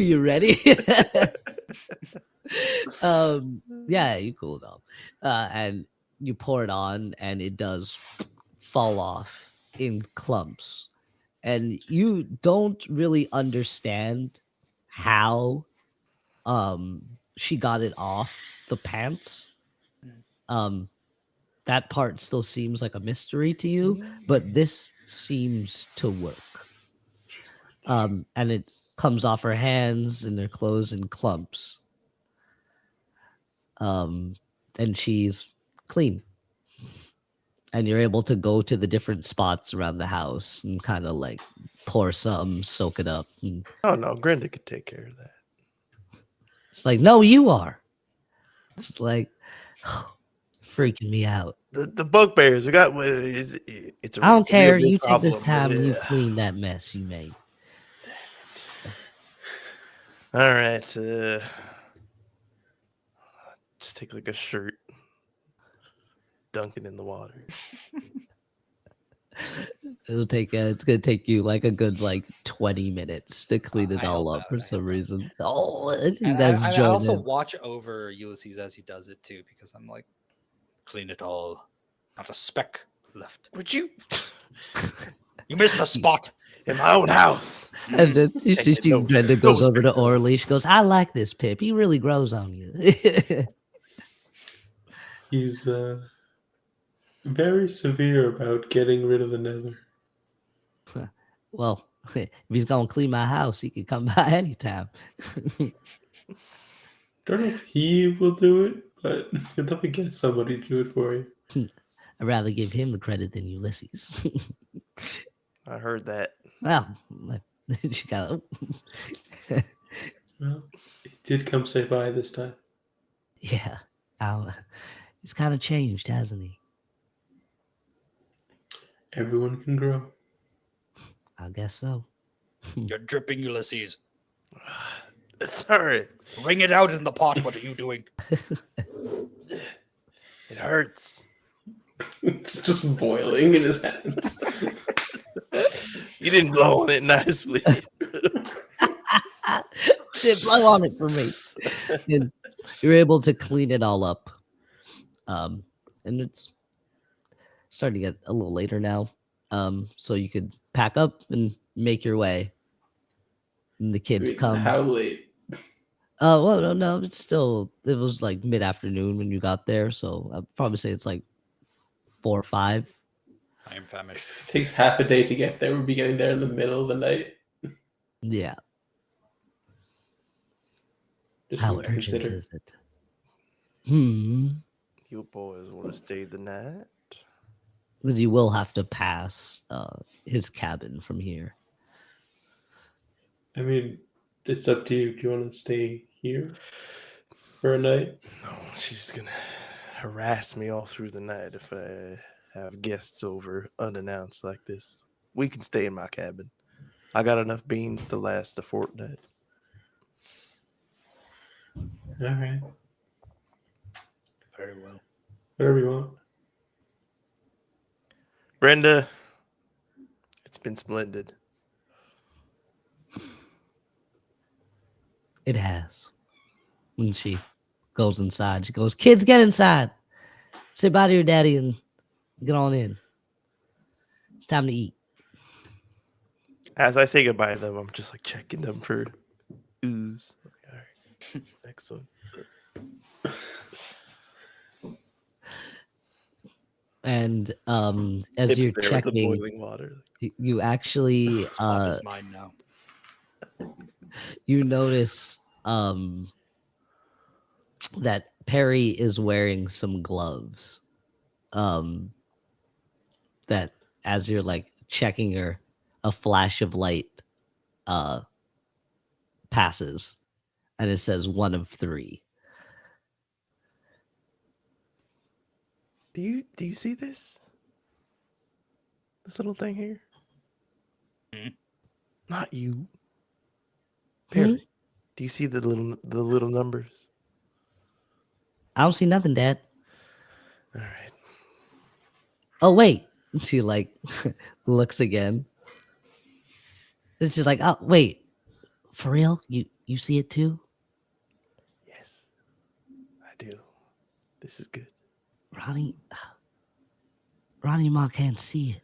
"You ready?" Yeah, you cool it off, and you pour it on, and it does fall off in clumps, and you don't really understand how she got it off the pants. That part still seems like a mystery to you, but this seems to work. And it comes off her hands and her clothes in clumps. And she's clean. And you're able to go to the different spots around the house and kind of like pour some, soak it up. And Oh no, Grenda could take care of that. it's like, no, you are. It's like, freaking me out. The bugbears we got. It's a I don't it's a real care. big You take this problem. time and you Yeah. clean that mess you made. All right. Just take like a shirt, dunk it in the water. It'll take it's gonna take you like a good like 20 minutes to clean it I all help up out, for I some help out. reason. Oh, And that's I joined also in. watch over Ulysses as he does it too, because I'm like, Clean it all. Not a speck left. Would you You missed a spot. in my own house? And then you see Taking notes. Brenda goes Notes, over to Brenda. Orly. She goes, I like this Pip. He really grows on you. He's very severe about getting rid of the nether. Well, if he's going to clean my house, he can come by anytime. Don't know if he will do it, but you'll definitely get somebody to do it for you. I'd rather give him the credit than Ulysses. I heard that. Well, she got Well, he did come say bye this time. yeah. He's kind of changed, hasn't he? Everyone can grow. I guess so. You're dripping, Ulysses. Sorry, Wring it out in the pot. What are you doing? it hurts. It's just boiling in his hands. You didn't blow on it nicely. Did blow on it for me. And you're able to clean it all up. And it's starting to get a little later now. So you could pack up and make your way. And the kids come. How late? Well, no, it was like mid-afternoon when you got there. So I'd probably say it's like 4 or 5. I am famished. If it takes half a day to get there, we'll be getting there in the middle of the night. Yeah. Just How something to urgent consider. is it? You boys want to stay the night? Because you will have to pass his cabin from here. I mean, it's up to you. Do you want to stay here for a night? No, she's gonna harass me all through the night if I have guests over unannounced like this. We can stay in my cabin. I got enough beans to last a fortnight. All right. Very well. Whatever you want. Brenda, it's been splendid. It has. When she goes inside, she goes, "Kids, get inside. Say bye to your daddy and get on in. It's time to eat." As I say goodbye to them, I'm just like checking them for ooze. All right. Excellent. And as Pip's you're there with the checking, boiling water. you actually Spot is mine now. you notice that Perry is wearing some gloves. That as you're like checking her, a flash of light passes, and it says 1 of 3. Do you see this? This little thing here? Hmm? Not you. Perry. Do you see the little numbers? I don't see nothing, Dad. All right. Oh wait, she like looks again. And she's like, "Oh wait, for real? You see it too?" Yes. I do. This is good. Ronnie and Ma can't see it.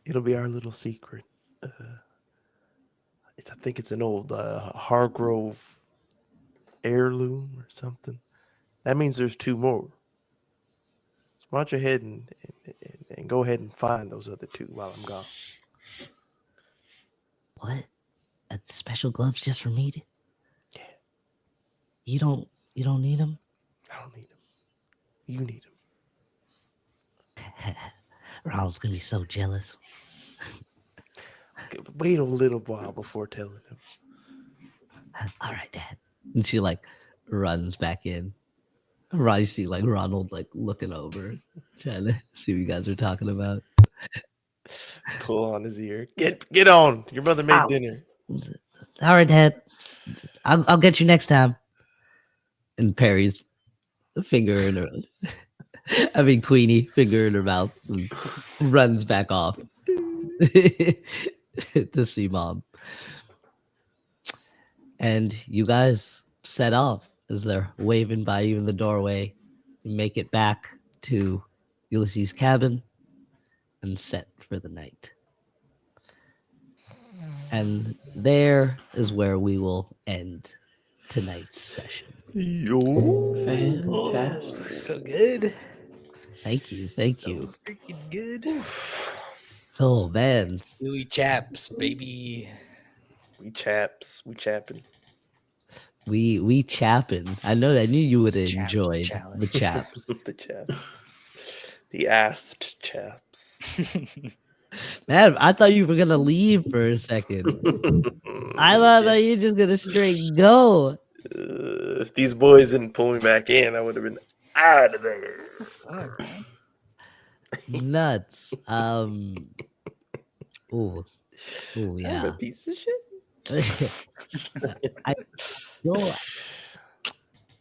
It'll be our little secret. I think it's an old Hargrove heirloom or something. That means there's 2 more. So why don't you head and go ahead and find those other 2 while I'm gone. What? Special gloves just for me? Yeah. You don't need them? I don't need them. You need them. Ronald's gonna be so jealous. Wait a little while before telling him. All right, Dad. And she like runs back in. Ronnie see like Ronald like looking over, trying to see what you guys are talking about. Pull on his ear. Get on. Your mother made Ow. dinner. All right, Dad. I'll get you next time. And Perry's finger in her, Queenie finger in her mouth, and runs back off to see Mom. And you guys set off as they're waving by you in the doorway. You make it back to Ulysses' cabin and set for the night. And there is where we will end tonight's session. Yo. Fantastic. So good. Thank you. Thank So you. freaking good. Oh, man. Louis chaps, baby. We chaps. We chapping. We chapping. I knew you would have Chaps enjoyed challenge. the chaps. The chaps. The assed chaps. Man, I thought you were going to leave for a second. I thought that you were just going to straight go. If these boys didn't pull me back in, I would have been out of there. Fuck, man. Nuts. Ooh, I'm a yeah. piece of shit.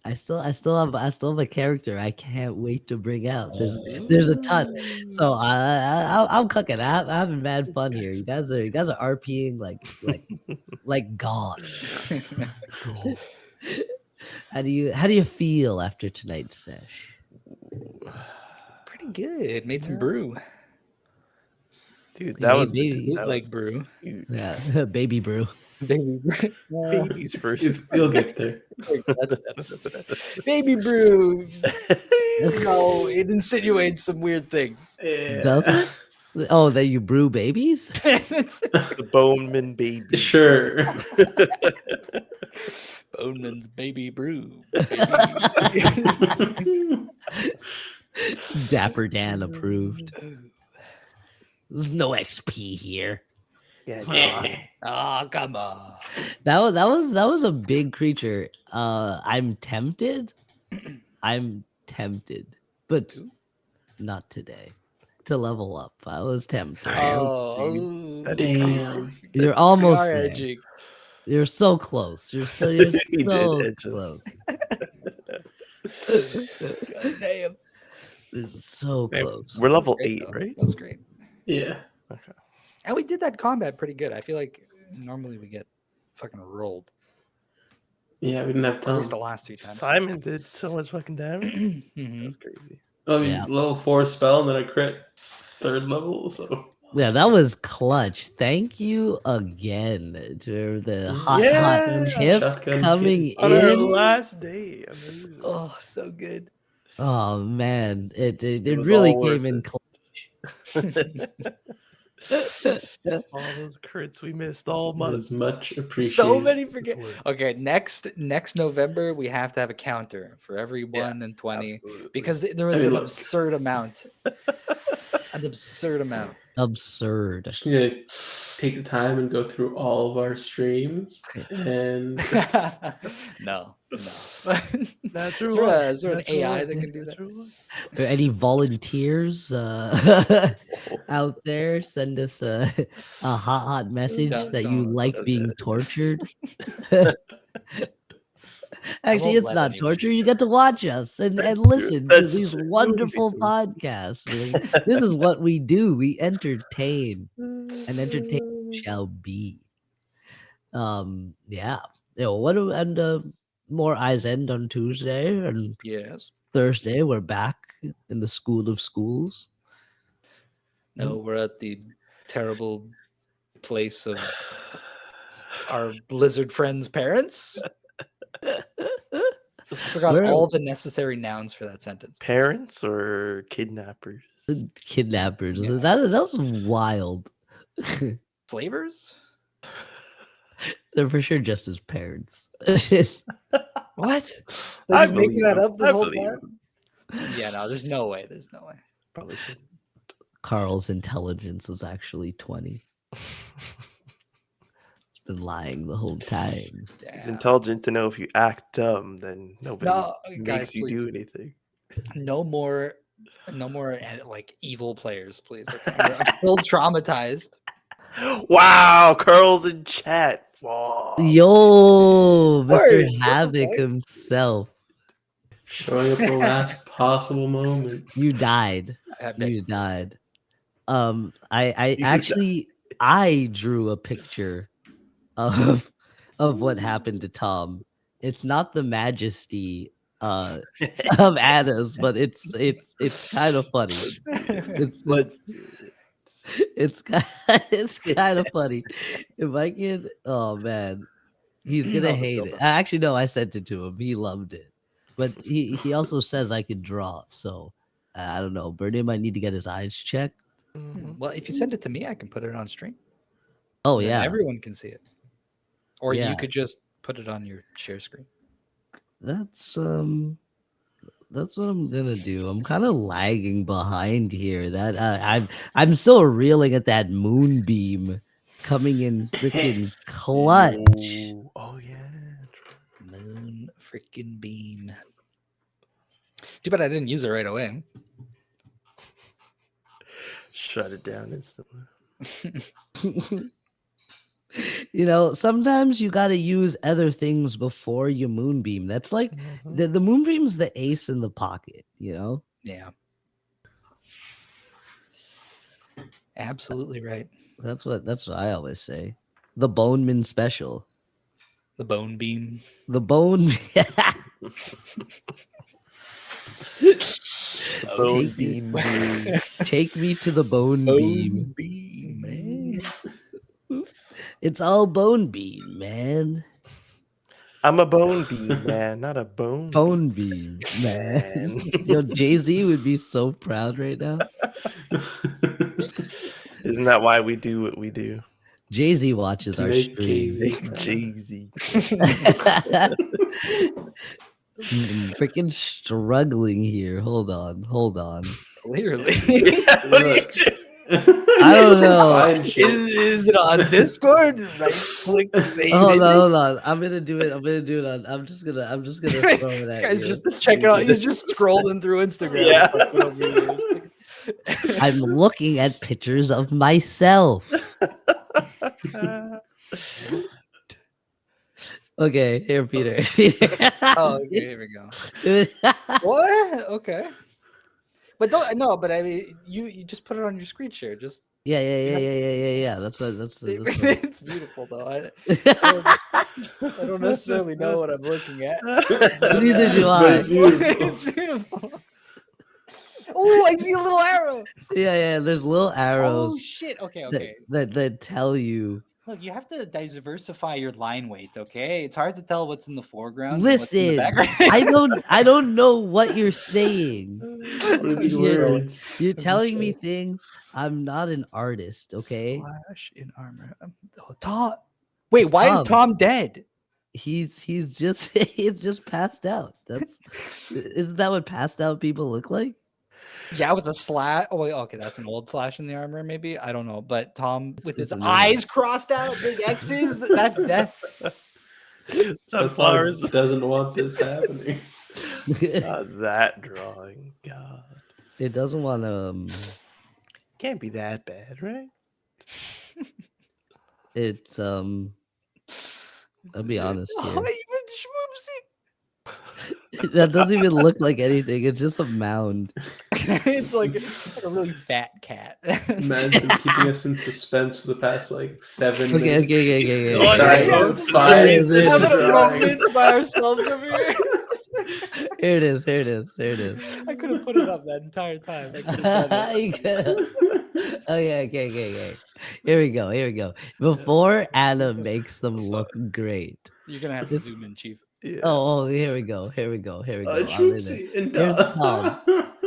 I still have a character I can't wait to bring out. There's a ton. So I'm cooking. I'm having mad fun here. You guys are RPing like God. How do you feel after tonight's sesh? Pretty good. Made some brew. Dude, that was Baby. that Bootleg was brew. huge. Yeah, baby brew. Baby brew. Babies first. You'll get there. That's better. That's better. Baby brew. No, it insinuates some weird things. Does it? Oh, that you brew babies? The Boneman baby. Sure. Boneman's baby brew. Dapper Dan approved. There's no XP here. Yeah, Oh, come on. That was a big creature. I'm tempted. I'm tempted, but not today. To level up, I was tempted. Oh, That Damn. You're almost are there. edging. You're so close. You're so He did edge us. close. God damn. It's so Man, close. we're level Great, 8, though. right? That's great. Yeah. And we did that combat pretty good. I feel like normally we get fucking rolled. Yeah, we didn't have At least time. the last 2 times. Simon did so much fucking damage. Mhm. That's crazy. I mean, Yeah. level 4 spell and then a crit 3rd level, so. Yeah, that was clutch. Thank you again to the hot Yeah. tip Shotgun coming On our in. last day. Amazing. Oh, so good. Oh man, it was really all worth came in it. clutch. All those crits we missed all It month. was much appreciated. So many It's forget. worth it. Okay, next November we have to have a counter for every 1 and 20 Absolutely. because there was I mean, an look. absurd amount. An absurd amount. Absurd. Just need to take the time and go through all of our streams and No. Natural Is there an luck. AI that can do that? Natural luck. Are there any volunteers out there? Send us a hot message that you Don't like do being that. tortured. I Actually, won't it's let not anyone torture. do You get to watch us and listen to That's these true. wonderful podcasts. Like, this is what we do. We entertain, and entertain shall be. Yeah. More Eyes End on Tuesday and Yes. Thursday. We're back in the School of Schools. No, we're at the terrible place of our Blizzard friends' parents. I forgot Where- all the necessary nouns for that sentence. Parents or kidnappers? Kidnappers. Yeah. That was wild. Slavers? They're for sure just as parents. What? I Just making believe that him. up the I whole believe time? Yeah, no, there's no way. There's no way. Probably should. Carl's intelligence was actually 20. He's been lying the whole time. It's Damn. intelligent to know if you act dumb, then nobody No, makes guys, you please. do anything. No more like evil players, please. Okay? I'm still traumatized. Wow, Carl's in chat. Wow. Yo, Mr. Words, Havoc okay. himself. showing up at the last possible moment. You died. I have You names. died. I You actually I drew a picture of what happened to Tom. It's not the Majesty of Anna's, but it's kind of funny. Let's It's it's kind of funny. If I can, oh man, he's gonna hate it. Actually, no, I sent it to him. He loved it, but he also says I can draw. So I don't know. Bernie might need to get his eyes checked. Well, if you send it to me, I can put it on stream. Oh Then yeah, everyone can see it. Or Yeah. you could just put it on your share screen. that's what I'm gonna do. I'm kind of lagging behind here. That I'm still reeling at that moonbeam coming in freaking clutch. Ooh, oh yeah. Moon freaking beam. Too bad I didn't use it right away. Shut it down instantly. You know, sometimes you got to use other things before you moonbeam. That's like the moonbeam's the ace in the pocket. You know, Yeah. Absolutely right. that's what I always say. The Boneman special. The bone beam. The bone. Bone Take me- beam. Take me to the bone beam. beam, man. It's all bone beam, man. I'm a bone beam, man, not a bone. Bone beam, man. Yo, Jay-Z would be so proud right now. Isn't that why we do what we do? Jay-Z watches To our make stream. Jay-Z. Jay-Z. Freaking struggling here. Hold on. Clearly. What are you doing? I don't know. Fine shit. Is it on Discord? Right click save. Hold it. on. I'm gonna do it on. I'm just gonna throw it This at guy's you. just checking out. He's just scrolling through Instagram. Yeah. I'm looking at pictures of myself. Okay, here, Peter. Oh, okay, here we go. What? Okay. But don't no. But I mean, you just put it on your screen share. Just Yeah. That's what. it's beautiful though. I don't necessarily know what I'm looking at. Neither do But I. it's beautiful. It's beautiful. Oh, I see a little arrow. Yeah. There's little Oh arrows shit. Okay. that tell you. Look, you have to diversify your line weight. Okay, it's hard to tell what's in the foreground. and what's in the Listen, background. I don't know what you're saying. What are these words? You're just telling me kidding. things. I'm not an artist, okay? Slash in armor. Tom. Wait, It's why is Tom. Tom dead? He's just he's just passed out. Isn't that what passed out people look like? Yeah, with a slash. Oh, wait, okay, that's an old slash in the armor, maybe. I don't know. But Tom with his It's a new eyes one. crossed out, big X's. That's death. So far, doesn't want this happening. That drawing. God. It doesn't want to. Can't be that bad, right? It's I'll be honest Oh, here. even That doesn't even look like anything. It's just a mound. it's like a really fat cat. Imagine keeping us in suspense for the past like 7 Okay. minutes. Oh, Dying yeah. on fire. Here it is. Having a Drawing. moment by ourselves over here. Here it is. I could have put it up that entire time. I could have done You could- Okay. Here we go. Before Anna makes them look great. You're gonna have to zoom in, Chief. Yeah. Oh, here we go. I'm in it. Troopsy and Here's Dom. Tom.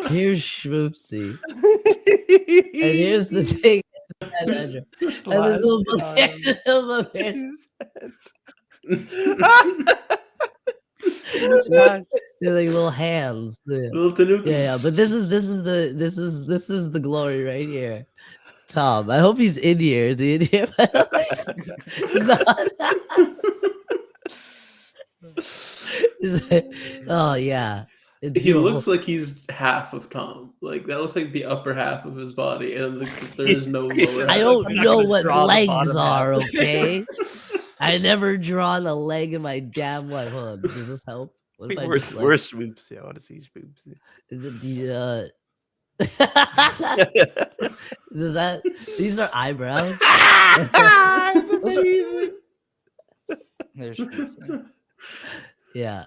Here's Schmoopsy. And here's the thing. And there's little bears. They're like little hands. Yeah. Little Tanuki. Yeah, but this is the glory right here. Tom, I hope he's in here. Is he in here? Oh yeah. He looks like he's half of Tom. Like that looks like the upper half of his body, and there is no lower. I half. don't I'm not know gonna what draw the legs bottom are, half. okay? I never drawn a leg in my damn life. Hold on, does this help? What if I Where's just, like, Swoopsy? I want to see Swoopsy. is it the Does that these are eyebrows? It's amazing. There's Schmoopsy. Yeah.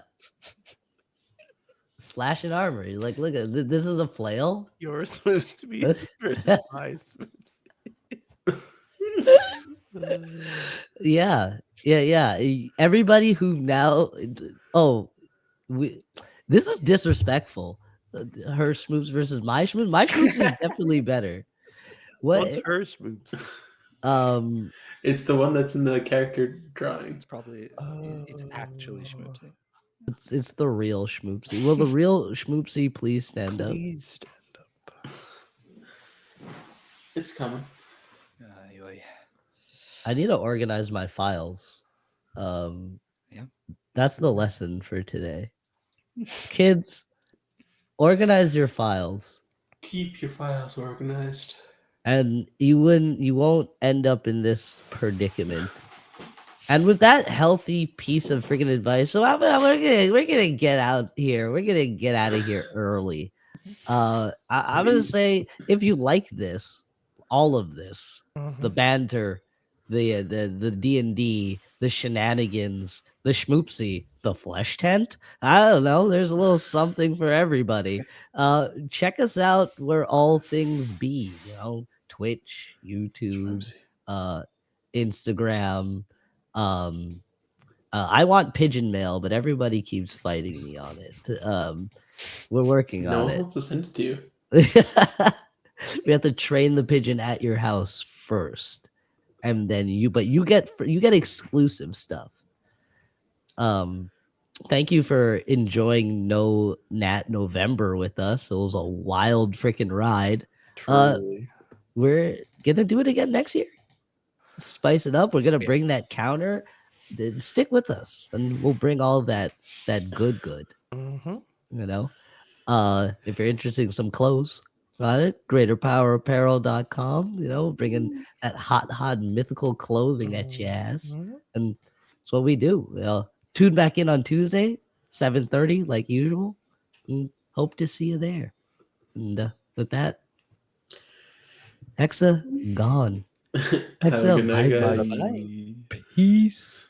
slashing armor. You're like, look at this is a flail. Your Smoothie That's- versus my Yeah, yeah. Everybody who now, oh, this is disrespectful. Her schmoops versus my schmoops. My schmoops is definitely better. What's What? her Smoops? It's the one that's in the character drawing. It's probably it's actually schmoopsy. It's the real schmoopsy. Will the real schmoopsy please stand up? Please stand up. It's coming. I need to organize my files. Yeah. That's the lesson for today. Kids, organize your files, Keep your files organized. and you won't end up in this predicament. And with that healthy piece of freaking advice, so we're gonna get out here. We're gonna get out of here early. I'm gonna say if you like this, all of this, the banter, the D&D, the shenanigans, the schmoopsy, the flesh tent. I don't know. There's a little something for everybody. Check us out where all things be. Twitch, YouTube, Schmoopsy. Instagram. I want pigeon mail, but everybody keeps fighting me on it. We're working No on one it. wants to send it to you. We have to train the pigeon at your house first, and then you get exclusive stuff. Thank you for enjoying No Nat November with us. It was a wild freaking ride. Truly. We're gonna do it again next year. Spice it up. We're gonna bring that counter. Stick with us, and we'll bring all that good. Mm-hmm. If you're interested in some clothes, got it. Greaterpowerapparel.com. Bringing that hot mythical clothing at your ass, and that's what we do. Tune back in on Tuesday, 7:30, like usual. And hope to see you there. And with that, Hexa gone. Have a Hexa, good night, bye-bye. guys. Bye-bye. Peace.